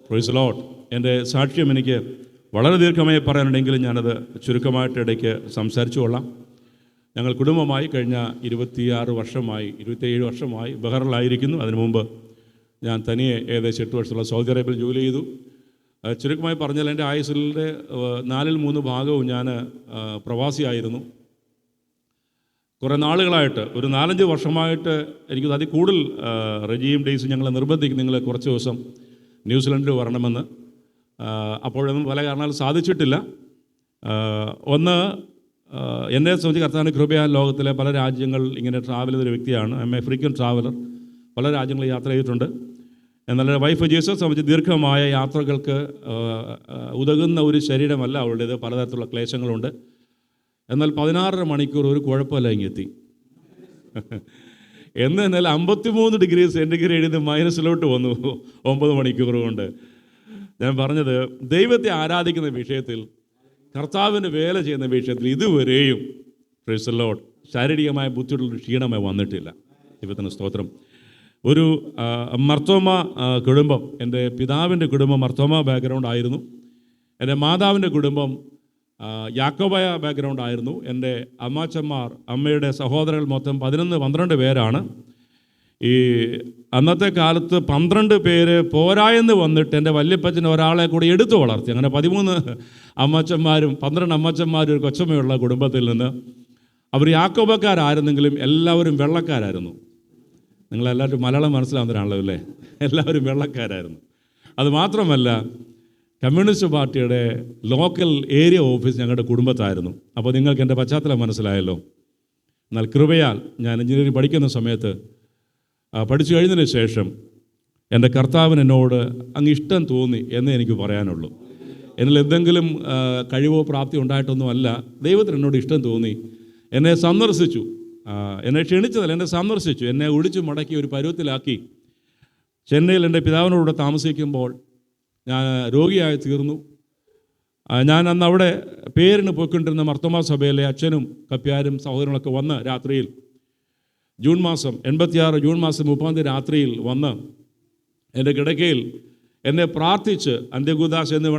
Praise Lord. എൻ്റെ സാക്ഷ്യം എനിക്ക് വളരെ ദീർഘമായി പറയാനുണ്ടെങ്കിലും ഞാനത് ചുരുക്കമായിട്ട് ഇടയ്ക്ക് സംസാരിച്ചു കൊള്ളാം. ഞങ്ങൾ കുടുംബമായി കഴിഞ്ഞ 27 വർഷമായി ബഹറിലായിരിക്കുന്നു. അതിനു മുമ്പ് ഞാൻ തനിയെ ഏകദേശം 8 വർഷമുള്ള സൗദി അറേബ്യയിൽ ജോലി ചെയ്തു. ചുരുക്കമായി പറഞ്ഞാൽ എൻ്റെ ആയുസ്സിൻ്റെ 3/4 ഭാഗവും ഞാൻ പ്രവാസിയായിരുന്നു. കുറേ നാളുകളായിട്ട് ഒരു 4-5 വർഷമായിട്ട് എനിക്ക് അതിൽ കൂടുതൽ റെജീം ഡേയ്സ് ഞങ്ങളെ നിർബന്ധിക്കും, നിങ്ങൾ കുറച്ച് ദിവസം ന്യൂസിലൻഡിൽ വരണമെന്ന്. അപ്പോഴൊന്നും പല കാരണങ്ങൾ സാധിച്ചിട്ടില്ല. ഒന്ന്, എന്നെ സംബന്ധിച്ച് കർത്താവിൻ്റെ കൃപയാൽ ലോകത്തിലെ പല രാജ്യങ്ങൾ ഇങ്ങനെ ട്രാവൽ ചെയ്തൊരു വ്യക്തിയാണ്. I M A frequent traveller. പല രാജ്യങ്ങളിൽ യാത്ര ചെയ്തിട്ടുണ്ട്. എന്നാൽ വൈഫ് ജീസസ് സംബന്ധിച്ച് ദീർഘമായ യാത്രകൾക്ക് ഉതകുന്ന ഒരു ശരീരമല്ല അവളുടേത്. പലതരത്തിലുള്ള ക്ലേശങ്ങളുണ്ട്. എന്നാൽ 16 മണിക്കൂർ ഒരു കുഴപ്പമില്ല ഇങ്ങെത്തി. എന്നാൽ 53 ഡിഗ്രി സെൻറ്റിഗ്രേഡിൽ മൈനസിലോട്ട് വന്നു 9 മണിക്കൂർ കൊണ്ട്. ഞാൻ പറഞ്ഞത്, ദൈവത്തെ ആരാധിക്കുന്ന വിഷയത്തിൽ, കർത്താവിന് വേല ചെയ്യുന്ന വിഷയത്തിൽ ഇതുവരെയും പ്രൈസ് ദി ലോർഡ് ശാരീരികമായ ബുദ്ധിമുട്ടുള്ള ക്ഷീണമായി വന്നിട്ടില്ല. ദൈവത്തിന് സ്തോത്രം. ഒരു മർത്തോമ കുടുംബം, എൻ്റെ പിതാവിൻ്റെ കുടുംബം മർത്തോമ ബാക്ക്ഗ്രൗണ്ട് ആയിരുന്നു. എൻ്റെ മാതാവിൻ്റെ കുടുംബം യാക്കോബായ ബാക്ക്ഗ്രൗണ്ട് ആയിരുന്നു. എൻ്റെ അമ്മയുടെ സഹോദരങ്ങൾ മൊത്തം 11-12 പേരാണ്. ഈ അന്നത്തെ കാലത്ത് 12 പേര് പോരായെന്ന് വന്നിട്ട് എൻ്റെ വല്യപ്പച്ചൻ ഒരാളെ കൂടി എടുത്തു വളർത്തി. അങ്ങനെ 13 അമ്മച്ചന്മാരും 12 അമ്മച്ചന്മാരും ഒരു കൊച്ചമ്മയുള്ള കുടുംബത്തിൽ നിന്ന്. അവർ യാക്കോബക്കാരായിരുന്നെങ്കിലും എല്ലാവരും വെള്ളക്കാരായിരുന്നു. നിങ്ങളെല്ലാവരും മലയാളം മനസ്സിലാവുന്നവരാണല്ലോ അല്ലേ? എല്ലാവരും വെള്ളക്കാരായിരുന്നു. അതുമാത്രമല്ല, കമ്മ്യൂണിസ്റ്റ് പാർട്ടിയുടെ ലോക്കൽ ഏരിയ ഓഫീസ് ഞങ്ങളുടെ കുടുംബത്തായിരുന്നു. അപ്പോൾ നിങ്ങൾക്ക് എൻ്റെ പശ്ചാത്തലം മനസ്സിലായല്ലോ. എന്നാൽ കൃപയാൽ ഞാൻ എഞ്ചിനീയറിംഗ് പഠിക്കുന്ന സമയത്ത് പഠിച്ചു കഴിഞ്ഞതിന് ശേഷം എൻ്റെ കർത്താവിന് എന്നോട് അങ്ങ് ഇഷ്ടം തോന്നി എന്നേ എനിക്ക് പറയാനുള്ളൂ. എന്നിൽ എന്തെങ്കിലും കഴിവോ പ്രാപ്തി ഉണ്ടായിട്ടൊന്നുമല്ല. ദൈവത്തിന് എന്നോട് ഇഷ്ടം തോന്നി. എന്നെ സന്ദർശിച്ചു. എന്നെ ക്ഷണിച്ചതല്ല, എന്നെ സന്ദർശിച്ചു. എന്നെ ഒടിച്ചു മടക്കി ഒരു പരുവത്തിലാക്കി. ചെന്നൈയിൽ എൻ്റെ പിതാവിനോട് താമസിക്കുമ്പോൾ ഞാൻ രോഗിയായി തീർന്നു. ഞാൻ അന്ന് അവിടെ പേരിന് പോയിക്കൊണ്ടിരുന്ന മർത്തോമ സഭയിലെ അച്ഛനും കപ്പ്യാരും സഹോദരങ്ങളൊക്കെ വന്ന് രാത്രിയിൽ ജൂൺ മാസം 86 ജൂൺ മാസം 30 രാത്രിയിൽ വന്ന് എൻ്റെ കിടക്കയിൽ എന്നെ പ്രാർത്ഥിച്ച്, അന്ത്യകൂദാശ എന്ന്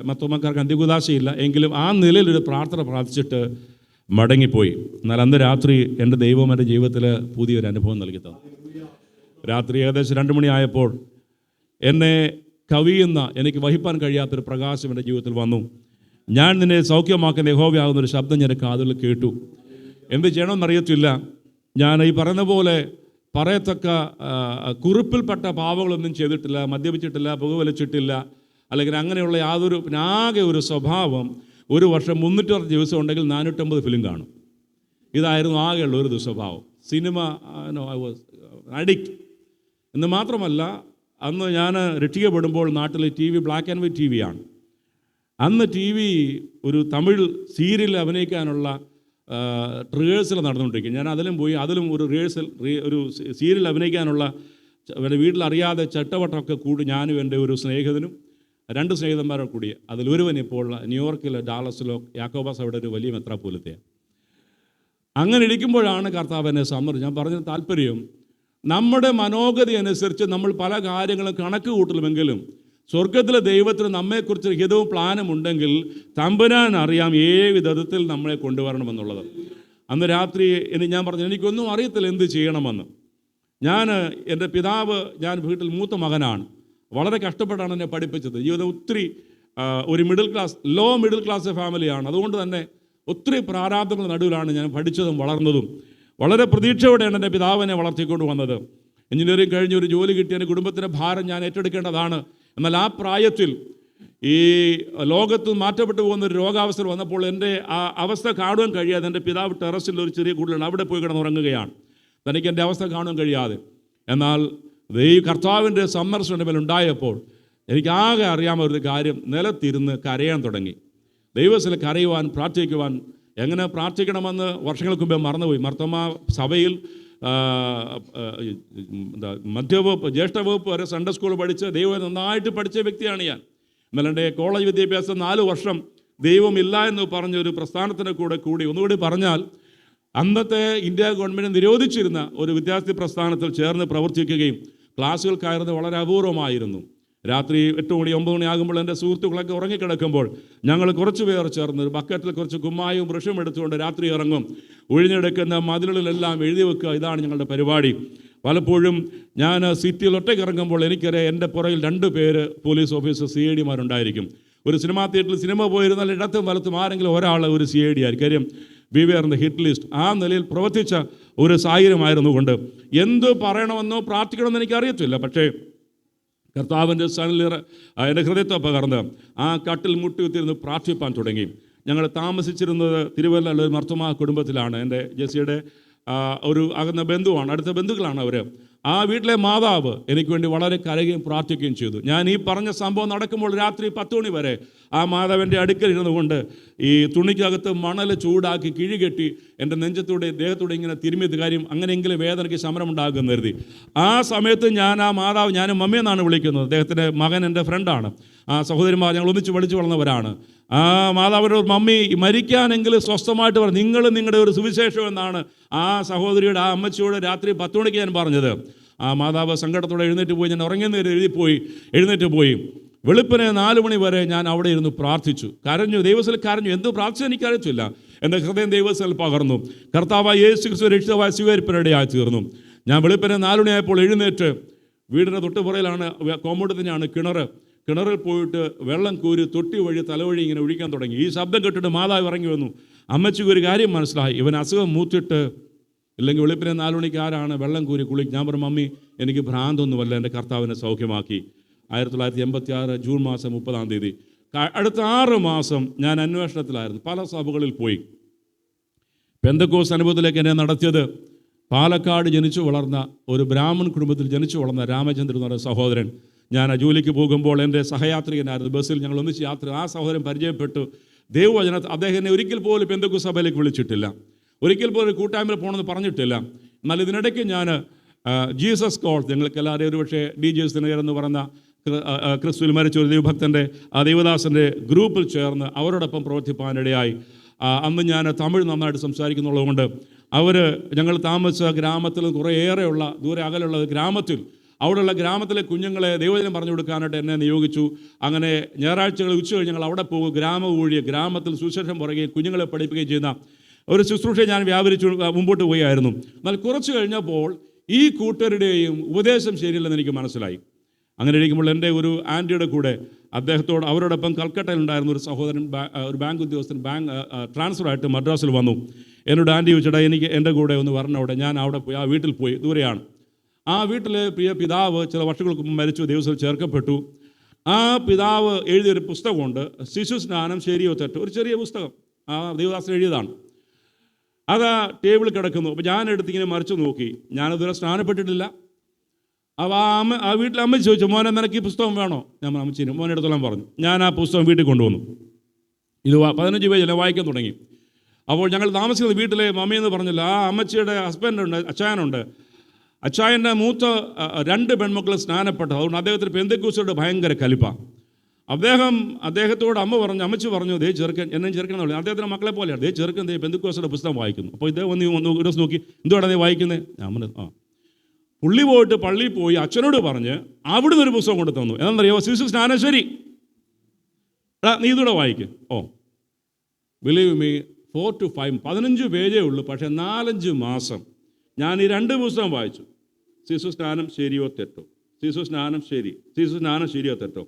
മർത്തോമക്കാർക്ക് അന്ത്യകൂദാശയില്ല എങ്കിലും ആ നിലയിലൊരു പ്രാർത്ഥന പ്രാർത്ഥിച്ചിട്ട് മടങ്ങിപ്പോയി. എന്നാൽ അന്ന് രാത്രി എൻ്റെ ദൈവം എൻ്റെ ജീവിതത്തിൽ പുതിയൊരു അനുഭവം നൽകി തന്നു. രാത്രി ഏകദേശം 2 മണിയായപ്പോൾ എന്നെ കവിയുന്ന, എനിക്ക് വഹിപ്പാൻ കഴിയാത്തൊരു പ്രകാശം എൻ്റെ ജീവിതത്തിൽ വന്നു. ഞാൻ നിന്നെ സൗഖ്യമാക്കുന്ന യഹോവയാകുന്നൊരു ശബ്ദം ഞാൻ കാതുകളിൽ കേട്ടു. എന്ത് ചെയ്യണമെന്നറിയത്തില്ല. ഞാൻ ഈ പറയുന്ന പോലെ പറയത്തക്ക കുറിപ്പിൽപ്പെട്ട പാവങ്ങളൊന്നും ചെയ്തിട്ടില്ല, മദ്യപിച്ചിട്ടില്ല, പുകവലിച്ചിട്ടില്ല, അല്ലെങ്കിൽ അങ്ങനെയുള്ള യാതൊരു ആകെ ഒരു സ്വഭാവം. ഒരു വർഷം 360 ദിവസം ഉണ്ടെങ്കിൽ 450 ഫിലിം കാണും. ഇതായിരുന്നു ആകെയുള്ള ഒരു ദുസ്വഭാവം. സിനിമ അഡിക്റ്റ് എന്ന് മാത്രമല്ല, അന്ന് ഞാൻ രക്ഷിക്കപ്പെടുമ്പോൾ നാട്ടിൽ TV black and white TV ആണ്. അന്ന് TV ഒരു തമിഴ് സീരിയൽ അഭിനയിക്കാനുള്ള റിഹേഴ്സൽ നടന്നുകൊണ്ടിരിക്കും. ഞാൻ അതിലും പോയി. അതിലും ഒരു ഒരു സീരിയൽ അഭിനയിക്കാനുള്ള വീട്ടിലറിയാതെ ചട്ടവട്ടമൊക്കെ കൂടി ഞാനും എൻ്റെ ഒരു സ്നേഹിതനും 2 സ്നേഹിതന്മാരും കൂടി. അതിലൊരുവൻ ഇപ്പോൾ ന്യൂയോർക്കിലോ ഡാലസിലോ യാക്കോബ സഭയുടെ ഒരു വലിയ മെത്രാപ്പോലീത്തയാണ്. അങ്ങനെ ഇരിക്കുമ്പോഴാണ് കർത്താവ് എന്നെ സന്ദർശിച്ചത്. ഞാൻ പറഞ്ഞ താല്പര്യം, നമ്മുടെ മനോഗതി അനുസരിച്ച് നമ്മൾ പല കാര്യങ്ങളും കണക്ക് കൂട്ടലുമെങ്കിലും സ്വർഗത്തിലെ ദൈവത്തിന് നമ്മെക്കുറിച്ച് ഹിതവും പ്ലാനും ഉണ്ടെങ്കിൽ തമ്പുരാൻ അറിയാം ഏത് വിധത്തിൽ നമ്മളെ കൊണ്ടുവരണമെന്നുള്ളത്. അന്ന് രാത്രി ഞാൻ പറഞ്ഞു, എനിക്കൊന്നും അറിയത്തില്ല എന്ത് ചെയ്യണമെന്ന്. എൻ്റെ പിതാവ്, ഞാൻ വീട്ടിൽ മൂത്ത മകനാണ്. വളരെ കഷ്ടപ്പെട്ടാണ് എന്നെ പഠിപ്പിച്ചത്. ജീവിതം ഒത്തിരി ഒരു ലോ മിഡിൽ ക്ലാസ് ഫാമിലിയാണ്. അതുകൊണ്ട് തന്നെ ഒത്തിരി പ്രാരാബ്ധങ്ങളുടെ നടുവിലാണ് ഞാൻ പഠിച്ചതും വളർന്നതും. വളരെ പ്രതീക്ഷയോടെയാണ് എൻ്റെ പിതാവിനെ വളർത്തിക്കൊണ്ട് വന്നത്. എഞ്ചിനീയറിംഗ് കഴിഞ്ഞ് ഒരു ജോലി കിട്ടി എൻ്റെ കുടുംബത്തിൻ്റെ ഭാരം ഞാൻ ഏറ്റെടുക്കേണ്ടതാണ്. എന്നാൽ ആ പ്രായത്തിൽ ഈ ലോകത്ത് മാറ്റപ്പെട്ടു പോകുന്ന ഒരു രോഗാവസ്ഥ വന്നപ്പോൾ എൻ്റെ ആ അവസ്ഥ കാണുവാൻ കഴിയാതെ എൻ്റെ പിതാവ് ടെറസിൽ ഒരു ചെറിയ കൂടുതലാണ്, അവിടെ പോയി കിടന്നുറങ്ങുകയാണ്. തനിക്ക് എൻ്റെ അവസ്ഥ കാണുവാൻ കഴിയാതെ. എന്നാൽ ഈ കർത്താവിൻ്റെ സന്ദർശനം എൻ്റെ മേലുണ്ടായപ്പോൾ എനിക്കാകെ അറിയാമൊരു കാര്യം, നിലത്തിരുന്ന് കരയാൻ തുടങ്ങി. ദൈവത്തിൽ കരയുവാൻ, പ്രാർത്ഥിക്കുവാൻ. എങ്ങനെ പ്രാർത്ഥിക്കണമെന്ന് വർഷങ്ങൾക്ക് മുമ്പേ മറന്നുപോയി. മർത്തോമ സഭയിൽ മധ്യവകുപ്പ്, ജ്യേഷ്ഠ വകുപ്പ് വരെ സൺഡേ സ്കൂൾ പഠിച്ച് ദൈവം നന്നായിട്ട് പഠിച്ച വ്യക്തിയാണ് ഞാൻ. എന്നാൽ എൻ്റെ കോളേജ് വിദ്യാഭ്യാസം 4 വർഷം ദൈവമില്ല എന്ന് പറഞ്ഞൊരു പ്രസ്ഥാനത്തിൻ്റെ കൂടി ഒന്നുകൂടി പറഞ്ഞാൽ, അന്നത്തെ ഇന്ത്യ ഗവൺമെൻറ് നിരോധിച്ചിരുന്ന ഒരു വിദ്യാർത്ഥി പ്രസ്ഥാനത്തിൽ ചേർന്ന് പ്രവർത്തിക്കുകയും ക്ലാസ്സുകൾ കയറുന്നത് വളരെ അപൂർവമായിരുന്നു. രാത്രി 8 മണി 9 മണി ആകുമ്പോൾ എൻ്റെ സുഹൃത്തുക്കളൊക്കെ ഉറങ്ങിക്കിടക്കുമ്പോൾ ഞങ്ങൾ കുറച്ച് പേർ ചേർന്ന് ബക്കറ്റിൽ കുറച്ച് കുമ്മായും ബ്രഷും എടുത്തുകൊണ്ട് രാത്രി ഇറങ്ങും. ഒഴിഞ്ഞെടുക്കുന്ന മതിലുകളിലെല്ലാം എഴുതി വെക്കുക, ഇതാണ് ഞങ്ങളുടെ പരിപാടി. പലപ്പോഴും ഞാൻ സിറ്റിയിൽ ഒറ്റയ്ക്ക് ഇറങ്ങുമ്പോൾ എനിക്കറിയാം എൻ്റെ പുറകിൽ 2 പേര് പോലീസ് ഓഫീസർ CID-മാരുണ്ടായിരിക്കും. ഒരു സിനിമാ തിയേറ്ററിൽ സിനിമ പോയിരുന്നാൽ ഇടത്തും വലത്തും ആരെങ്കിലും ഒരാൾ ഒരു CID ആയിരിക്കും. കാര്യം we were in the hit list. ആ നിലയിൽ പ്രവർത്തിച്ച ഒരു സാഹചര്യമായിരുന്നുകൊണ്ട് എന്ത് പറയണമെന്നോ പ്രാർത്ഥിക്കണമെന്നോ എനിക്കറിയത്തില്ല. പക്ഷേ കർത്താവിൻ്റെ സന്നിധിയിൽ എൻ്റെ ഹൃദയത്തെ പകർന്ന് ആ കട്ടിൽ മുട്ടുകുത്തിരുന്ന് പ്രാർത്ഥിപ്പാൻ തുടങ്ങി. ഞങ്ങൾ താമസിച്ചിരുന്നത് തിരുവല്ലയിലെ ഒരു മർത്തമാ കുടുംബത്തിലാണ്. എൻ്റെ ജെസ്സിയുടെ ഒരു അകന്ന ബന്ധുവാണ്, അടുത്ത ബന്ധുക്കളാണ് അവർ. ആ വീട്ടിലെ മാതാവ് എനിക്ക് വേണ്ടി വളരെ കരയുകയും പ്രാർത്ഥിക്കുകയും ചെയ്തു. ഞാൻ ഈ പറഞ്ഞ സംഭവം നടക്കുമ്പോൾ രാത്രി 10 മണി വരെ ആ മാതാവിൻ്റെ അടുക്കൽ ഇരുന്നുകൊണ്ട് ഈ തുണിക്കകത്ത് മണൽ ചൂടാക്കി കിഴികെട്ടി എൻ്റെ നെഞ്ചത്തൂടെ ദേഹത്തൂടെ ഇങ്ങനെ തിരുമ്മിയത്. കാര്യം അങ്ങനെയെങ്കിലും വേദനയ്ക്ക് ശമനം ഉണ്ടാകുമെന്ന് കരുതി. ആ സമയത്ത് ഞാൻ ആ മാതാവ്, ഞാൻ മമ്മിയെന്നാണ് വിളിക്കുന്നത്, അദ്ദേഹത്തിൻ്റെ മകൻ എൻ്റെ ഫ്രണ്ടാണ്. ആ സഹോദരിമാർ ഞങ്ങൾ ഒന്നിച്ച് പഠിച്ചു വളർന്നവരാണ്. ആ മാതാവിൻ്റെ മമ്മി മരിക്കാനെങ്കിലും സ്വസ്ഥമായിട്ട് പറഞ്ഞു, നിങ്ങൾ നിങ്ങളുടെ ഒരു സുവിശേഷം എന്നാണ് ആ സഹോദരിയുടെ ആ അമ്മച്ചിയോട് രാത്രി 10 മണിക്ക് ഞാൻ പറഞ്ഞത്. ആ മാതാവ് സങ്കടത്തോടെ എഴുന്നേറ്റ് പോയി. ഞാൻ ഉറങ്ങുന്നവരെ എഴുന്നേറ്റ് പോയി. വെളുപ്പിനെ 4 മണി വരെ ഞാൻ അവിടെ ഇരുന്ന് പ്രാർത്ഥിച്ചു, കരഞ്ഞു, ദൈവത്തിൽ കരഞ്ഞു. എന്ത് പ്രാർത്ഥിച്ചു എനിക്കറിയത്തില്ല. എൻ്റെ ഹൃദയം ദൈവത്തിൽ പകർന്നു. കർത്താവായ യേശു ക്രിസ്തു രക്ഷിതാവായ സ്വീകരിപ്പിനിടയായി തീർന്നു. ഞാൻ വെളുപ്പിനെ 4 മണിയായപ്പോൾ എഴുന്നേറ്റ് വീടിൻ്റെ തൊട്ടുപുറയിലാണ്, കോമ്പൗണ്ട് തന്നെയാണ് കിണറിൽ പോയിട്ട് വെള്ളം കോരി തൊട്ടി വഴി തലവഴി ഇങ്ങനെ ഒഴിക്കാൻ തുടങ്ങി. ഈ ശബ്ദം കേട്ടിട്ട് മാതാവ് ഇറങ്ങി വന്നു. അമ്മച്ചിക്ക് ഒരു കാര്യം മനസ്സിലായി, ഇവൻ അസുഖം മൂത്തിട്ട് ഇല്ലെങ്കിൽ വെളുപ്പിനെ 4 മണിക്ക് ആരാണ് വെള്ളം കോരി കുളിക്കും. ഞാൻ പറഞ്ഞു, മമ്മി എനിക്ക് ഭ്രാന്തൊന്നുമല്ല, എൻ്റെ കർത്താവിനെ സൗഖ്യമാക്കി. 1986 ജൂൺ മാസം 30-ാം തീയതി. അടുത്ത 6 മാസം ഞാൻ അന്വേഷണത്തിലായിരുന്നു. പല സഭകളിൽ പോയി. പെന്തക്കോസ്ത് അനുഭവത്തിലേക്ക് എന്നെ നടത്തിയത് പാലക്കാട് ജനിച്ചു വളർന്ന ഒരു ബ്രാഹ്മൺ കുടുംബത്തിൽ ജനിച്ചു വളർന്ന രാമചന്ദ്രൻ എന്ന് പറയുന്ന സഹോദരൻ. ഞാൻ ജോലിക്ക് പോകുമ്പോൾ എൻ്റെ സഹയാത്രികനായിരുന്നു. ബസ്സിൽ ഞങ്ങൾ ഒന്നിച്ച് യാത്ര. ആ സഹോദരൻ പരിചയപ്പെട്ടു. ദൈവവചനത്തിൽ അദ്ദേഹം എന്നെ ഒരിക്കൽ പോലും പെന്തക്കോസ്ത് സഭയിലേക്ക് വിളിച്ചിട്ടില്ല, ഒരിക്കൽ പോലും ഒരു കൂട്ടായ്മയിൽ പോകണമെന്ന് പറഞ്ഞിട്ടില്ല. എന്നാൽ ഇതിനിടയ്ക്ക് ഞാൻ ജീസസ് കോൾ, ഞങ്ങൾക്ക് എല്ലാവരെയും ഒരു പക്ഷേ DJS ദിനകരൻ എന്ന് പറയുന്ന ക്രിസ്തുവിൽ മരിച്ച ഒരു ദൈവഭക്തൻ്റെ ദേവദാസൻ്റെ ഗ്രൂപ്പിൽ ചേർന്ന് അവരോടൊപ്പം പ്രവർത്തിപ്പാനിടയായി. അന്ന് ഞാൻ തമിഴ് നന്നായിട്ട് സംസാരിക്കുന്നുള്ളതുകൊണ്ട് ഞങ്ങൾ താമസിച്ച ഗ്രാമത്തിൽ കുറേയേറെയുള്ള ദൂരെ അകലുള്ള ഗ്രാമത്തിൽ, അവിടെയുള്ള ഗ്രാമത്തിലെ കുഞ്ഞുങ്ങളെ ദൈവവചനം പറഞ്ഞു കൊടുക്കാനായിട്ട് എന്നെ നിയോഗിച്ചു. അങ്ങനെ ഞായറാഴ്ചകൾ ഉച്ച കഴിഞ്ഞ് ഞങ്ങൾ അവിടെ പോകും. ഗ്രാമത്തിൽ സുവിശേഷം പറയുകയും കുഞ്ഞുങ്ങളെ പഠിപ്പിക്കുകയും ചെയ്യുന്ന ഒരു ശുശ്രൂഷയെ ഞാൻ വ്യാപരിച്ചു മുമ്പോട്ട് പോയായിരുന്നു. എന്നാൽ കുറച്ച് കഴിഞ്ഞപ്പോൾ ഈ കൂട്ടരുടെയും ഉപദേശം ശരിയല്ലെന്ന് എനിക്ക് മനസ്സിലായി. അങ്ങനെ ഇരിക്കുമ്പോൾ എൻ്റെ ഒരു ആൻറ്റിയുടെ കൂടെ അവരോടൊപ്പം കൽക്കട്ടയിലുണ്ടായിരുന്ന ഒരു സഹോദരൻ, ഒരു ബാങ്ക് ഉദ്യോഗസ്ഥൻ ട്രാൻസ്ഫറായിട്ട് മദ്രാസിൽ വന്നു. എന്നോട് ആൻറ്റി ചോദിച്ചിട്ടാ എനിക്ക് എൻ്റെ കൂടെ ഒന്ന് വരണം അവിടെ. ഞാൻ അവിടെ പോയി, ആ വീട്ടിൽ പോയി. ദൂരെയാണ്. ആ വീട്ടിലെ പ്രിയ പിതാവ് ചില വർഷങ്ങൾക്ക് മുമ്പ് മരിച്ചു, ദൈവത്തിൽ ചേർക്കപ്പെട്ടു. ആ പിതാവ് എഴുതിയൊരു പുസ്തകമുണ്ട്, ശിശു സ്നാനം ശരിയോ തെറ്റോ, ഒരു ചെറിയ പുസ്തകം. ആ ദൈവദാസൻ എഴുതിയതാണ്. അത് ടേബിളിൽ കിടക്കുന്നു. അപ്പോൾ ഞാനെടുത്തിങ്ങനെ മറിച്ച് നോക്കി. ഞാനതുവരെ സ്നാനപ്പെട്ടിട്ടില്ല. അപ്പോൾ ആ വീട്ടിൽ അമ്മ ചോദിച്ചു, മോനെ നിനക്ക് ഈ പുസ്തകം വേണോ? ഞാൻ അമ്മച്ചിന് മോനെ എടുത്തോളാൻ പറഞ്ഞു. ഞാൻ ആ പുസ്തകം വീട്ടിൽ കൊണ്ടുവന്നു. ഇത് 15 പേജ് വായിക്കാൻ തുടങ്ങി. അപ്പോൾ ഞങ്ങൾ താമസിക്കുന്ന വീട്ടിലെ മമ്മി എന്ന് പറഞ്ഞില്ല, ആ അമ്മച്ചിയുടെ ഹസ്ബൻഡുണ്ട്, അച്ചായനുണ്ട്. അച്ചായൻ്റെ മൂത്ത 2 പെൺമക്കൾ സ്നാനപ്പെട്ടത്. അതുകൊണ്ട് അദ്ദേഹത്തിന് പെന്തക്കോസ്തുകാരുടെ ഭയങ്കര കലിപ്പാണ്. അദ്ദേഹത്തോട് അമ്മച്ചി പറഞ്ഞു, ദേ ചെറുക്കൻ, എന്നെ ചെറുക്കണമെന്ന്. അദ്ദേഹത്തിൻ്റെ മക്കളെ പോലെയാണ്. ദേ ചെറുക്കൻ ദേ പെന്തക്കോസ്തുകാരുടെ പുസ്തകം വായിക്കുന്നു. അപ്പോൾ ഇദ്ദേഹം ഒന്ന് ഒരു ദിവസം നോക്കി, എന്തുവാണ് നീ വായിക്കുന്നത്? ഞാൻ പുള്ളി പോയിട്ട് പള്ളിയിൽ പോയി അച്ഛനോട് പറഞ്ഞ് അവിടുന്ന് ഒരു പുസ്തകം കൊണ്ട് തന്നു. എന്താണെന്നറിയോ? ശിശു സ്നാനം ശരി, നീ ഇതൂടെ വായിക്കും. ബിലീവ് മീ, 4 to 5 15 പേജേ ഉള്ളൂ. പക്ഷേ 4-5 മാസം ഞാൻ ഈ 2 പുസ്തകം വായിച്ചു. ശിശു സ്നാനം ശരിയോ തെറ്റോ, ശിശു സ്നാനം ശരിയോ തെറ്റോ.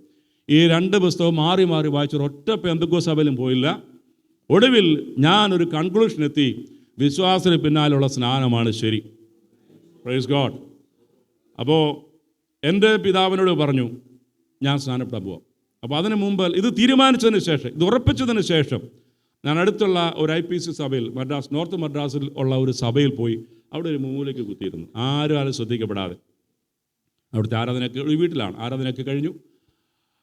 ഈ 2 പുസ്തകം മാറി മാറി വായിച്ചു. ഒറ്റ പെന്തക്കോസ്ത് സഭയിലും പോയില്ല. ഒടുവിൽ ഞാനൊരു കൺക്ലൂഷനെത്തി, വിശ്വാസത്തിന് പിന്നാലുള്ള സ്നാനമാണ് ശരി. Praise God. അപ്പോൾ എൻ്റെ പിതാവിനോട് പറഞ്ഞു, ഞാൻ സ്നാനപ്പെടാൻ പോവാം. അപ്പോൾ അതിന് മുമ്പ് ഇത് തീരുമാനിച്ചതിന് ശേഷം, ഇത് ഉറപ്പിച്ചതിന് ശേഷം ഞാൻ അടുത്തുള്ള ഒരു IPC സഭയിൽ, നോർത്ത് മദ്രാസിൽ ഉള്ള ഒരു സഭയിൽ പോയി അവിടെ ഒരു മൂലയ്ക്ക് കുത്തിയിരുന്നു. ആരും ശ്രദ്ധിക്കപ്പെടാതെ. അവിടുത്തെ ആരാധനയൊക്കെ വീട്ടിലാണ്, ആരാധനയൊക്കെ കഴിഞ്ഞു.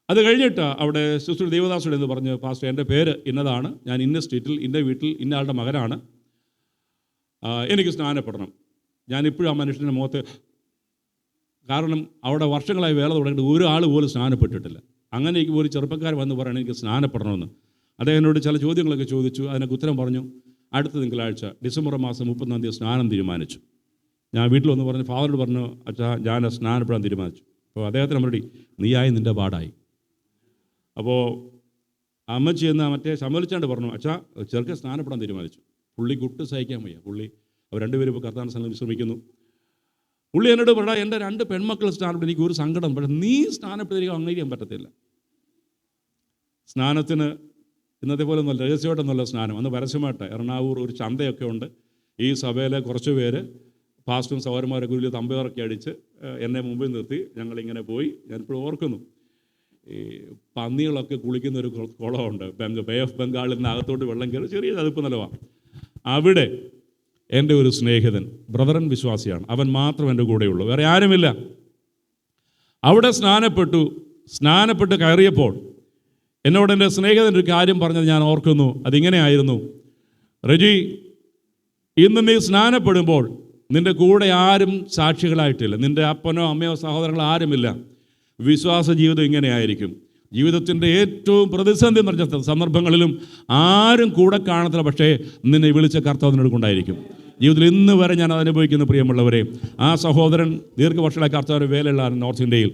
അത് കഴിഞ്ഞിട്ട് അവിടെ ശുശ്രൂഷ ദേവദാസുടെ എന്ന് പറഞ്ഞ്, പാസ്റ്റർ എൻ്റെ പേര് ഇന്നതാണ്, ഞാൻ ഇന്ന സ്ട്രീറ്റിൽ ഇന്ന വീട്ടിൽ ഇന്ന ആളുടെ മകനാണ്, എനിക്ക് സ്നാനപ്പെടണം. ഞാനിപ്പോഴും ആ മനുഷ്യൻ്റെ മുഖത്ത്, കാരണം അവിടെ വർഷങ്ങളായി വേല തുടങ്ങിയിട്ട് ഒരാൾ പോലും സ്നാനപ്പെട്ടിട്ടില്ല. അങ്ങനെ എനിക്ക് ഒരു ചെറുപ്പക്കാരൻ വന്ന് പറയണം എനിക്ക് സ്നാനപ്പെടണമെന്ന്. അദ്ദേഹത്തിനോട് ചില ചോദ്യങ്ങളൊക്കെ ചോദിച്ചു. അതിനൊക്കെ ഉത്തരം പറഞ്ഞു. അടുത്ത തിങ്കളാഴ്ച ഡിസംബർ മാസം 30-ാം തീയതി സ്നാനം തീരുമാനിച്ചു. ഞാൻ വീട്ടിൽ വന്ന് പറഞ്ഞു, ഫാദറോട് പറഞ്ഞു, അച്ഛാ ഞാൻ സ്നാനപ്പെടാൻ തീരുമാനിച്ചു. അപ്പോൾ അദ്ദേഹത്തിന് മറുപടി, നീയായി നിൻ്റെ പാടായി. അപ്പോൾ അമ്മച്ചി എന്ന് മറ്റേ സമ്മതിച്ചാണ്ട് പറഞ്ഞു, അച്ഛാ ചെറുക്കൻ സ്നാനപ്പെടാൻ തീരുമാനിച്ചു. പുള്ളി കുട്ട് സഹിക്കാൻ വയ്യ. അവർ രണ്ടുപേരും ഇപ്പോൾ കർത്താവിനെ സന്നിധിയിൽ ശ്രമിക്കുന്നു. പുള്ളി എന്നോട് പറയാം, എൻ്റെ 2 പെൺമക്കൾ സ്നാനപ്പെട്ട് എനിക്ക് ഒരു സങ്കടം, പക്ഷേ നീ സ്നാനപ്പെട്ടിരിക്കാൻ അംഗീകരിക്കാൻ പറ്റത്തില്ല. സ്നാനത്തിന് ഇന്നത്തെ പോലെ ഒന്നുമല്ല, രഹസ്യമായിട്ടൊന്നുമല്ല സ്നാനം. അന്ന് പരസ്യമായിട്ട് എറണാകുളം ഒരു ചന്തയൊക്കെ ഉണ്ട്. ഈ സഭയിലെ കുറച്ച് പേര് പാസ്റ്ററും സഹോദരന്മാരൊക്കെ വലിയ തമ്പേറൊക്കെ അടിച്ച് എന്നെ മുമ്പിൽ നിർത്തി ഞങ്ങളിങ്ങനെ പോയി. ഞാനിപ്പോഴും ഓർക്കുന്നു, ഈ പന്നികളൊക്കെ കുളിക്കുന്ന ഒരു കുളമുണ്ട്, ബേ ഓഫ് ബംഗാളിൽ അകത്തോട്ട് വെള്ളം കയറി ചെറിയ ചതുപ്പ് നിലവാണ്. അവിടെ എൻ്റെ ഒരു സ്നേഹിതൻ, ബ്രദറൻ വിശ്വാസിയാണ്, അവൻ മാത്രം എൻ്റെ കൂടെയുള്ളൂ, വേറെ ആരുമില്ല. അവിടെ സ്നാനപ്പെട്ട് കയറിയപ്പോൾ എന്നോട് എൻ്റെ സ്നേഹിതൻ ഒരു കാര്യം പറഞ്ഞത് ഞാൻ ഓർക്കുന്നു. അതിങ്ങനെയായിരുന്നു, റെജി, ഇന്ന് നീ സ്നാനപ്പെടുമ്പോൾ നിൻ്റെ കൂടെ ആരും സാക്ഷികളായിട്ടില്ല, നിൻ്റെ അപ്പനോ അമ്മയോ സഹോദരങ്ങളോ ആരുമില്ല. വിശ്വാസ ജീവിതം ഇങ്ങനെയായിരിക്കും. ജീവിതത്തിൻ്റെ ഏറ്റവും പ്രതിസന്ധി നിറഞ്ഞ സന്ദർഭങ്ങളിലും ആരും കൂടെ കാണത്തില്ല, പക്ഷേ നിന്നെ വിളിച്ച കർത്താവിനോട് കൊണ്ടായിരിക്കും. ജീവിതത്തിൽ ഇന്ന് വരെ ഞാൻ അനുഭവിക്കുന്ന പ്രിയമുള്ളവരെ, ആ സഹോദരൻ ദീർഘവർഷങ്ങളായി കർത്താവിൻ്റെ വേലയുള്ള നോർത്ത് ഇന്ത്യയിൽ.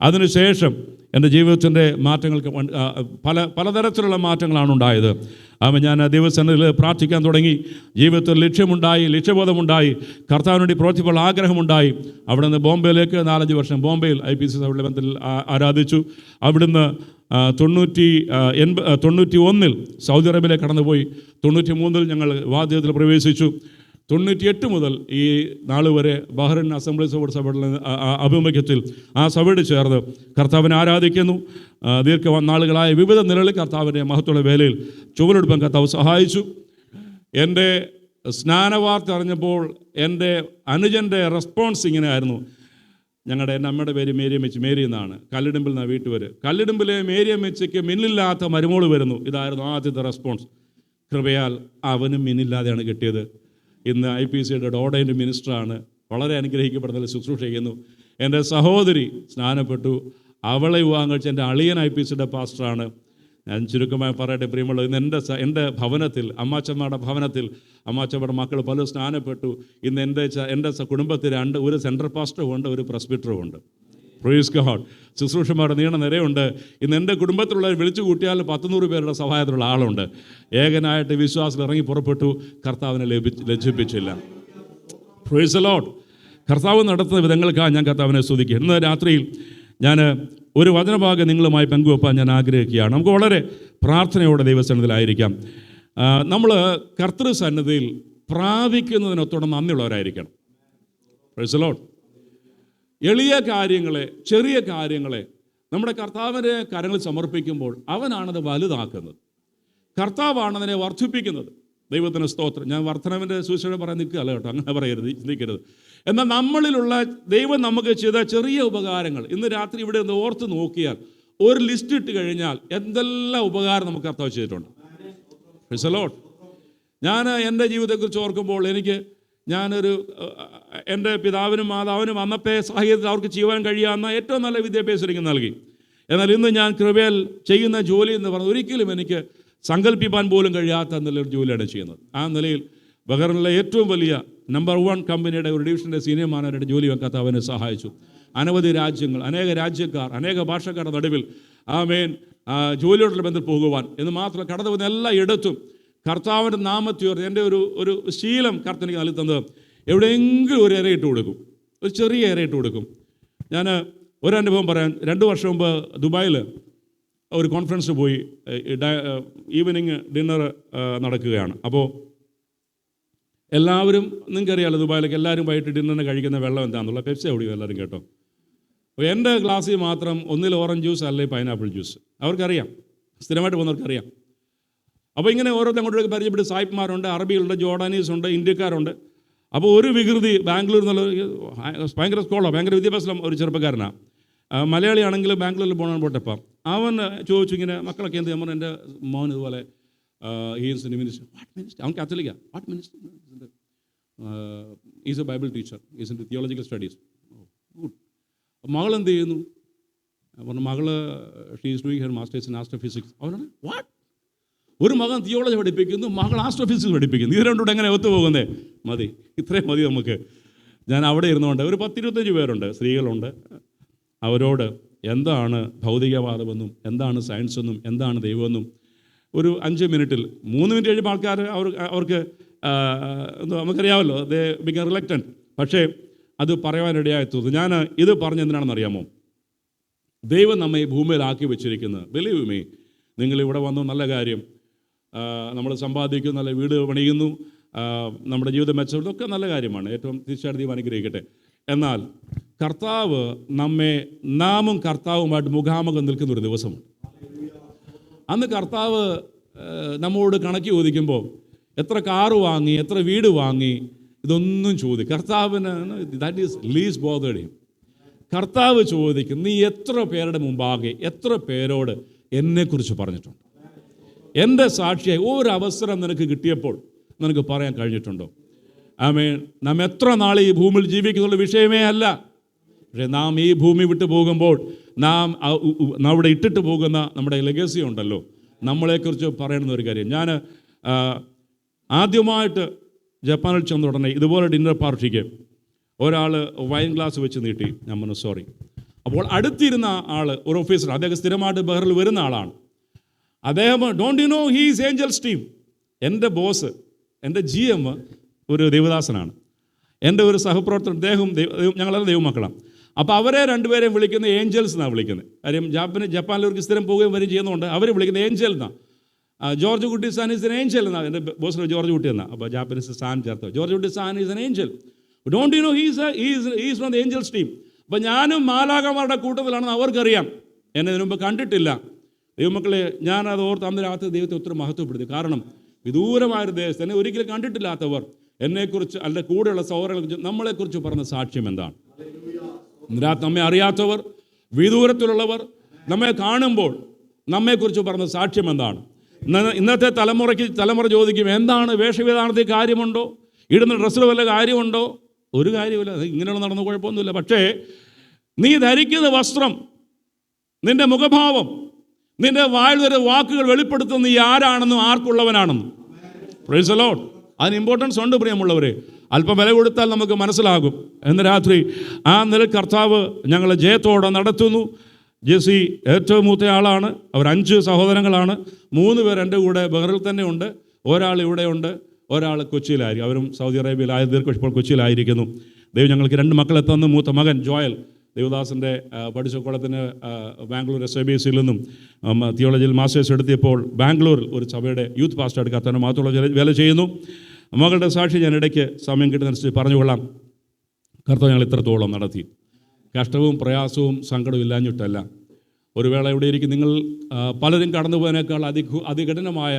അതിനുശേഷം എൻ്റെ ജീവിതത്തിൻ്റെ മാറ്റങ്ങൾക്ക് പലതരത്തിലുള്ള മാറ്റങ്ങളാണ് ഉണ്ടായത്. അപ്പം ഞാൻ ദൈവസന്നിധിയിൽ പ്രാർത്ഥിക്കാൻ തുടങ്ങി. ജീവിതത്തിൽ ലക്ഷ്യമുണ്ടായി, ലക്ഷ്യബോധമുണ്ടായി, കർത്താവിന് വേണ്ടി പ്രവർത്തിക്കാനുള്ള ആഗ്രഹമുണ്ടായി. അവിടെ നിന്ന് ബോംബെയിലേക്ക് 4-5 വർഷം ബോംബെയിൽ IPC സഭയുടെ ബന്ധത്തിൽ ആരാധിച്ചു. അവിടുന്ന് 91 സൗദി അറേബ്യയിലേക്ക് കടന്നുപോയി. 93 ഞങ്ങൾ വാദ്യത്തിൽ പ്രവേശിച്ചു. 98 മുതൽ ഈ നാൾ വരെ ബഹ്റൈൻ അസംബ്ലീസ് ഓഫ് സഭയുടെ ആഭിമുഖ്യത്തിൽ ആ സഭയോട് ചേർന്ന് കർത്താവിനെ ആരാധിക്കുന്നു. ദീർഘനാളുകളായ വിവിധ നിലകളിൽ കർത്താവിൻ്റെ മഹത്വമുള്ള വേലയിൽ ചുവടെടുപ്പാൻ കർത്താവ് സഹായിച്ചു. എൻ്റെ സ്നാനവാർത്ത അറിഞ്ഞപ്പോൾ എൻ്റെ അനുജൻ്റെ റെസ്പോൺസ് ഇങ്ങനെ ആയിരുന്നു. എൻ്റെ അമ്മയുടെ പേര് മേരിയമ്മച്ചി, മേരി എന്നാണ്. കല്ലിടുമ്പിൽ നിന്നാണ് വീട്ടുപേര്. കല്ലിടുമ്പിലെ മേരിയമ്മച്ചിക്ക് മിന്നില്ലാത്ത മരുമോള് വരുന്നു. ഇതായിരുന്നു ആദ്യത്തെ റെസ്പോൺസ്. കൃപയാൽ അവനും മിന്നില്ലാതെയാണ് കിട്ടിയത്. ഇന്ന് IPCയുടെ ഡോഡേൻ്റെ മിനിസ്റ്ററാണ്. വളരെ അനുഗ്രഹിക്കപ്പെടുന്നതിൽ ശുശ്രൂഷ ചെയ്യുന്നു. എൻ്റെ സഹോദരി സ്നാനപ്പെട്ടു. അവളെ വിവാഹം കഴിച്ച എൻ്റെ അളിയൻ IPCയുടെ പാസ്റ്ററാണ്. ഞാൻ ചുരുക്കമായി പറയട്ടെ പ്രിയമുള്ളത്, ഇന്ന് എൻ്റെ ഭവനത്തിൽ, അമ്മാച്ചമ്മയുടെ ഭവനത്തിൽ അമ്മാച്ചമ്മയുടെ മക്കൾ പലരും സ്നാനപ്പെട്ടു. ഇന്ന് എൻ്റെ കുടുംബത്തിൽ ഒരു സെൻട്രൽ പാസ്റ്ററും ഉണ്ട്, ഒരു പ്രസ്ബിറ്ററും ഉണ്ട്. Praise God. ശുശ്രൂഷമാരുടെ നീണ്ട നിരയുണ്ട്. ഇന്ന് എൻ്റെ കുടുംബത്തിലുള്ളവർ വിളിച്ചു കൂട്ടിയാൽ 100 പേരുടെ സഹായത്തിലുള്ള ആളുണ്ട്. ഏകനായിട്ട് വിശ്വാസത്തിൽ ഇറങ്ങി പുറപ്പെട്ടു. കർത്താവിനെ ലജ്ജിപ്പിച്ചില്ല. Price the Lord. കർത്താവ് നടത്തുന്ന വിധങ്ങൾക്കാണ് ഞാൻ കർത്താവിനെ സ്തുതിക്കുക. ഇന്ന് രാത്രിയിൽ ഞാൻ ഒരു വചനഭാഗം നിങ്ങളുമായി പങ്കുവെപ്പാൻ ഞാൻ ആഗ്രഹിക്കുകയാണ്. നമുക്ക് വളരെ പ്രാർത്ഥനയോടെ ദൈവസന്നിധിയിലായിരിക്കാം. നമ്മൾ കർത്തൃസന്നിധിയിൽ പ്രാപിക്കുന്നതിനൊത്തോടെ നന്ദിയുള്ളവരായിരിക്കണം. Praise the lord. എളിയ കാര്യങ്ങളെ, ചെറിയ കാര്യങ്ങളെ നമ്മുടെ കർത്താവിൻ്റെ കരങ്ങളിൽ സമർപ്പിക്കുമ്പോൾ അവനാണത് വലുതാക്കുന്നത്. കർത്താവാണതിനെ വർദ്ധിപ്പിക്കുന്നത്. ദൈവത്തിന് സ്തോത്രം. ഞാൻ വർധനവിൻ്റെ സുവിശേഷം പറയാൻ നിൽക്കുകയല്ല കേട്ടോ, അങ്ങനെ പറയരുത്, ചിന്തിക്കരുത്. എന്നാൽ നമ്മളിലുള്ള ദൈവം നമുക്ക് ചെയ്ത ചെറിയ ഉപകാരങ്ങൾ ഇന്ന് രാത്രി ഇവിടെ ഒന്ന് ഓർത്ത് നോക്കിയാൽ, ഒരു ലിസ്റ്റ് ഇട്ട് കഴിഞ്ഞാൽ എന്തെല്ലാം ഉപകാരം നമുക്ക് കർത്താവ് ചെയ്തിട്ടുണ്ട്. Price the Lord. ഞാൻ എൻ്റെ ജീവിതത്തെക്കുറിച്ച് ഓർക്കുമ്പോൾ എൻ്റെ പിതാവിനും മാതാവിനും അന്നത്തെ സാഹചര്യത്തിൽ അവർക്ക് ചെയ്യുവാൻ കഴിയാവുന്ന ഏറ്റവും നല്ല വിദ്യാഭ്യാസം എനിക്ക് നൽകി. എന്നാൽ ഇന്ന് ഞാൻ കൃപയാൽ ചെയ്യുന്ന ജോലി എന്ന് പറഞ്ഞാൽ ഒരിക്കലും എനിക്ക് സങ്കല്പിക്കാൻ പോലും കഴിയാത്ത നല്ലൊരു ജോലിയാണ് ചെയ്യുന്നത്. ആ നിലയിൽ ബഹ്റൈനിലെ ഏറ്റവും വലിയ നമ്പർ 1 കമ്പനിയുടെ ഒരു ഡിവിഷൻ്റെ സീനിയർ മാനേജറുടെ ജോലി വെക്കാത്ത അവനെ സഹായിച്ചു. അനവധി രാജ്യങ്ങൾ, അനേക രാജ്യക്കാർ, അനേക ഭാഷക്കാരുടെ നടുവിൽ ജോലിയോടുള്ള ബന്ധത്തിൽ പോകുവാൻ എന്ന് മാത്രം കടന്നു പോകുന്ന എല്ലാ ഇടത്തും കർത്താവിൻ്റെ നാമത്തുയർത്തി എൻ്റെ ഒരു ശീലം കർത്തനിക്ക് നൽകി തന്നത്, എവിടെയെങ്കിലും ഒരു ഇരയിട്ട് കൊടുക്കും, ഒരു ചെറിയ ഇരയിട്ട് കൊടുക്കും. ഞാൻ ഒരനുഭവം പറയാൻ. 2 വർഷം മുമ്പ് ദുബായിൽ ഒരു കോൺഫറൻസ് പോയി. ഈവനിങ് ഡിന്നർ നടക്കുകയാണ്. അപ്പോൾ എല്ലാവരും, നിങ്ങൾക്കറിയാമല്ലോ ദുബായിലേക്ക് എല്ലാവരും വൈകിട്ട് ഡിന്നറിന് കഴിക്കുന്ന വെള്ളം എന്താണെന്നുള്ള പെപ്സി കുടിക്കും എല്ലാവരും കേട്ടോ. അപ്പോൾ എൻ്റെ ഗ്ലാസ്സിൽ മാത്രം ഒന്നിൽ ഓറഞ്ച് ജ്യൂസ് അല്ലെങ്കിൽ പൈനാപ്പിൾ ജ്യൂസ്. അവർക്കറിയാം, സ്ഥിരമായിട്ട് പോകുന്നവർക്കറിയാം. അപ്പോൾ ഇങ്ങനെ ഓരോരുത്തർ അങ്ങോട്ടേക്ക് പരിചയപ്പെട്ട് സായിപ്പ്മാരുണ്ട്, അറബികളുണ്ട്, ജോർഡാനീസ് ഉണ്ട്, ഇന്ത്യക്കാരുണ്ട്. അപ്പോൾ ഒരു വികൃതി ബാംഗ്ലൂരിൽ നിന്നുള്ള ഭയങ്കര സ്കോളോ, ഭയങ്കര വിദ്യാഭ്യാസം ഒരു ചെറുപ്പക്കാരനാണ്. മലയാളിയാണെങ്കിലും ബാംഗ്ലൂരിൽ പോകണം. അവൻ ചോദിച്ചു ഇങ്ങനെ, മക്കളൊക്കെ എന്ത് ചെയ്യുമ്പോൾ എൻ്റെ മോൻ ഇതുപോലെ ഹീസ് മിനിസ്റ്റർ. What minister? അവൻ കാത്തലിക്കാ. What minister? Is a Bible teacher, is in theological studies. Good. മകൾ എന്ത് ചെയ്യുന്നു? പറഞ്ഞു മകള് she is doing her masters in astrophysics. അവനാണ് വാട്ട്? ഒരു മകൻ തിയോളജി പഠിപ്പിക്കുന്നു, മകൾ ആസ്ട്രോഫിസിക്സ് പഠിപ്പിക്കുന്നു. ഇത് രണ്ടുകൂടെ എങ്ങനെ ഒത്തുപോകുന്നേ? മതി, ഇത്രയും മതി നമുക്ക്. ഞാൻ അവിടെ ഇരുന്നുകൊണ്ട് ഒരു 10-25 പേരുണ്ട്, സ്ത്രീകളുണ്ട്. അവരോട് എന്താണ് ഭൗതികവാദമെന്നും എന്താണ് സയൻസെന്നും എന്താണ് ദൈവമെന്നും ഒരു 5 മിനിറ്റിൽ 3 മിനിറ്റ് കഴിയുമ്പോൾ ആൾക്കാർ അവർക്ക് നമുക്കറിയാമല്ലോ, ദേ ബിക്കം റിലക്റ്റൻറ്റ്. പക്ഷേ അത് പറയാനിടയായി തീർന്നു. ഞാൻ ഇത് പറഞ്ഞെന്തിനാണെന്ന് അറിയാമോ? ദൈവം നമ്മെ ഈ ഭൂമിയിലാക്കി വെച്ചിരിക്കുന്നത്, ബിലീവ് മീ, നിങ്ങളിവിടെ വന്നു നല്ല കാര്യം, നമ്മൾ സമ്പാദിക്കുന്നു, നല്ല വീട് പണിയുന്നു, നമ്മുടെ ജീവിതം മെച്ചപ്പെടുന്നതൊക്കെ നല്ല കാര്യമാണ്. ഏറ്റവും തീർച്ചയായിട്ടും ദൈവം അനുഗ്രഹിക്കട്ടെ. എന്നാൽ കർത്താവ് നാമും കർത്താവുമായിട്ട് മുഖാമുഖം നിൽക്കുന്നൊരു ദിവസമുണ്ട്. അന്ന് കർത്താവ് നമ്മോട് കണക്ക് ചോദിക്കുമ്പോൾ എത്ര കാറ് വാങ്ങി, എത്ര വീട് വാങ്ങി, ഇതൊന്നും ചോദിക്കും. കർത്താവിന് that is lease bothered him. കർത്താവ് ചോദിക്കും, നീ എത്ര പേരുടെ മുമ്പാകെ, എത്ര പേരോട് എന്നെക്കുറിച്ച് പറഞ്ഞിട്ടുണ്ട്? എൻ്റെ സാക്ഷിയായി ഒരവസരം നിനക്ക് കിട്ടിയപ്പോൾ നിനക്ക് പറയാൻ കഴിഞ്ഞിട്ടുണ്ടോ? ആമേൻ. നാം എത്ര നാൾ ഈ ഭൂമിയിൽ ജീവിക്കുന്നുള്ള വിഷയമേ അല്ല. പക്ഷേ നാം ഈ ഭൂമി വിട്ടു പോകുമ്പോൾ നാം അവിടെ ഇട്ടിട്ട് പോകുന്ന നമ്മുടെ ലെഗസി ഉണ്ടല്ലോ, നമ്മളെക്കുറിച്ച് പറയുന്ന ഒരു കാര്യം. ഞാൻ ആദ്യമായിട്ട് ജപ്പാനിൽ ചെന്ന ഉടനെ ഇതുപോലെ ഡിന്നർ പാർട്ടിക്ക് ഒരാൾ വൈൻ ഗ്ലാസ് വെച്ച് നീട്ടി. ഞാൻ പറഞ്ഞു സോറി. അപ്പോൾ അടുത്തിരുന്ന ആൾ ഒരു ഓഫീസർ, അദ്ദേഹം സ്ഥിരമായിട്ട് ബഹറിൽ വരുന്ന ആളാണ്. അദ്ദേഹം don't you know he's angels team. എൻ്റെ ബോസ്, എൻ്റെ GM ഒരു ദൈവദാസനാണ്. എൻ്റെ ഒരു സഹപ്രവർത്തകൻ, അദ്ദേഹം ഞങ്ങളെല്ലാം ദൈവമക്കളാണ്. അപ്പോൾ അവരെ രണ്ടുപേരെയും വിളിക്കുന്ന ഏഞ്ചൽസ് എന്നാണ് വിളിക്കുന്നത്. കാര്യം ജപ്പാനിലവർക്ക് സ്ഥിരം പോവുകയും വരും ചെയ്യുന്നതുകൊണ്ട് അവർ വിളിക്കുന്നത് ഏഞ്ചൽ എന്നാണ്. ജോർജ് കുട്ടി സാൻ ഈസ് എൻ ഏഞ്ചൽ എന്നാണ്. എൻ്റെ ബോസിന് ജോർജ് കുട്ടി എന്നാണ്. അപ്പോൾ ജാപ്പനീസ് സാൻ ചേർത്ത് ജോർജ് കുട്ടി San is N Angel. Don't you know he's from the Angeles team. അപ്പോൾ ഞാനും മാലാഖമാരുടെ കൂട്ടത്തിലാണെന്ന് അവർക്കറിയാം. എന്നെ ഇതിനു മുമ്പ് കണ്ടിട്ടില്ല. ദൈവമക്കളെ, ഞാനത് ഓർത്ത് അന്ന് രാത്രി ദൈവത്തെ ഒത്തിരി മഹത്വപ്പെടുത്തി. കാരണം വിദൂരമായൊരു ദേശത്ത് എന്നെ ഒരിക്കലും കണ്ടിട്ടില്ലാത്തവർ എന്നെക്കുറിച്ച്, അല്ലെങ്കിൽ കൂടെയുള്ള സഹോദരങ്ങളെക്കുറിച്ച്, നമ്മളെക്കുറിച്ച് പറഞ്ഞ സാക്ഷ്യം എന്താണ്? നമ്മെ അറിയാത്തവർ, വിദൂരത്തിലുള്ളവർ നമ്മെ കാണുമ്പോൾ നമ്മെക്കുറിച്ച് പറഞ്ഞ സാക്ഷ്യം എന്താണ്? ഇന്നത്തെ തലമുറ ചോദിക്കും, എന്താണ് വേഷവിധാനത്തിൽ കാര്യമുണ്ടോ? ഇടുന്ന ഡ്രസ്സിൽ വല്ല കാര്യമുണ്ടോ? ഒരു കാര്യമില്ല. അത് ഇങ്ങനെയുള്ള നടന്ന കുഴപ്പമൊന്നുമില്ല. പക്ഷേ നീ ധരിക്കുന്ന വസ്ത്രം, നിൻ്റെ മുഖഭാവം, നിൻ്റെ വായിൽ വരുന്ന വാക്കുകൾ വെളിപ്പെടുത്തുന്ന നീ ആരാണെന്നും ആർക്കുള്ളവനാണെന്നും. Praise the lord. അതിന് ഇമ്പോർട്ടൻസ് ഉണ്ട് പ്രിയമുള്ളവരെ. അല്പം വില കൊടുത്താൽ നമുക്ക് മനസ്സിലാകും. ഇന്ന് രാത്രി ആ നില കർത്താവ് ഞങ്ങളെ ജയത്തോടെ നടത്തുന്നു. ജെസി ഏറ്റവും മൂത്ത ആളാണ്. അവർ 5 സഹോദരങ്ങളാണ്. 3 പേർ എൻ്റെ കൂടെ ബഹറിൽ തന്നെ ഉണ്ട്. ഒരാൾ ഇവിടെയുണ്ട്, ഒരാൾ കൊച്ചിയിലായിരിക്കും. അവരും സൗദി അറേബ്യയിലായ ഇപ്പോൾ കൊച്ചിയിലായിരിക്കുന്നു. ദൈവം ഞങ്ങൾക്ക് 2 മക്കളെ തന്നു. മൂത്ത മകൻ ജോയൽ ദേവദാസിൻ്റെ പഠിച്ച കുളത്തിന് ബാംഗ്ലൂർ SIBCയിൽ നിന്നും തിയോളജിയിൽ മാസ്റ്റേഴ്സ് എടുത്തിയപ്പോൾ ബാംഗ്ലൂരിൽ ഒരു സഭയുടെ യൂത്ത് പാസ്റ്റർ എടുക്കാത്തതിന് മാത്രമുള്ള വേല ചെയ്യുന്നു. മകളുടെ സാക്ഷി ഞാൻ ഇടയ്ക്ക് സമയം കിട്ടുന്നതനുസരിച്ച് പറഞ്ഞുകൊള്ളാം. കർത്താവ് ഞങ്ങൾ ഇത്രത്തോളം നടത്തി. കഷ്ടവും പ്രയാസവും സങ്കടവും ഇല്ലാഞ്ഞിട്ടല്ല. ഒരു വേള ഇവിടെ ഇരിക്കും നിങ്ങൾ പലരും കടന്നുപോയതിനേക്കാൾ അതികഠിനമായ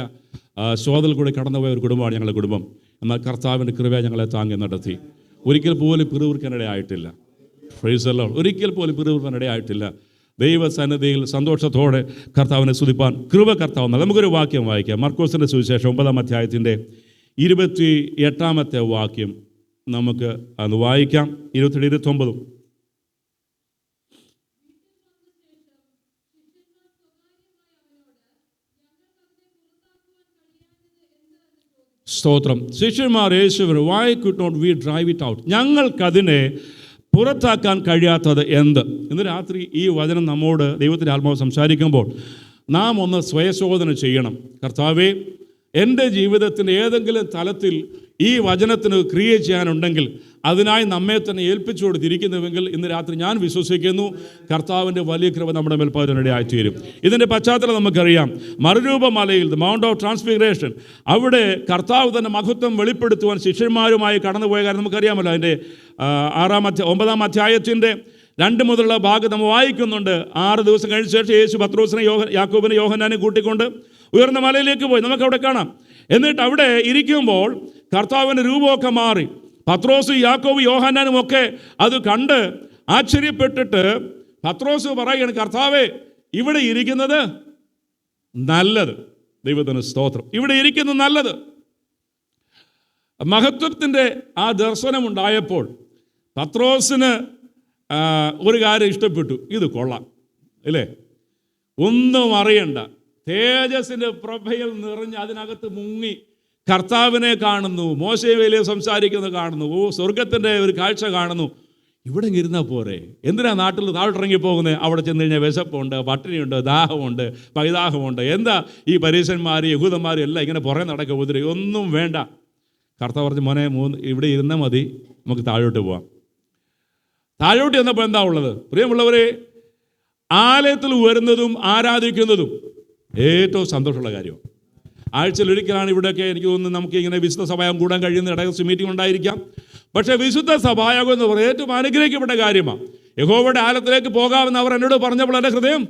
ശോധന കൂടി കടന്നുപോയ ഒരു കുടുംബമാണ് ഞങ്ങളുടെ കുടുംബം. എന്നാൽ കർത്താവിൻ്റെ കൃപ ഞങ്ങളെ താങ്ങി നടത്തി. ഒരിക്കൽ പോലും പിറുവിറുക്കാനിടയായിട്ടില്ല. Price the Lord. ഒരിക്കൽ പോലും പിറുവിറുക്കാനിടയായിട്ടില്ല. ദൈവസന്നിധിയിൽ സന്തോഷത്തോടെ കർത്താവിനെ സ്തുതിപ്പാൻ കൃപ കർത്താവ്. നമുക്കൊരു വാക്യം വായിക്കാം. മർക്കോസിൻ്റെ സുവിശേഷം 9-ാം അധ്യായത്തിൻ്റെ 28-ാമത്തെ വാക്യം നമുക്ക് അത് വായിക്കാം. 27-29. സ്തോത്രം. ശിഷ്യന്മാർ യേശുവിന്, why could not we drive it out? ഞങ്ങൾക്കതിനെ പുറത്താക്കാൻ കഴിയാത്തത് എന്ത്? ഇന്ന് രാത്രി ഈ വചനം നമ്മോട് ദൈവത്തിൻ്റെ ആത്മാവ് സംസാരിക്കുമ്പോൾ നാം ഒന്ന് സ്വയശോധന ചെയ്യണം. കർത്താവേ, എൻ്റെ ജീവിതത്തിൻ്റെ ഏതെങ്കിലും തലത്തിൽ ഈ വചനത്തിന് ക്രിയ ചെയ്യാനുണ്ടെങ്കിൽ അതിനായി നമ്മെ തന്നെ ഏൽപ്പിച്ചു കൊടുത്തിരിക്കുന്നുവെങ്കിൽ ഇന്ന് രാത്രി ഞാൻ വിശ്വസിക്കുന്നു കർത്താവിൻ്റെ വലിയ കൃപ നമ്മുടെ മേൽ പകരുവാനായിത്തീരും. ഇതിൻ്റെ പശ്ചാത്തലം നമുക്കറിയാം. മറുരൂപമലയിൽ, ദ മൗണ്ട് ഓഫ് ട്രാൻസ്ഫിഗറേഷൻ, അവിടെ കർത്താവ് തന്നെ മഹത്വം വെളിപ്പെടുത്തുവാൻ ശിഷ്യന്മാരുമായി കടന്നുപോയ കാര്യം നമുക്കറിയാമല്ലോ. അതിൻ്റെ 9-ാം അധ്യായത്തിൻ്റെ 2 മുതലുള്ള ഭാഗം നമ്മൾ വായിക്കുന്നുണ്ട്. 6 ദിവസം കഴിഞ്ഞ ശേഷം യേശു പത്രോസിനെ, യാക്കോബിനെ, യോഹന്നാനെ കൂട്ടിക്കൊണ്ട് ഉയർന്ന മലയിലേക്ക് പോയി. നമുക്കവിടെ കാണാം. എന്നിട്ട് അവിടെ ഇരിക്കുമ്പോൾ കർത്താവിൻ്റെ രൂപമൊക്കെ മാറി. പത്രോസ്, യാക്കോബ്, യോഹന്നാനും ഒക്കെ അത് കണ്ട് ആശ്ചര്യപ്പെട്ടിട്ട് പത്രോസ് പറയുകയാണ്, കർത്താവേ, ഇവിടെ ഇരിക്കുന്നത് നല്ലത്. ദൈവത്തിന് സ്തോത്രം. ഇവിടെ ഇരിക്കുന്നത് നല്ലത്. മഹത്വത്തിൻ്റെ ആ ദർശനമുണ്ടായപ്പോൾ പത്രോസിന് ഒരു കാര്യം ഇഷ്ടപ്പെട്ടു. ഇത് കൊള്ളാം അല്ലേ? ഒന്നും അറിയണ്ട, തേജസ്സിൻ്റെ പ്രഭയിൽ നിറഞ്ഞ് അതിനകത്ത് മുങ്ങി കർത്താവിനെ കാണുന്നു. മോശയെ വലിയ സംസാരിക്കുന്നത് കാണുന്നു. സ്വർഗത്തിൻ്റെ ഒരു കാഴ്ച കാണുന്നു. ഇവിടെ ഇരുന്നാൽ പോരെ, എന്തിനാ നാട്ടിൽ താഴോട്ടിറങ്ങി പോകുന്നത്? അവിടെ ചെന്ന് കഴിഞ്ഞാൽ വിശപ്പുണ്ട്, പട്ടിണിയുണ്ട്, ദാഹമുണ്ട്, പൈതാഹമുണ്ട്. എന്താ ഈ പരീശന്മാരും യഹൂദന്മാരും എല്ലാം ഇങ്ങനെ പുറകെ നടക്കുക, ഉപദ്രവം ഒന്നും വേണ്ട. കർത്താവ് പറഞ്ഞു, മോനെ ഇവിടെ ഇരുന്നാൽ മതി, നമുക്ക് താഴോട്ട് പോവാം. താഴോട്ട് ചെന്നപ്പോൾ എന്താ ഉള്ളത്? പ്രിയമുള്ളവരെ, ആലയത്തിൽ വരുന്നതും ആരാധിക്കുന്നതും ഏറ്റവും സന്തോഷമുള്ള കാര്യമാണ്. ആഴ്ചയിൽ ഒരിക്കലാണ് ഇവിടെയൊക്കെ എനിക്ക് തോന്നുന്നു നമുക്ക് ഇങ്ങനെ വിശുദ്ധ സഭായോഗം കൂടാൻ കഴിയുന്ന ഇടയ്ക്ക് മീറ്റിംഗ് ഉണ്ടായിരിക്കാം. പക്ഷേ വിശുദ്ധ സഭായോഗം എന്ന് പറയുന്നത് ഏറ്റവും അനുഗ്രഹിക്കപ്പെട്ട കാര്യമാണ്. യഹോവയുടെ ആലയത്തിലേക്ക് പോകാമെന്ന് അവർ എന്നോട് പറഞ്ഞപ്പോൾ എൻ്റെ ഹൃദയം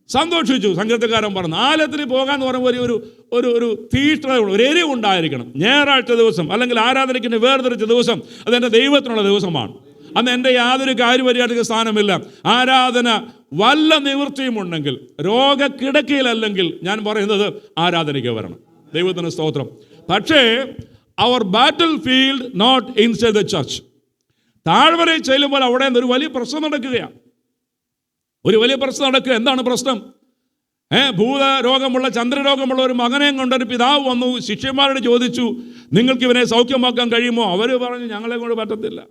സന്തോഷിച്ചു. സംഘത്തിൽക്കാരൻ പറഞ്ഞു, ആലയത്തിൽ പോകാമെന്ന് പറയുമ്പോൾ ഒരു തീഷ്ണത, ഒരു എരിവ് ഉണ്ടായിരിക്കണം. ഞായറാഴ്ച ദിവസം അല്ലെങ്കിൽ ആരാധനയ്ക്ക് വേർതിരിച്ച ദിവസം അതെൻ്റെ ദൈവത്തിനുള്ള ദിവസമാണ്. അന്ന് എൻ്റെ യാതൊരു കാര്യപരിപാടിക്ക് സ്ഥാനമില്ല. ആരാധന വല്ല നിവൃത്തിയും ഉണ്ടെങ്കിൽ, രോഗക്കിടക്കയിലല്ലെങ്കിൽ ഞാൻ പറയുന്നത് ആരാധനയ്ക്ക് വരണം. ദൈവത്തിന് സ്തോത്രം. പക്ഷേ അവർ battle field not inside the church. താഴ്വരയിൽ ചെല്ലുമ്പോൾ അവിടെ ഒരു വലിയ പ്രശ്നം നടക്കുകയാണ്. ഒരു വലിയ പ്രശ്നം നടക്കുക. എന്താണ് പ്രശ്നം? ഭൂതരോഗമുള്ള, ചന്ദ്രരോഗമുള്ള ഒരു മകനെ കൊണ്ടൊരു പിതാവ് വന്നു. ശിഷ്യന്മാരോട് ചോദിച്ചു, നിങ്ങൾക്ക് ഇവനെ സൗഖ്യമാക്കാൻ കഴിയുമോ? അവർ പറഞ്ഞു, ഞങ്ങളെ കൊണ്ട് പറ്റത്തില്ല.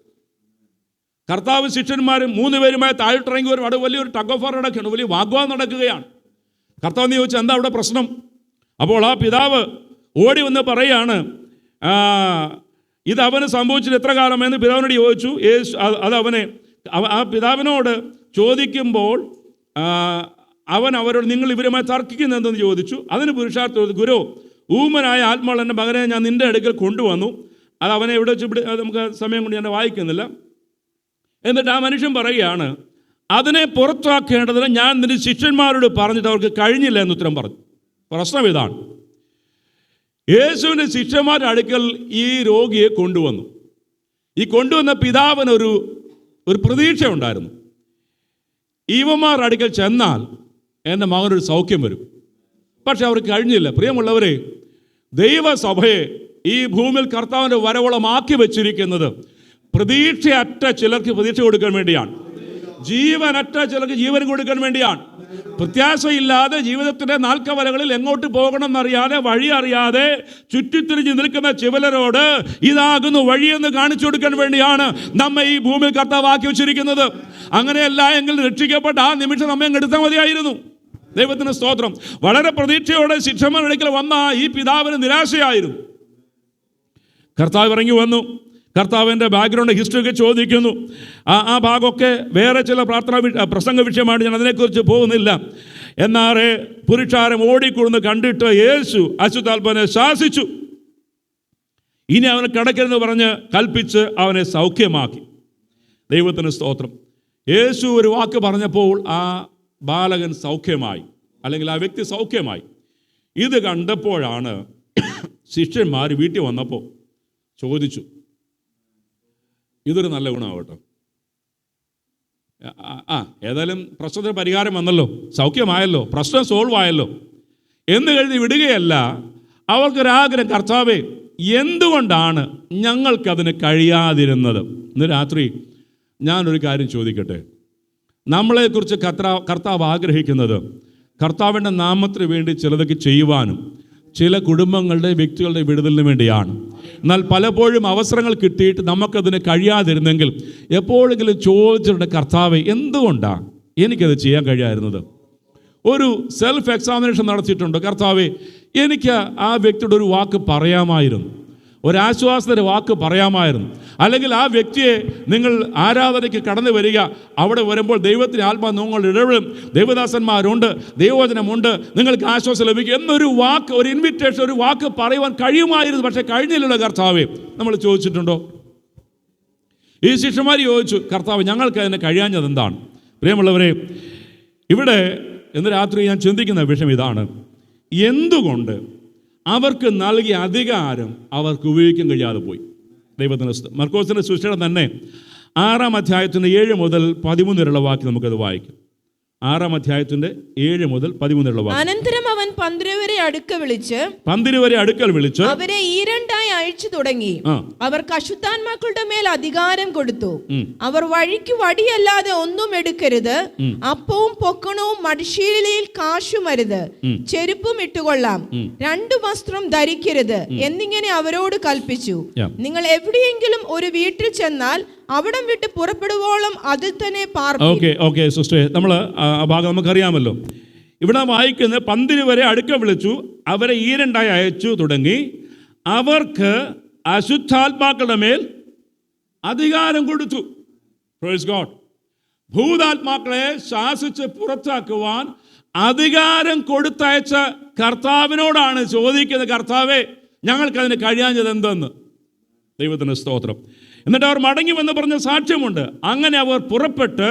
കർത്താവ് ശിഷ്യന്മാരും 3 പേരുമായി താഴോട്ടിറങ്ങി വരും. അവിടെ വലിയൊരു ടഗ് ഓഫ് വാർ നടക്കുകയാണ്, വലിയ വാഗ്വാദം നടക്കുകയാണ്. കർത്താവ് ചോദിച്ചു, എന്താ അവിടെ പ്രശ്നം? അപ്പോൾ ആ പിതാവ് ഓടി വന്ന് പറയാണ്, ഇത് അവന് സംഭവിച്ചിട്ട് എത്ര കാലമെന്ന് പിതാവിനോട് ചോദിച്ചു. ആ പിതാവിനോട് ചോദിക്കുമ്പോൾ അവരോട്, നിങ്ങൾ ഇവരുമായി തർക്കിക്കുന്നതെന്ന് ചോദിച്ചു. അതിന് പുരുഷാർത്ഥം ചോദിച്ചു, ഗുരു, ഊമനായ ആത്മാവ് എൻ്റെ മകനെ ഞാൻ നിൻ്റെ അടുക്കൽ കൊണ്ടുവന്നു. അത് അവനെ ഇവിടെ വെച്ച് നമുക്ക് സമയം കൊണ്ട് ഞാൻ വായിക്കുന്നില്ല. എന്നിട്ട് ആ മനുഷ്യൻ പറയുകയാണ്, അതിനെ പുറത്താക്കേണ്ടതിന് ഞാൻ നിന്റെ ശിഷ്യന്മാരോട് പറഞ്ഞിട്ട് അവർക്ക് കഴിഞ്ഞില്ല എന്ന് ഉത്തരം പറഞ്ഞു. പ്രശ്നം ഇതാണ്, യേശുവിൻ്റെ ശിഷ്യന്മാരുടെ അടുക്കൽ ഈ രോഗിയെ കൊണ്ടുവന്നു. ഈ കൊണ്ടുവന്ന പിതാവിന് ഒരു പ്രതീക്ഷ ഉണ്ടായിരുന്നു. ഇവന്മാരുടെ അടുക്കൽ ചെന്നാൽ എൻ്റെ മകനൊരു സൗഖ്യം വരും. പക്ഷെ അവർക്ക് കഴിഞ്ഞില്ല. പ്രിയമുള്ളവരെ, ദൈവസഭയെ ഈ ഭൂമിയിൽ കർത്താവിൻ്റെ വരവോളമാക്കി വെച്ചിരിക്കുന്നത് പ്രതീക്ഷയറ്റ ചിലർക്ക് പ്രതീക്ഷ കൊടുക്കാൻ വേണ്ടിയാണ്. ജീവനറ്റ ചിലർക്ക് ജീവൻ കൊടുക്കാൻ വേണ്ടിയാണ്. പ്രത്യാശയില്ലാതെ ജീവിതത്തിൻ്റെ നാൽക്കവലകളിൽ എങ്ങോട്ട് പോകണമെന്നറിയാതെ, വഴി അറിയാതെ ചുറ്റിത്തിരിഞ്ഞ് നിൽക്കുന്ന ചിലരോട് ഇതാകുന്നു വഴിയെന്ന് കാണിച്ചു കൊടുക്കാൻ വേണ്ടിയാണ് നമ്മെ ഈ ഭൂമിയിൽ കർത്താവാക്കി വെച്ചിരിക്കുന്നത്. അങ്ങനെയല്ല എങ്കിൽ രക്ഷിക്കപ്പെട്ട ആ നിമിഷം നമ്മെ എടുത്താൽ മതിയായിരുന്നു. ദൈവത്തിന് സ്തോത്രം. വളരെ പ്രതീക്ഷയോടെ ശിഷ്യന്മാരുടെ അടുക്കൽ വന്ന ഈ പിതാവിന് നിരാശയായിരുന്നു. കർത്താവ് ഇറങ്ങി വന്നു. കർത്താവിൻ്റെ ബാക്ക്ഗ്രൗണ്ട് ഹിസ്റ്ററിയൊക്കെ ചോദിക്കുന്നു. ആ ഭാഗമൊക്കെ വേറെ ചില പ്രസംഗ വിഷയമാണ്, ഞാൻ അതിനെക്കുറിച്ച് പോകുന്നില്ല. എന്നാറെ പുരുഷാരം ഓടിക്കൊടുന്ന് കണ്ടിട്ട് യേശു അശുദ്ധാത്മാവിനെ ശാസിച്ചു. ഇനി അവന് കിടക്കരുതെന്ന് പറഞ്ഞ് കൽപ്പിച്ച് അവനെ സൗഖ്യമാക്കി. ദൈവത്തിന് സ്തോത്രം. യേശു ഒരു വാക്ക് പറഞ്ഞപ്പോൾ ആ ബാലകൻ സൗഖ്യമായി, അല്ലെങ്കിൽ ആ വ്യക്തി സൗഖ്യമായി. ഇത് കണ്ടപ്പോഴാണ് ശിഷ്യന്മാർ വീട്ടിൽ വന്നപ്പോൾ ചോദിച്ചു, ഇതൊരു നല്ല ഗുണമാവട്ടെ. ഏതായാലും പ്രശ്നത്തിന് പരിഹാരം വന്നല്ലോ, സൗഖ്യമായല്ലോ, പ്രശ്നം സോൾവ് ആയല്ലോ എന്ന് കരുതി വിടുകയല്ല. അവർക്കൊരാഗ്രഹം, കർത്താവേ, എന്തുകൊണ്ടാണ് ഞങ്ങൾക്കതിന് കഴിയാതിരുന്നത്? ഇന്ന് രാത്രി ഞാനൊരു കാര്യം ചോദിക്കട്ടെ. നമ്മളെക്കുറിച്ച് കർത്താവ് ആഗ്രഹിക്കുന്നത് കർത്താവിൻ്റെ നാമത്തിന് വേണ്ടി ചിലതൊക്കെ ചെയ്യുവാനും ചില കുടുംബങ്ങളുടെ, വ്യക്തികളുടെ വിടുതലിന് വേണ്ടിയാണ്. എന്നാൽ പലപ്പോഴും അവസരങ്ങൾ കിട്ടിയിട്ട് നമുക്കതിന് കഴിയാതിരുന്നെങ്കിൽ എപ്പോഴെങ്കിലും ചോദിച്ചിട്ടുണ്ട്, കർത്താവേ, എന്തുകൊണ്ടാണ് എനിക്കത് ചെയ്യാൻ കഴിയാതിരുന്നത്? ഒരു സെൽഫ് എക്സാമിനേഷൻ നടത്തിയിട്ടുണ്ടോ? കർത്താവേ, എനിക്ക് ആ വ്യക്തിയുടെ ഒരു വാക്ക് പറയാമായിരുന്നു, ഒരാശ്വാസത്തിൻ്റെ വാക്ക് പറയാമായിരുന്നു. അല്ലെങ്കിൽ ആ വ്യക്തിയെ നിങ്ങൾ ആരാധനയ്ക്ക് കടന്നു വരിക, അവിടെ വരുമ്പോൾ ദൈവത്തിൻ്റെ ആത്മാവ് നിങ്ങൾ ഇടപെടും, ദൈവദാസന്മാരുണ്ട്, ദൈവവചനമുണ്ട്, നിങ്ങൾക്ക് ആശ്വാസം ലഭിക്കും എന്നൊരു വാക്ക്, ഒരു ഇൻവിറ്റേഷൻ, ഒരു വാക്ക് പറയുവാൻ കഴിയുമായിരുന്നു. പക്ഷേ കഴിഞ്ഞില്ലല്ലോ കർത്താവേ. നമ്മൾ ചോദിച്ചിട്ടുണ്ടോ? ഈ ശിഷ്യന്മാർ ചോദിച്ചു, കർത്താവ്, ഞങ്ങൾക്ക് അതിനെ കഴിയാഞ്ഞത് എന്താണ്? പ്രിയമുള്ളവരെ, ഇവിടെ ഇന്ന് രാത്രി ഞാൻ ചിന്തിക്കുന്ന വിഷയം ഇതാണ്. എന്തുകൊണ്ട് അവർക്ക് നൽകിയ അധികാരം അവർക്ക് ഉപയോഗിക്കാൻ കഴിയാതെ പോയി? ദൈവത്തിന് മർക്കോസിൻ്റെ സുവിശേഷം തന്നെ 6-ാം അധ്യായത്തിൻ്റെ 7 മുതൽ 13 വരെയുള്ള വാക്യം നമുക്കത് വായിക്കാം. 6-ാം അധ്യായത്തിൻ്റെ 7 മുതൽ 13 വരെയുള്ള വാക്യം. അനന്തരം അവൻ 12 വരെ അടുക്കൽ വിളിച്ച് അവരെ ഈരണ്ടായി അയച്ചു തുടങ്ങി. അവർക്ക് അശുദ്ധാത്മാക്കളുടെ മേൽ അധികാരം കൊടുത്തു. അവർ വഴിക്ക് വടിയല്ലാതെ ഒന്നും എടുക്കരുത്, അപ്പവും പൊക്കണവും മടിശീലയിൽ കാശുമരുത്, ചെരുപ്പും ഇട്ടുകൊള്ളാം, 2 വസ്ത്രം ധരിക്കരുത് എന്നിങ്ങനെ അവരോട് കൽപ്പിച്ചു. നിങ്ങൾ എവിടെയെങ്കിലും ഒരു വീട്ടിൽ ചെന്നാൽ അവിടം വിട്ട് പുറപ്പെടുവോളം അതിൽ തന്നെ പാർപ്പിൻ. ഓക്കെ സിസ്റ്ററെ, നമ്മൾ ആ ഭാഗം നമുക്കറിയാമല്ലോ. ഇവിടെ വായിക്കുന്നത് 12 വരെ അടുക്ക വിളിച്ചു, അവരെ ഈരണ്ടായി അയച്ചു തുടങ്ങി, അവർക്ക് അശുദ്ധാത്മാക്കളുടെ മേൽ അധികാരം കൊടുത്തു. Praise God. ഭൂതാത്മാക്കളെ ശാസിച്ച് പുറത്താക്കുവാൻ അധികാരം കൊടുത്തയച്ച കർത്താവിനോടാണ് ചോദിക്കുന്നത്, കർത്താവേ ഞങ്ങൾക്കതിന് കഴിയാഞ്ഞത് എന്തെന്ന്. ദൈവത്തിന് സ്തോത്രം. എന്നിട്ട് അവർ മടങ്ങി വന്ന് പറഞ്ഞ സാക്ഷ്യമുണ്ട്. അങ്ങനെ അവർ പുറപ്പെട്ട്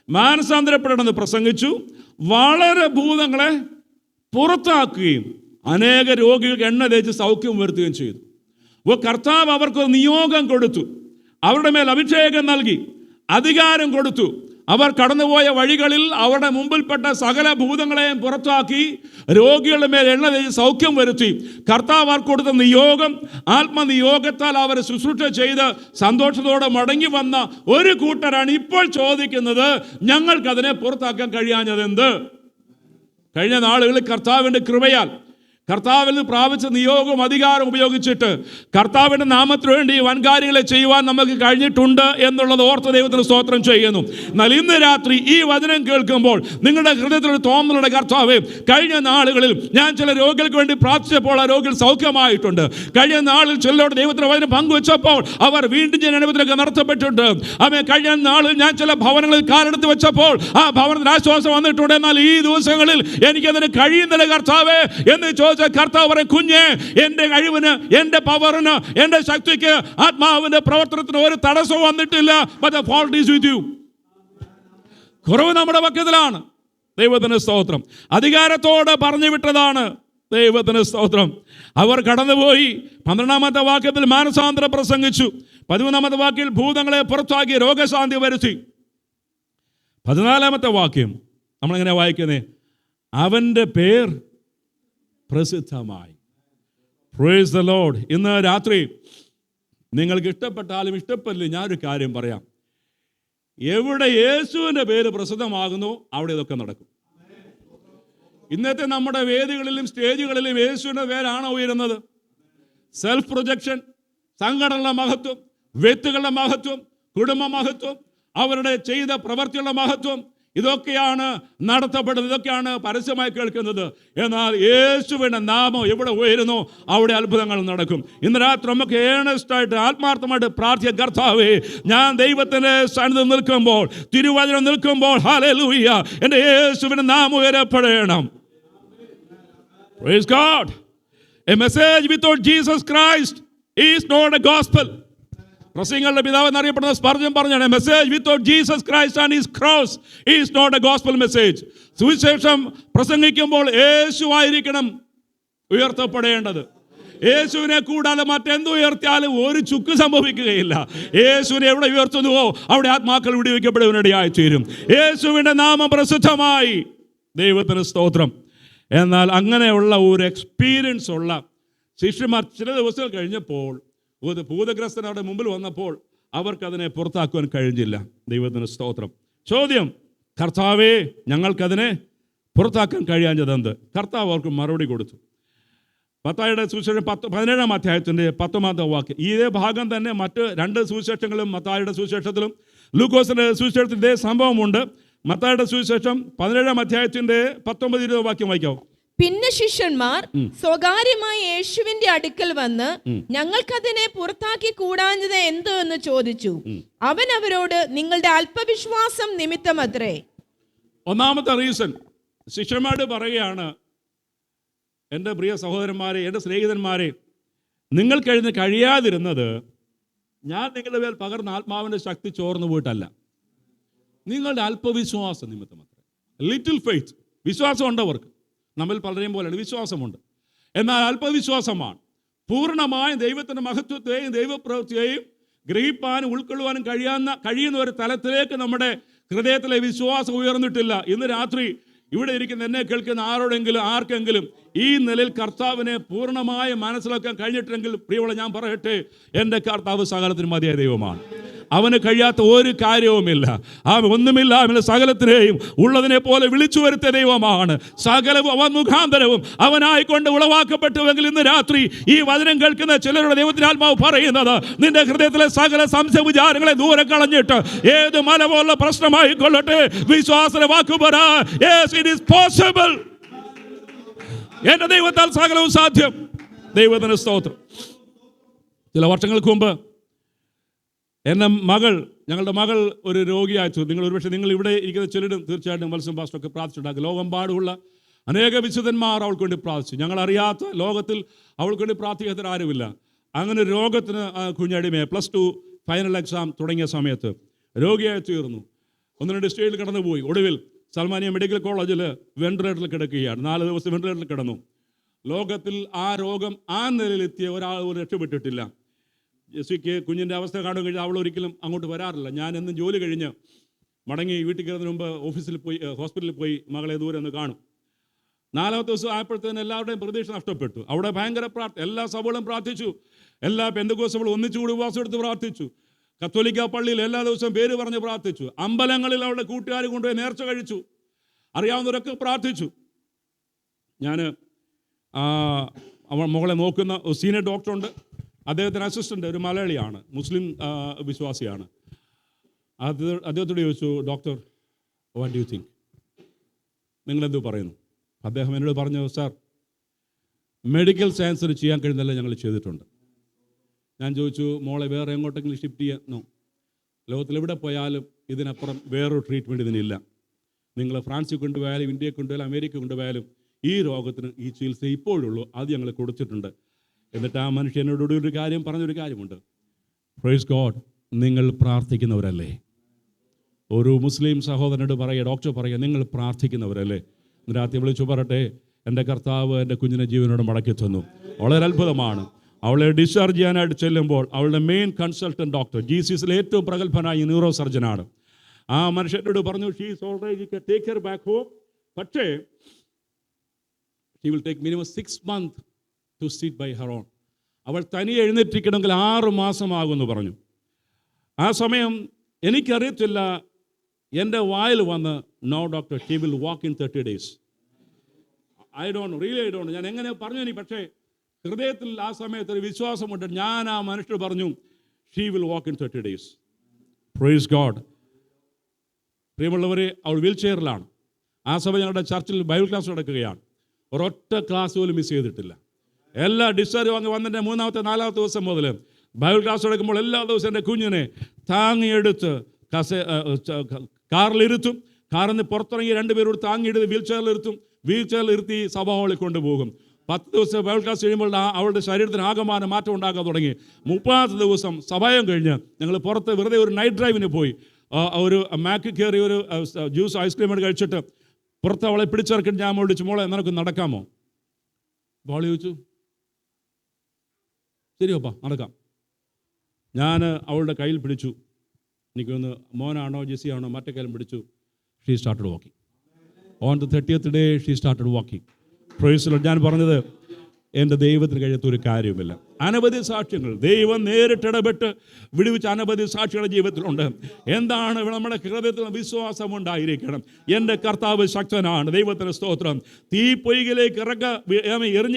മാനസാന്തരപ്പെടണമെന്ന് പ്രസംഗിച്ചു, വളരെ ഭൂതങ്ങളെ പുറത്താക്കുകയും അനേക രോഗികൾക്ക് എണ്ണ തേച്ച് സൗഖ്യം വരുത്തുകയും ചെയ്തു. കർത്താവ് അവർക്ക് നിയോഗം കൊടുത്തു, അവരുടെ മേൽ അഭിഷേകം നൽകി, അധികാരം കൊടുത്തു. അവർ കടന്നുപോയ വഴികളിൽ അവരുടെ മുമ്പിൽപ്പെട്ട സകല ഭൂതങ്ങളെയും പുറത്താക്കി രോഗികളുടെ മേൽ എണ്ണ തേച്ച് സൗഖ്യം വരുത്തി. കർത്താവ് അവർക്ക് കൊടുത്ത നിയോഗം, ആത്മനിയോഗത്താൽ അവർ ശുശ്രൂഷ ചെയ്ത് സന്തോഷത്തോടെ മടങ്ങി വന്ന ഒരു കൂട്ടരാണ് ഇപ്പോൾ ചോദിക്കുന്നത്, ഞങ്ങൾക്കതിനെ പുറത്താക്കാൻ കഴിയാഞ്ഞതെന്ത്? കഴിഞ്ഞ നാളുകളിൽ കർത്താവിൻ്റെ കൃപയാൽ, കർത്താവിൽ നിന്ന് പ്രാപിച്ച നിയോഗവും അധികാരം ഉപയോഗിച്ചിട്ട് കർത്താവിൻ്റെ നാമത്തിന് വേണ്ടി വൻകാര്യങ്ങളെ ചെയ്യുവാൻ നമുക്ക് കഴിഞ്ഞിട്ടുണ്ട് എന്നുള്ളത് ഓർത്ത് ദൈവത്തിന് സ്തോത്രം ചെയ്യുന്നു. എന്നാൽ ഇന്ന് രാത്രി ഈ വചനം കേൾക്കുമ്പോൾ നിങ്ങളുടെ ഹൃദയത്തിലൊരു തോന്നലുടെ, കർത്താവേ, കഴിഞ്ഞ നാളുകളിൽ ഞാൻ ചില രോഗികൾക്ക് വേണ്ടി പ്രാർത്ഥിച്ചപ്പോൾ ആ രോഗികൾ സൗഖ്യമായിട്ടുണ്ട്. കഴിഞ്ഞ നാളിൽ ചിലരോട് ദൈവത്തിൻ്റെ വചനം പങ്കുവെച്ചപ്പോൾ അവർ വീണ്ടും ജനനത്തിലേക്ക് നടത്തപ്പെട്ടിട്ടുണ്ട്. അവൻ കഴിഞ്ഞ നാളിൽ ഞാൻ ചില ഭവനങ്ങളിൽ കാലെടുത്ത് വെച്ചപ്പോൾ ആ ഭവനത്തിന് ആശ്വാസം വന്നിട്ടുണ്ട്. എന്നാൽ ഈ ദിവസങ്ങളിൽ എനിക്കതിന് കഴിയുന്നില്ല കർത്താവേ എന്ന് ചോദിച്ച കർത്താവ് പറയും, കുഞ്ഞെ, എൻ്റെ കഴിവിന്, എൻ്റെ പവറിന്, എൻ്റെ ശക്തിക്ക്, ആത്മാവിൻ്റെ പ്രവർത്തനത്തിന് ഒരു തടസ്സവും വന്നിട്ടില്ല. But the fault is with you. കുറവ് നമ്മുടെ പക്കത്തിലാണ്. ദൈവത്തിന് സ്തോത്രം. അധികാരത്തോടെ പറഞ്ഞു വിട്ടതാണ്. ദൈവത്തിന് സ്തോത്രം. അവർ കടന്നുപോയി. 12-ാമത്തെ വാക്യത്തിൽ മാനസാന്തരം പ്രസംഗിച്ചു. 13-ാമത്തെ വാക്യത്തിൽ ഭൂതങ്ങളെ പുറത്താക്കി രോഗശാന്തി വരുത്തി. 14-ാമത്തെ വാക്യം നമ്മളെങ്ങനെ വായിക്കുന്നേ? അവൻ്റെ പേർ പ്രസിദ്ധമായി. Praise the Lord. ഇന്ന് രാത്രി നിങ്ങൾക്ക് ഇഷ്ടപ്പെട്ടാലും ഇഷ്ടപ്പെട്ടില്ല, ഞാനൊരു കാര്യം പറയാം. എവിടെ യേശുവിൻ്റെ പേര് പ്രസിദ്ധമാകുന്നു അവിടെ ഇതൊക്കെ നടക്കും. ഇന്നത്തെ നമ്മുടെ വേദികളിലും സ്റ്റേജുകളിലും യേശുവിൻ്റെ പേരാണ് ഉയരുന്നത്. സെൽഫ് പ്രൊജക്ഷൻ, സംഘടനയുടെ മഹത്വം, വ്യക്തികളുടെ മഹത്വം, കുടുംബ മഹത്വം, അവരുടെ ചെയ്ത പ്രവൃത്തിയുള്ള മഹത്വം, ഇതൊക്കെയാണ് നടത്തപ്പെടുന്നത്, ഇതൊക്കെയാണ് പരസ്യമായി കേൾക്കുന്നത്. എന്നാൽ യേശുവിൻ്റെ നാമം എവിടെ ഉയരുന്നു അവിടെ അത്ഭുതങ്ങൾ നടക്കും. ഇന്ന് രാത്രി നമുക്ക് ഏണസ്റ്റായിട്ട് ആത്മാർത്ഥമായിട്ട് പ്രാർത്ഥിക്കുക, കർത്താവേ, ഞാൻ ദൈവത്തിൻ്റെ സന്നിധിയിൽ നിൽക്കുമ്പോൾ, തിരുവചനം നിൽക്കുമ്പോൾ, ഹല്ലേലൂയ, എൻ്റെ യേശുവിൻ്റെ നാമം ഉയരപ്പെടണം. Praise God. A message without Jesus Christ is not a gospel. പ്രസംഗങ്ങളുടെ പിതാവ് എന്നറിയപ്പെടുന്ന സ്പർജൻ പറഞ്ഞാണ്, message without Jesus Christ and his cross is not a gospel message. സുവിശേഷം പ്രസംഗിക്കുമ്പോൾ യേശുവായിരിക്കണം ഉയർത്തപ്പെടേണ്ടത്. യേശുവിനെ കൂടാതെ മറ്റെന്ത് ഉയർത്തിയാലും ഒരു ചുക്ക് സംഭവിക്കുകയില്ല. യേശുവിനെ എവിടെ ഉയർത്തുന്നുവോ അവിടെ ആത്മാക്കൾ വിടുവിക്കപ്പെടുവാനിടയായി തീരും. യേശുവിൻ്റെ നാമം പ്രസിദ്ധമായി. ദൈവത്തിന് സ്തോത്രം. എന്നാൽ അങ്ങനെയുള്ള ഒരു എക്സ്പീരിയൻസ് ഉള്ള ശിഷ്യന്മാർ ചില ദിവസങ്ങൾ കഴിഞ്ഞപ്പോൾ ഒരു ഭൂതഗ്രസ്തൻ അവിടെ മുമ്പിൽ വന്നപ്പോൾ അവർക്കതിനെ പുറത്താക്കുവാൻ കഴിഞ്ഞില്ല. ദൈവത്തിന് സ്തോത്രം. ചോദ്യം, കർത്താവേ, ഞങ്ങൾക്കതിനെ പുറത്താക്കാൻ കഴിയാഞ്ഞതെന്ത്? കർത്താവ് അവർക്ക് മറുപടി കൊടുത്തു. മത്തായിയുടെ സുവിശേഷം 17-ാം അധ്യായത്തിൻ്റെ 19-ാമത്തെ വാക്യം. ഇതേ ഭാഗം തന്നെ മറ്റ് 2 സുവിശേഷങ്ങളും, മത്തായിയുടെ സുവിശേഷത്തിലും ലൂക്കോസിൻ്റെ സുവിശേഷത്തിൽ ഇതേ സംഭവമുണ്ട്. മത്തായിയുടെ സുവിശേഷം 17-ാം അധ്യായത്തിൻ്റെ 19-20 വാക്യം വായിക്കാവോ? പിന്നെ ശിഷ്യന്മാർ സ്വകാര്യമായി യേശുവിന്റെ അടുക്കൽ വന്ന് ഞങ്ങൾക്കതിനെ പുറത്താക്കി കൂടാഞ്ഞത് എന്ത് എന്ന് ചോദിച്ചു. അവൻ അവരോട്, നിങ്ങളുടെ അല്പവിശ്വാസം നിമിത്തമത്രേ. ഒന്നാമത്തെ റീസൺ ശിഷ്യന്മാരോട് പറയുകയാണ്, എൻ്റെ പ്രിയ സഹോദരന്മാരെ, എൻ്റെ സ്നേഹിതന്മാരെ, നിങ്ങൾക്കതിന് കഴിയാതിരുന്നത് ഞാൻ നിങ്ങളുടെ മേൽ പകർന്ന ആത്മാവിൻ്റെ ശക്തി ചോർന്നു പോയിട്ടല്ല, നിങ്ങളുടെ അല്പവിശ്വാസം നിമിത്തമത്രേ. Little faith. വിശ്വാസം ഉണ്ടവർക്ക്, നമ്മിൽ പലരെയും പോലെയാണ് വിശ്വാസമുണ്ട്. എന്നാൽ അല്പവിശ്വാസമാണ്. പൂർണ്ണമായും ദൈവത്തിൻ്റെ മഹത്വത്തെയും ദൈവപ്രവൃത്തിയെയും ഗ്രഹിപ്പാനും ഉൾക്കൊള്ളുവാനും കഴിയുന്ന ഒരു തലത്തിലേക്ക് നമ്മുടെ ഹൃദയത്തിലെ വിശ്വാസം ഉയർന്നിട്ടില്ല. ഇന്ന് രാത്രി ഇവിടെ ഇരിക്കുന്ന എന്നെ കേൾക്കുന്ന ആർക്കെങ്കിലും ഈ നിലയിൽ കർത്താവിനെ പൂർണ്ണമായി മനസ്സിലാക്കാൻ കഴിഞ്ഞിട്ടുണ്ടെങ്കിൽ പ്രിയമുള്ള ഞാൻ പറയട്ടെ, എൻ്റെ കർത്താവ് സകലത്തിന് മതിയായ ദൈവമാണ്. അവന് കഴിയാത്ത ഒരു കാര്യവുമില്ല. അവൻ ഒന്നുമില്ല, അവന് സകലത്തിനെയും ഉള്ളതിനെ പോലെ വിളിച്ചു വരുത്തിയ ദൈവമാണ്. സകലവും അവൻ മുഖാന്തരവും അവനായിക്കൊണ്ട് ഉളവാക്കപ്പെട്ടുവെങ്കിൽ ഇന്ന് രാത്രി ഈ വചനം കേൾക്കുന്ന ചിലരുടെ ദൈവത്തിന്റെ ആത്മാവ് പറയുന്നത്, നിന്റെ ഹൃദയത്തിലെ സകല സംശയ വിചാരങ്ങളെ ദൂരെ കളഞ്ഞിട്ട് ഏത് മല പോലുള്ള പ്രശ്നമായിക്കൊള്ളട്ടെ, വിശ്വാസ വാക്കു പറ, yes it is possible. എന്റെ ദൈവത്താൽ സകലവും സാധ്യം. ദൈവത്തിന് സ്തോത്രം. ചില വർഷങ്ങൾക്ക് മുമ്പ് ഞങ്ങളുടെ മകൾ ഒരു രോഗിയായി. നിങ്ങൾ ഒരുപക്ഷെ നിങ്ങൾ ഇവിടെ ഇരിക്കുന്ന ചിലരും തീർച്ചയായിട്ടും മത്സ്യം പാസ്റ്ററൊക്കെ പ്രാർത്ഥിച്ചിട്ടുണ്ടാകും. ലോകമെമ്പാടുമുള്ള അനേക വിശുദ്ധന്മാർ അവൾക്ക് വേണ്ടി പ്രാർത്ഥിച്ചു. ഞങ്ങളറിയാത്ത ലോകത്തിൽ അവൾക്ക് വേണ്ടി പ്രാർത്ഥിക്കാത്ത ആരുമില്ല. അങ്ങനെ രോഗത്തിന് കുഞ്ഞടിമയെ +2 ഫൈനൽ എക്സാം തുടങ്ങിയ സമയത്ത് രോഗിയായി തീർന്നു. 1-2 സ്റ്റേജിൽ കടന്നുപോയി. ഒടുവിൽ സൽമാനിയ മെഡിക്കൽ കോളേജിൽ വെന്റിലേറ്ററിൽ കിടക്കുകയാണ്. 4 ദിവസം വെന്റിലേറ്ററിൽ കിടന്നു. ലോകത്തിൽ ആ രോഗം ആ നിലയിലെത്തിയ ഒരാൾ രക്ഷപ്പെട്ടിട്ടില്ല. ജെസ്സിക്ക് കുഞ്ഞിൻ്റെ അവസ്ഥ കാണുക കഴിഞ്ഞാൽ അവൾ ഒരിക്കലും അങ്ങോട്ട് വരാറില്ല. ഞാൻ എന്നും ജോലി കഴിഞ്ഞ് മടങ്ങി വീട്ടിൽ കയറുന്നതിന് മുമ്പ് ഹോസ്പിറ്റലിൽ പോയി മകളെ ദൂരെ ഒന്ന് കാണും. 4ാമത്തെ ദിവസം ആയപ്പോഴത്തേന് എല്ലാവരുടെയും പ്രതീക്ഷ നഷ്ടപ്പെട്ടു. അവിടെ ഭയങ്കര എല്ലാ സഭകളും പ്രാർത്ഥിച്ചു. എല്ലാ പെന്തക്കോസ്ത് സഭകളും ഒന്നിച്ചുകൂടി ഉപവാസം എടുത്ത് പ്രാർത്ഥിച്ചു. കത്തോലിക്ക പള്ളിയിൽ എല്ലാ ദിവസവും പേര് പറഞ്ഞ് പ്രാർത്ഥിച്ചു. അമ്പലങ്ങളിൽ അവളുടെ കൂട്ടുകാർ കൊണ്ടുപോയി നേർച്ച കഴിച്ചു. അറിയാവുന്നവരൊക്കെ പ്രാർത്ഥിച്ചു. ഞാൻ മകളെ നോക്കുന്ന സീനിയർ ഡോക്ടറുണ്ട്. അദ്ദേഹത്തിന് അസിസ്റ്റൻ്റ് ഒരു മലയാളിയാണ്, മുസ്ലിം വിശ്വാസിയാണ്. അദ്ദേഹത്തോട് ചോദിച്ചു, doctor what do you think, നിങ്ങളെന്തു പറയുന്നു? അദ്ദേഹം എന്നോട് പറഞ്ഞു, സാർ മെഡിക്കൽ സയൻസിന് ചെയ്യാൻ കഴിയുന്നതെല്ലാം ഞങ്ങൾ ചെയ്തിട്ടുണ്ട്. ഞാൻ ചോദിച്ചു, മോളെ വേറെ എങ്ങോട്ടെങ്കിലും ഷിഫ്റ്റ് ചെയ്യാനോ? ലോകത്തിലെവിടെ പോയാലും ഇതിനപ്പുറം വേറൊരു ട്രീറ്റ്മെൻറ്റ് ഇതിനില്ല. നിങ്ങൾ ഫ്രാൻസിൽ കൊണ്ടുപോയാലും ഇന്ത്യയിൽ കൊണ്ടുപോയാലും അമേരിക്ക കൊണ്ടുപോയാലും ഈ രോഗത്തിന് ഈ ചികിത്സ ഇപ്പോഴുള്ളൂ, അത് ഞങ്ങൾ കൊടുത്തിട്ടുണ്ട്. എന്നിട്ട് ആ മനുഷ്യനോട് ഒരു കാര്യം പറഞ്ഞൊരു കാര്യമുണ്ട്, പ്രൈസ് ഗോഡ്, നിങ്ങൾ പ്രാർത്ഥിക്കുന്നവരല്ലേ? ഒരു മുസ്ലിം സഹോദരനോട് പറയുക, ഡോക്ടർ പറയുക, നിങ്ങൾ പ്രാർത്ഥിക്കുന്നവരല്ലേ? രാത്രി വിളിച്ചു പറട്ടെ, എൻ്റെ കർത്താവ് എൻ്റെ കുഞ്ഞിനെ ജീവനോട് മടക്കി തന്നു. വളരെ അത്ഭുതമാണ്. അവളെ ഡിസ്ചാർജ് ചെയ്യാനായിട്ട് ചെല്ലുമ്പോൾ അവളുടെ മെയിൻ കൺസൾട്ടൻറ്റ് ഡോക്ടർ GCSലെ ഏറ്റവും പ്രഗത്ഭനായ ന്യൂറോ സർജനാണ്. ആ മനുഷ്യനോട് പറഞ്ഞു, she is already take her back home, പക്ഷേ she will take minimum 6 months to sit by her own. അവൾ തനിയെ എഴുന്നേറ്റിരിക്കണമെങ്കിൽ 6 മാസമാകുമെന്ന് പറഞ്ഞു. ആ സമയം എനിക്കറിയത്തില്ല, എൻ്റെ വായിൽ വന്ന്, no doctor, she will walk in 30 days. I don't really ഞാൻ എങ്ങനെ പറഞ്ഞു ഇനി, പക്ഷേ ഹൃദയത്തിൽ ആ സമയത്ത് ഒരു വിശ്വാസമുണ്ട്. ഞാൻ ആ മനുഷ്യർ പറഞ്ഞു, she will walk in 30 days. Praise God. പ്രിയമുള്ളവരെ, അവൾ വീൽ ചെയറിലാണ്. ആ സമയം ഞങ്ങളുടെ ചർച്ചിൽ ബൈബിൾ ക്ലാസ് നടക്കുകയാണ്. ഒരൊറ്റ ക്ലാസ് പോലും മിസ് ചെയ്തിട്ടില്ല. എല്ലാ ഡിസ്ചാർജ് വാങ്ങി വന്നതിൻ്റെ 3ാമത്തെ 4ാമത്തെ ദിവസം മുതൽ ബൈബിൾ ക്ലാസ് എടുക്കുമ്പോൾ എല്ലാ ദിവസവും എൻ്റെ കുഞ്ഞിനെ താങ്ങിയെടുത്ത് കാറിലിരുത്തും. കാറിൽ നിന്ന് പുറത്തിറങ്ങി 2 പേരോട് താങ്ങിയെടുത്ത് വീൽ ചെയറിലിരുത്തി സഭാ ഹാളിൽ കൊണ്ടുപോകും. 10 ദിവസം ബൈബിൾ ക്ലാസ് കഴിയുമ്പോൾ അവളുടെ ശരീരത്തിന് ആകമാനം മാറ്റം ഉണ്ടാക്കാൻ തുടങ്ങി. 30ാമത്തെ ദിവസം സഭയം കഴിഞ്ഞ് ഞങ്ങൾ പുറത്ത് വെറുതെ ഒരു നൈറ്റ് ഡ്രൈവിന് പോയി. ഒരു മാക്ക് കയറി ഒരു ജ്യൂസ് ഐസ്ക്രീം എടുത്ത് കഴിച്ചിട്ട് പുറത്ത് അവളെ പിടിച്ചിറക്കിട്ട് ഞാൻ വിളിച്ചു, മോളെ നിനക്ക് നടക്കാമോ? അപ്പോൾ അവൾ ചോദിച്ചു, ശരിയോപ്പാ നടക്കാം. ഞാൻ അവളുടെ കയ്യിൽ പിടിച്ചു. എനിക്കൊന്ന് മോനാണോ ജെസ്സിയാണോ മറ്റേ കയ്യിലും പിടിച്ചു. She started walking. On the 30th day she started walking. Price the Lord. ഞാൻ പറഞ്ഞത്, എൻ്റെ ദൈവത്തിന് കഴിയാത്ത ഒരു കാര്യമില്ല. അനവധി സാക്ഷ്യങ്ങൾ ദൈവം നേരിട്ടിടപെട്ട് വിടുവിച്ച അനവധി സാക്ഷികളുടെ ജീവിതത്തിലുണ്ട്. എന്താണ് നമ്മുടെ ഹൃദയത്തിൽ വിശ്വാസം ഉണ്ടായിരിക്കണം. എൻ്റെ കർത്താവ് ശക്തനാണ്. ദൈവത്തിന് സ്തോത്രം. തീ പൊയ്കയിലേക്ക്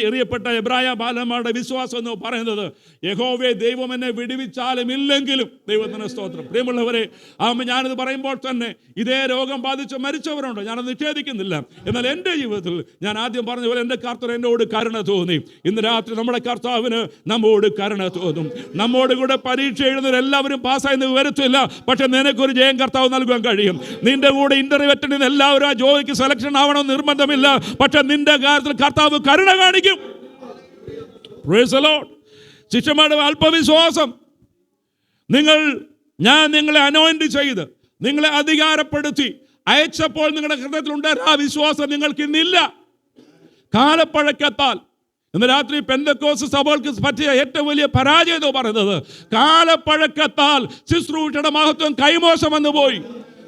എറിയപ്പെട്ട എബ്രായ ബാലന്മാരുടെ വിശ്വാസം എന്ന് പറയുന്നത്, യഹോവേ ദൈവം എന്നെ വിടുവിച്ചാലും ഇല്ലെങ്കിലും. ദൈവത്തിന് സ്തോത്രം. പ്രിയമുള്ളവരെ, ഞാനിത് പറയുമ്പോൾ തന്നെ ഇതേ രോഗം ബാധിച്ച് മരിച്ചവരുണ്ട്, ഞാനത് നിഷേധിക്കുന്നില്ല. എന്നാൽ എൻ്റെ ജീവിതത്തിൽ ഞാൻ ആദ്യം പറഞ്ഞ പോലെ എൻ്റെ കർത്താവ് എന്നോട് കരുണ തോന്നി. ഇന്ന് രാത്രി നമ്മുടെ കർത്താവിന് നമ്മോട് കരുണ തോന്നും. നമ്മോട് കൂടെ പരീക്ഷ എഴുതുന്നവരെല്ലാവരും പാസ്സായെന്ന് വരത്തില്ല, പക്ഷെ നിനക്കൊരു ജയം കർത്താവ് നൽകാൻ കഴിയും. നിന്റെ കൂടെ ഇന്റർവ്യൂ അറ്റൻഡ് ചെയ്യുന്ന എല്ലാവരും ആ ജോലിക്ക് സെലക്ഷൻ ആവണമെന്ന് നിർബന്ധമില്ല, പക്ഷെ നിന്റെ കാര്യത്തിൽ കർത്താവ് കരുണ കാണിക്കും. Price the Lord. ശിഷ്യന്മാരുടെ അല്പവിശ്വാസം, ഞാൻ നിങ്ങളെ അനോയിന്റ് ചെയ്ത് നിങ്ങളെ അധികാരപ്പെടുത്തി അയച്ചപ്പോൾ നിങ്ങളുടെ ഹൃദയത്തിലുണ്ടായ ആ വിശ്വാസം നിങ്ങൾക്ക് ഇന്നില്ല. കാലപ്പഴക്കത്താൽ ഇന്ന് രാത്രി പെന്തക്കോസ്ത് സഭകൾക്ക് പറ്റിയ ഏറ്റവും വലിയ പരാജയം എന്ന് പറയുന്നത്, കാലപ്പഴക്കത്താൽ ശുശ്രൂഷയുടെ മഹത്വം കൈമോശം വന്നു പോയി.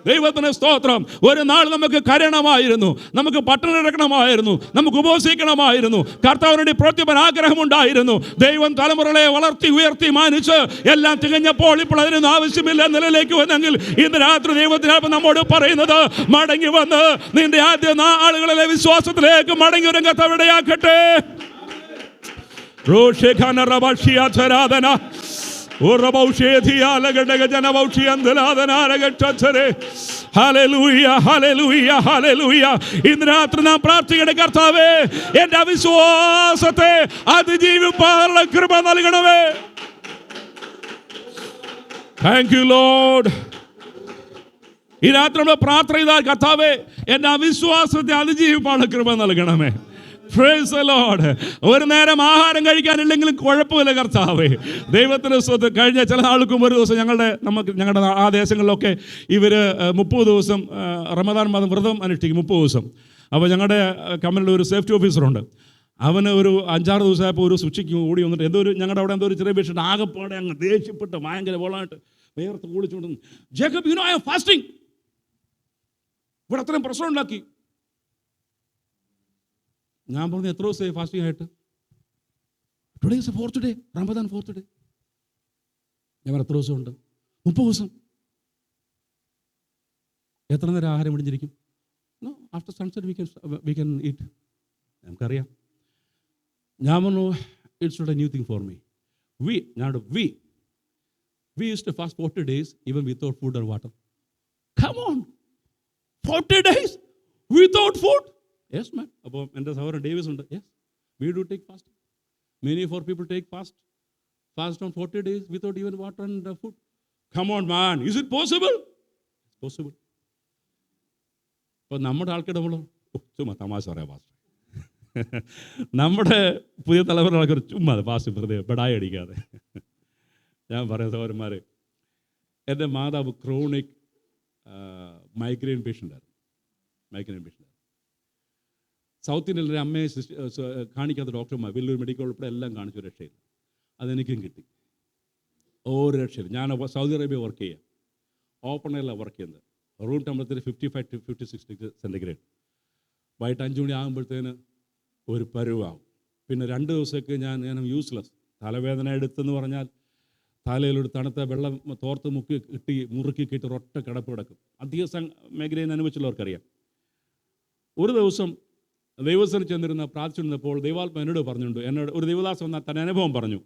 ദൈവത്തിന് സ്തോത്രം. ഒരു നാൾ നമുക്ക് കരയണമായിരുന്നു, നമുക്ക് പട്ടണം എടുക്കണമായിരുന്നു, നമുക്ക് ഉപവസിക്കണമായിരുന്നു, കർത്താവിനുവേണ്ടി പ്രവർത്തിപ്പാൻ ആഗ്രഹമുണ്ടായിരുന്നു. ദൈവം തലമുറകളെ വളർത്തി ഉയർത്തി മാനിച്ച് എല്ലാം തികഞ്ഞപ്പോൾ ഇപ്പോൾ അതിനൊന്നും ആവശ്യമില്ല നിലയിലേക്ക് വന്നെങ്കിൽ ഇന്ന് രാത്രി ദൈവത്തിനൊപ്പം നമ്മോട് പറയുന്നത്, മടങ്ങി വന്ന് നിന്റെ ആദ്യ ആളുകളിലെ വിശ്വാസത്തിലേക്ക് മടങ്ങി വരും കർത്താവ് ഇടയാക്കട്ടെ. ഇന്ന് രാത്രി നാം പ്രാർത്ഥിക്കട്ടെ, കർത്താവേ എന്റെ അവിശ്വാസത്തെ അതിജീവിപ്പാനുള്ള കൃപ നൽകണമേ. Thank you Lord. ഈ രാത്രി നമ്മൾ പ്രാർത്ഥന ചെയ്താൽ, കർത്താവേ എന്റെ അവിശ്വാസത്തെ അതിജീവിപ്പാനുള്ള കൃപ നൽകണമേ. Praise the Lord. ഒരു നേരം ആഹാരം കഴിക്കാനില്ലെങ്കിലും കുഴപ്പമില്ല കർത്താവേ. ദൈവത്തിന് സ്വത്ത്. കഴിഞ്ഞ ചില നാൾക്കും ഒരു ദിവസം ഞങ്ങളുടെ ആ ദേശങ്ങളിലൊക്കെ ഇവർ 30 ദിവസം റമദാൻ മാസം വ്രതം അനുഷ്ഠിക്കും, 30 ദിവസം. അപ്പോൾ ഞങ്ങളുടെ കമ്പനിയിൽ ഒരു സേഫ്റ്റി ഓഫീസറുണ്ട്. അവന് ഒരു 5-6 ദിവസമായപ്പോൾ ഒരു സ്വിച്ചിക്ക് ഓടി വന്നിട്ട് ഞങ്ങളുടെ അവിടെ എന്തോ ഒരു ചെറിയ പേഷ്യൻ്റ് ആകെപ്പാടെ അങ്ങ് ദേഷ്യപ്പെട്ട് ഭയങ്കര ബോളായിട്ട് വേർത്ത് കൂടിച്ചുകൊണ്ട്, Jacob you know I am fasting, ഇവിടെ അത്രയും പ്രശ്നം ഉണ്ടാക്കി. ഞാൻ പറഞ്ഞു, എത്ര ദിവസമായി ഫാസ്റ്റിംഗ് ആയിട്ട്? Today is 4th day, Ramadan 4th day. ഞാൻ പറഞ്ഞു, എത്ര ദിവസമുണ്ട്? 30 ദിവസം. എത്ര നേരം ആഹാരം പിടിഞ്ഞിരിക്കും? No, after sunset we can eat. നമുക്കറിയാം. ഞാൻ പറഞ്ഞു, it's not a new thing for me. We used to fast 40 days even without food or water. Come on, 40 days without food? Yes, man. അപ്പോൾ എൻ്റെ സഹോദരൻ ഡേവിസ് ഉണ്ട്. Yes, we do take fast. Many of our people take fast on 40 days without even water and food. Come on, man. Is it possible? It's possible. അപ്പോൾ നമ്മുടെ ആൾക്കാരുടെ നമ്മൾ ചുമ്മാ തമാശ പറയാം പാസ്റ്റർ. നമ്മുടെ പുതിയ തലമുറ ആൾക്കാർ ചുമ്മാ പാസ്റ്റർ വെറുതെ ബടായി അടിക്കാതെ. ഞാൻ പറയാം സഹോദരന്മാരെ, എൻ്റെ മാതാവ് ക്രോണിക് മൈഗ്രെയിൻ പേഷ്യൻ്റായിരുന്നു. സൗത്ത് ഇന്ത്യയിലെ അമ്മയെ കാണിക്കാത്ത ഡോക്ടർമാർ വലിയൊരു മെഡിക്കൽ ഉൾപ്പെടെ എല്ലാം കാണിച്ചു, രക്ഷയില്ല. അതെനിക്കും കിട്ടി, ഒരു രക്ഷയില്ല. ഞാൻ സൗദി അറേബ്യ വർക്ക് ചെയ്യാം, ഓപ്പൺ എയറിലാണ് വർക്ക് ചെയ്യുന്നത്. Room temperature 55 to 56 degree centigrade. വൈകിട്ട് 5 മണി ആകുമ്പോഴത്തേന് ഒരു പരുവാകും. പിന്നെ 2 ദിവസത്തേക്ക് ഞാൻ യൂസ്ലെസ്. തലവേദന എടുത്തെന്ന് പറഞ്ഞാൽ തലയിലൊരു തണുത്ത വെള്ളം തോർത്ത് മുറുക്കി കിട്ടി ഒരൊറ്റ കിടപ്പ് കിടക്കും. അധികം മൈഗ്രെയിൻ അനുഭവിച്ചുള്ളവർക്കറിയാം. ഒരു ദിവസം ദൈവസ്ഥന് ചെന്നിരുന്ന പ്രാർത്ഥിച്ചിരുന്നപ്പോൾ ദൈവാത്മ എന്നോട് ഒരു ദൈവദാസൻ വന്ന തന്നെ അനുഭവം പറഞ്ഞു.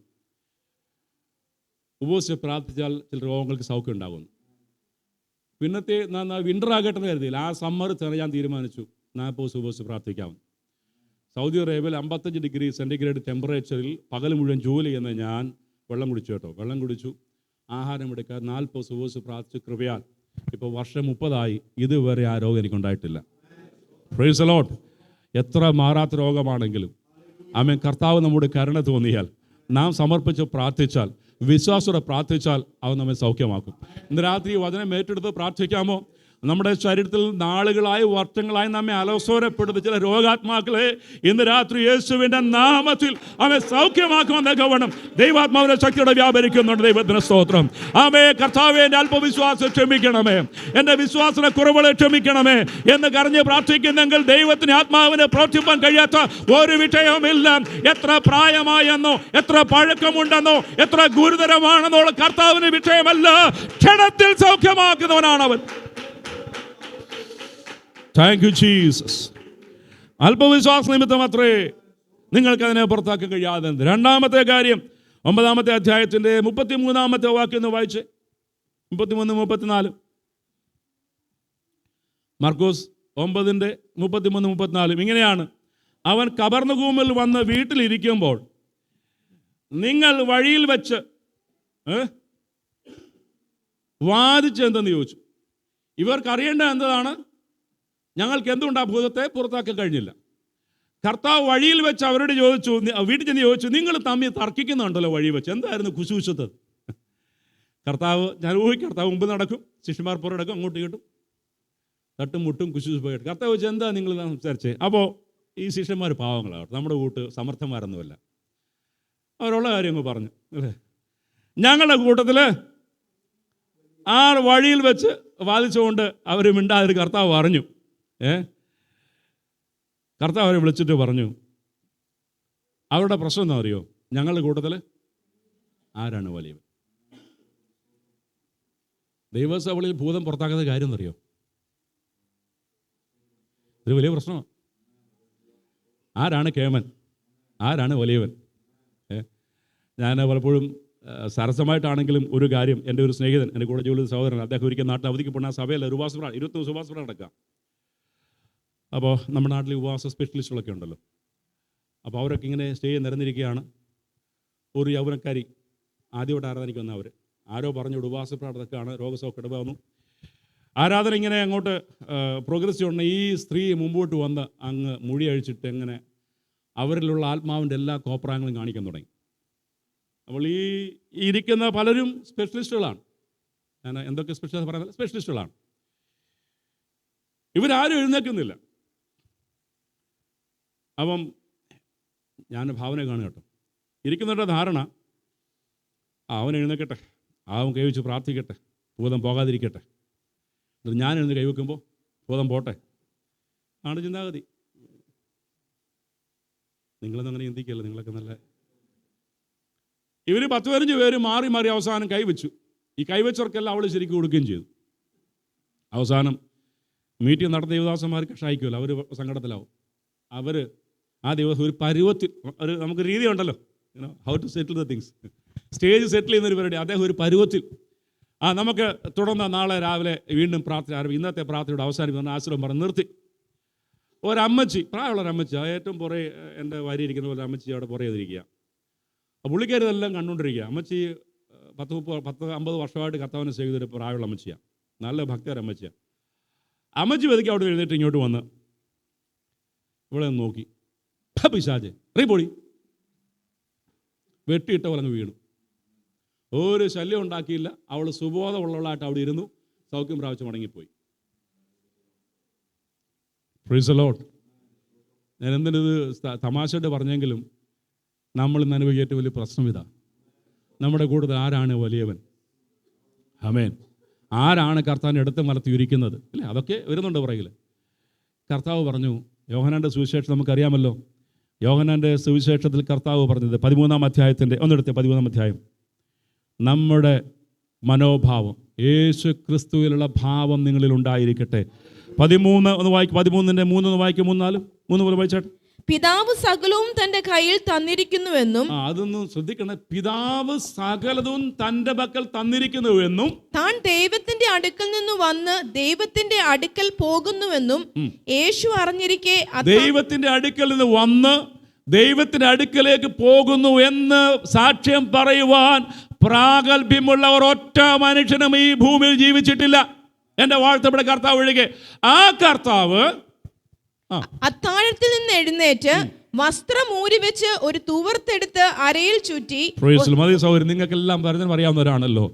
ഉപവസിച്ച് പ്രാർത്ഥിച്ചാൽ ചില രോഗങ്ങൾക്ക് സൗഖ്യം ഉണ്ടാകുന്നു. പിന്നത്തെ വിൻ്റർ ആകട്ടെ എന്ന് കരുതിയില്ല. ആ സമ്മർ ഞാൻ തീരുമാനിച്ചു 40 ദിവസം ഉപവസിച്ച് പ്രാർത്ഥിക്കാമെന്ന്. സൗദി അറേബ്യയിൽ 55 ഡിഗ്രി സെൻറ്റിഗ്രേഡ് ടെമ്പറേച്ചറിൽ പകൽ മുഴുവൻ ജോലി ചെയ്യുന്ന ഞാൻ വെള്ളം കുടിച്ചു കേട്ടോ. വെള്ളം കുടിച്ചു, ആഹാരം എടുക്കാൻ 40 ദിവസം ഉപവസിച്ച് പ്രാർത്ഥിച്ച് കൃപയാൽ ഇപ്പോൾ വർഷം 30 ഇതുവരെ ആ രോഗം എനിക്കുണ്ടായിട്ടില്ല. Price the Lord. എത്ര മാറാത്ത രോഗമാണെങ്കിലും ആമേൻ, കർത്താവ് നമ്മുടെ കരുണ തോന്നിയാൽ, നാം സമർപ്പിച്ച് പ്രാർത്ഥിച്ചാൽ, വിശ്വാസത്തോടെ പ്രാർത്ഥിച്ചാൽ അവൻ നമ്മെ സൗഖ്യമാക്കും. ഇന്ന് രാത്രി വചനം ഏറ്റെടുത്ത് പ്രാർത്ഥിക്കാമോ? നമ്മുടെ ശരീരത്തിൽ നാളുകളായി വർഷങ്ങളായി നമ്മെ അലോസരപ്പെടുന്ന ചില രോഗാത്മാക്കളെ ഇന്ന് രാത്രി യേശുവിൻ്റെ നാമത്തിൽ അവൻ സൗഖ്യമാക്കുമെന്നൊക്കെ വേണം. ദൈവാത്മാവിന്റെ ശക്തിയോടെ വ്യാപരിക്കുന്നുണ്ട്. ദൈവത്തിന് സ്തോത്രം. ആമേ. കർത്താവേ, എൻ്റെ അല്പവിശ്വാസം ക്ഷമിക്കണമേ, എൻ്റെ വിശ്വാസന കുറവുകളെ ക്ഷമിക്കണമേ എന്ന് കരഞ്ഞ് പ്രാർത്ഥിക്കുന്നെങ്കിൽ ദൈവത്തിന് ആത്മാവിനെ പ്രവർത്തിപ്പാൻ കഴിയാത്ത ഒരു വിഷയവുമില്ല. എത്ര പ്രായമായെന്നോ എത്ര പഴക്കമുണ്ടെന്നോ എത്ര ഗുരുതരമാണെന്നോ കർത്താവിന് വിഷയമല്ല. ക്ഷണത്തിൽ സൗഖ്യമാക്കുന്നവനാണ് അവൻ. Thank you Jesus. അല്പവിശ്വാസ നിമിത്തം അത്രേ നിങ്ങൾക്കതിനെ പുറത്താക്കാൻ കഴിയാതെ. രണ്ടാമത്തെ കാര്യം 9-ാമത്തെ അധ്യായത്തിൻ്റെ 33-ാമത്തെ വാക്യം ഒന്ന് വായിച്ച്. 33-34 മർക്കോസ് 9:33-34 ഇങ്ങനെയാണ്. അവൻ കബർന്നഹൂമിൽ വന്ന് വീട്ടിലിരിക്കുമ്പോൾ നിങ്ങൾ വഴിയിൽ വെച്ച് വാദിച്ചെന്തെന്ന് ചോദിച്ചു. ഇവർക്കറിയേണ്ട എന്താണ്? ഞങ്ങൾക്ക് എന്തുകൊണ്ട് ആ ഭൂതത്തെ പുറത്താക്കാൻ കഴിഞ്ഞില്ല. കർത്താവ് വഴിയിൽ വെച്ച് അവരോട് ചോദിച്ചു, വീട്ടിൽ ചെന്ന് ചോദിച്ചു, നിങ്ങൾ തമ്മിൽ തർക്കിക്കുന്നുണ്ടല്ലോ വഴി വെച്ച്, എന്തായിരുന്നു കുശുകുശത്തത്? കർത്താവ് മുമ്പ് നടക്കും, ശിഷ്യന്മാർ പുറടക്കും, അങ്ങോട്ടും ഇങ്ങോട്ടും തട്ടും മുട്ടും കുശുകുശുപ്പായിട്ട്. കർത്താവ് വെച്ച് എന്താ നിങ്ങൾ സംസാരിച്ചേ? അപ്പോൾ ഈ ശിഷ്യന്മാർ പാവങ്ങളാവട്ടെ, നമ്മുടെ കൂട്ട് സമർത്ഥന്മാരൊന്നുമല്ല. അവരുള്ള കാര്യങ്ങൾ പറഞ്ഞു അല്ലേ. ഞങ്ങളുടെ കൂട്ടത്തിൽ ആ വഴിയിൽ വെച്ച് വാദിച്ചുകൊണ്ട് അവർ മിണ്ടാതിരി കർത്താവ് പറഞ്ഞു. കർത്താവ് അവരെ വിളിച്ചിട്ട് പറഞ്ഞു, അവരുടെ പ്രശ്നം എന്താ അറിയോ? ഞങ്ങളുടെ കൂട്ടത്തിൽ ആരാണ് വലിയവൻ? ദൈവസഭകളിൽ ഭൂതം പുറത്താക്കുന്ന കാര്യം എന്നറിയോ? ഒരു വലിയ പ്രശ്നമാണ്. ആരാണ് കേമൻ? ആരാണ് വലിയവൻ? ഞാൻ പലപ്പോഴും സരസമായിട്ടാണെങ്കിലും ഒരു കാര്യം, എൻ്റെ ഒരു സ്നേഹിതൻ, എൻ്റെ കൂടെ ജോലി സഹോദരൻ, അദ്ദേഹം ഒരിക്കൽ നാട്ടിൽ അവധിക്ക് പോണ സഭയിൽ ഉപവാസപ്രാണ് 21 ഉപവാസപ്രാണ് നടക്കാം. അപ്പോൾ നമ്മുടെ നാട്ടിൽ ഉപവാസ സ്പെഷ്യലിസ്റ്റുകളൊക്കെ ഉണ്ടല്ലോ. അപ്പോൾ അവരൊക്കെ ഇങ്ങനെ സ്റ്റേജ് നിരന്നിരിക്കുകയാണ്. ഒരു യൗവനക്കാരി ആദ്യമായിട്ട് ആരാധനയ്ക്ക് വന്ന അവർ ആരോ പറഞ്ഞു ഉപവാസപ്രാർത്ഥനക്കാണ്, രോഗസൗഖ്യം വന്നു. ആരാധന ഇങ്ങനെ അങ്ങോട്ട് പ്രോഗ്രസ് ചെയ്യണം. ഈ സ്ത്രീ മുമ്പോട്ട് വന്ന് അങ്ങ് മുടി അഴിച്ചിട്ട് എങ്ങനെ അവരിലുള്ള ആത്മാവിൻ്റെ എല്ലാ കോപ്രായങ്ങളും കാണിക്കാൻ തുടങ്ങി. അപ്പോൾ ഈ ഇരിക്കുന്ന പലരും സ്പെഷ്യലിസ്റ്റുകളാണ്. ഞാൻ എന്തൊക്കെ സ്പെഷ്യലിസ്റ്റ് പറയുന്നത്? സ്പെഷ്യലിസ്റ്റുകളാണ്. ഇവരാരും എഴുന്നേൽക്കുന്നില്ല. അപ്പം ഞാൻ ഭാവന കാണുക കേട്ടോ, ഇരിക്കുന്നവരുടെ ധാരണ അവൻ എഴുന്നേൽക്കട്ടെ, അവൻ കൈവച്ച് പ്രാർത്ഥിക്കട്ടെ, ഭൂതം പോകാതിരിക്കട്ടെ, ഞാൻ എഴുന്ന് കൈവെക്കുമ്പോൾ ഭൂതം പോട്ടെ ആണ് ചിന്താഗതി. നിങ്ങളൊന്നും അങ്ങനെ ചിന്തിക്കല്ലോ, നിങ്ങളൊക്കെ നല്ല. ഇവർ 10-15 പേര് മാറി മാറി അവസാനം കൈവച്ചു. ഈ കൈവച്ചവർക്കെല്ലാം അവൾ ശരിക്കും കൊടുക്കുകയും ചെയ്തു. അവസാനം മീറ്റിംഗ് നടന്ന ദേവദാസന്മാർ കഷായിക്കുമല്ലോ, അവർ സങ്കടത്തിലാവും. അവർ ആ ദിവസം ഒരു പരുവത്തിൽ, ഒരു നമുക്ക് രീതി ഉണ്ടല്ലോ, how to settle the things, stage settle ചെയ്യുന്നൊരു പരിപാടി. അദ്ദേഹം ഒരു പരുവത്തിൽ നമുക്ക് തുടർന്ന് നാളെ രാവിലെ വീണ്ടും പ്രാർത്ഥന ആരംഭിക്കും. ഇന്നത്തെ പ്രാർത്ഥനയുടെ അവസാനിപ്പിക്കുന്ന ആശ്രമം പറഞ്ഞ് നിർത്തി. ഒരമ്മച്ചി, പ്രായമുള്ളൊരമ്മച്ചി, ഏറ്റവും പുറകെ എൻ്റെ വരിയിരിക്കുന്ന പോലെ അമ്മച്ചി അവിടെ പുറകെതിരിക്കുക. പുള്ളിക്കാരിതെല്ലാം കണ്ടുകൊണ്ടിരിക്കുക. അമ്മച്ചി 10-50 വർഷമായിട്ട് കർത്താവിനെ ചെയ്തൊരു പ്രായമുള്ള അമ്മച്ചിയാണ്, നല്ല ഭക്തരമ്മച്ചിയാണ്. അമ്മച്ചി വെതിക്ക് അവിടെ എഴുന്നേറ്റ് ഇങ്ങോട്ട് വന്ന് ഇവിടെ നോക്കി, പിശാചേ റീപൊടി, വെട്ടിയിട്ട പോലെ അങ്ങ് വീണു. ഒരു ശല്യം ഉണ്ടാക്കിയില്ല. അവൾ സുബോധമുള്ളവളായിട്ട് അവിടെ ഇരുന്നു, സൗഖ്യം പ്രാപിച്ച് മടങ്ങിപ്പോയി. Price the Lord. ഞാൻ എന്തിനത് തമാശയായിട്ട് പറഞ്ഞെങ്കിലും നമ്മൾ ഇന്ന് അനുഭവിക്കുന്ന ഏറ്റവും വലിയ പ്രശ്നം ഇതാ. നമ്മുടെ കൂടുതൽ ആരാണ് വലിയവൻ? ആമേൻ. ആരാണ് കർത്താവിനെ എടുത്ത് മലർത്തി ഇരിക്കുന്നത്? അല്ലേ? അതൊക്കെ വരുന്നുണ്ട് പുറകിൽ. കർത്താവ് പറഞ്ഞു, യോഹന്നാൻ്റെ സുവിശേഷം നമുക്കറിയാമല്ലോ. യോഹന്നാൻ്റെ സുവിശേഷത്തിൽ കർത്താവ് പറഞ്ഞത് 13-ാം അധ്യായത്തിൻ്റെ 13-ാം അധ്യായം, നമ്മുടെ മനോഭാവം യേശു ക്രിസ്തുവിലുള്ള ഭാവം നിങ്ങളിൽ ഉണ്ടായിരിക്കട്ടെ. 13 ഒന്ന് വായിക്കും, 13-ന്റെ 3 ഒന്ന് വായിക്കും, 3-4 പോലെ വായിച്ചാട്ടെ. പിതാവ് സകലവും തന്റെ കയ്യിൽ തന്നിരിക്കുന്നുവെന്നും, അതൊന്നും ശ്രദ്ധിക്കണം, പിതാവ് സകലതും തന്റെ പക്കൽ തന്നിരിക്കുന്നുവെന്നും, താൻ ദൈവത്തിന്റെ അടുക്കൽ നിന്ന് വന്ന് ദൈവത്തിന്റെ അടുക്കൽ പോകുന്നുവെന്നും യേശു അറിഞ്ഞിരിക്കെ, ദൈവത്തിന്റെ അടുക്കൽ നിന്ന് വന്ന് ദൈവത്തിന്റെ അടുക്കലേക്ക് പോകുന്നു എന്ന് സാക്ഷ്യം പറയുവാൻ പ്രാഗൽഭ്യമുള്ളവർ ഒറ്റ മനുഷ്യനും ഈ ഭൂമിയിൽ ജീവിച്ചിട്ടില്ല, എൻ്റെ വാഴ്ത്തപ്പെട്ട കർത്താവ് ഒഴികെ. ആ കർത്താവ് അത്താഴത്തിൽ നിന്ന് എഴുന്നേറ്റ് വസ്ത്രം ഊരി വെച്ച് ഒരു തുവർത്തെടുത്ത് അരയിൽ ചുറ്റി. മതി സൗകര്യം, നിങ്ങൾക്കെല്ലാം പറഞ്ഞാൽ അറിയാവുന്നവരാണല്ലോ.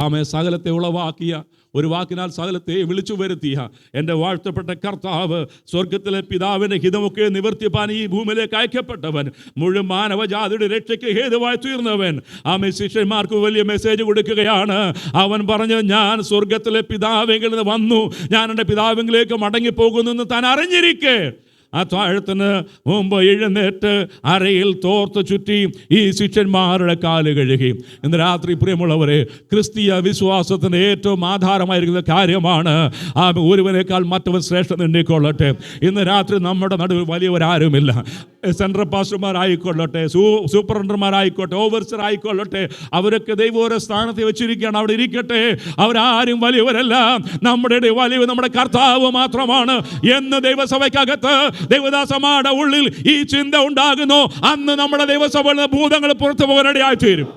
ആമേ, സകലത്തെ ഉളവാക്കിയ, ഒരു വാക്കിനാൽ സകലത്തെ വിളിച്ചു വരുത്തിയ എൻ്റെ വാഴ്ത്തപ്പെട്ട കർത്താവ്, സ്വർഗത്തിലെ പിതാവിൻ്റെ ഹിതമൊക്കെ നിവർത്തിപ്പാൻ ഈ ഭൂമിയിലേക്ക് അയക്കപ്പെട്ടവൻ, മുഴുവൻ മാനവജാതിയുടെ രക്ഷയ്ക്ക് ഹേതുവായി തീർന്നവൻ, ആമേ, ശിഷ്യന്മാർക്ക് വലിയ മെസ്സേജ് കൊടുക്കുകയാണ്. അവൻ പറഞ്ഞു, ഞാൻ സ്വർഗത്തിലെ പിതാവെങ്കിൽ നിന്ന് വന്നു, ഞാൻ എൻ്റെ പിതാവിലേക്ക് മടങ്ങിപ്പോകുന്നു എന്ന് താൻ അറിഞ്ഞിരിക്കെ, അത്താഴത്തിന് മുമ്പ് എഴുന്നേറ്റ് അരയിൽ തോർത്ത് ചുറ്റി ഈ ശിഷ്യന്മാരുടെ കാല് കഴുകി. ഇന്ന് രാത്രി പ്രിയമുള്ളവരെ, ക്രിസ്തീയ വിശ്വാസത്തിൻ്റെ ഏറ്റവും ആധാരമായിരിക്കുന്ന കാര്യമാണ് ആ ഒരുവനേക്കാൾ മറ്റവൻ ശ്രേഷ്ഠൻ എണ്ണിക്കൊള്ളട്ടെ. ഇന്ന് രാത്രി നമ്മുടെ നടുവിൽ വലിയവരാരുമില്ല. സെൻട്രൽ പാസ്റ്റർമാരായിക്കൊള്ളട്ടെ, സൂപ്പറണ്ടർമാരായിക്കോട്ടെ, ഓവർസർ ആയിക്കൊള്ളട്ടെ, അവരൊക്കെ ദൈവോര സ്ഥാനത്ത് വെച്ചിരിക്കുകയാണ്. അവിടെ ഇരിക്കട്ടെ, അവരാരും വലിയവരല്ല. നമ്മുടെ വലിയ നമ്മുടെ കർത്താവ് മാത്രമാണ് എന്ന് ദൈവസഭയ്ക്കകത്ത് ദൈവദാസന്മാരുടെ ഉള്ളിൽ ഈ ചിന്ത ഉണ്ടാകുന്നു. അന്ന് നമ്മുടെ ദൈവസഭയിൽ ഭൂതങ്ങൾ പുറത്തു പോകാനിടയായി തീരും.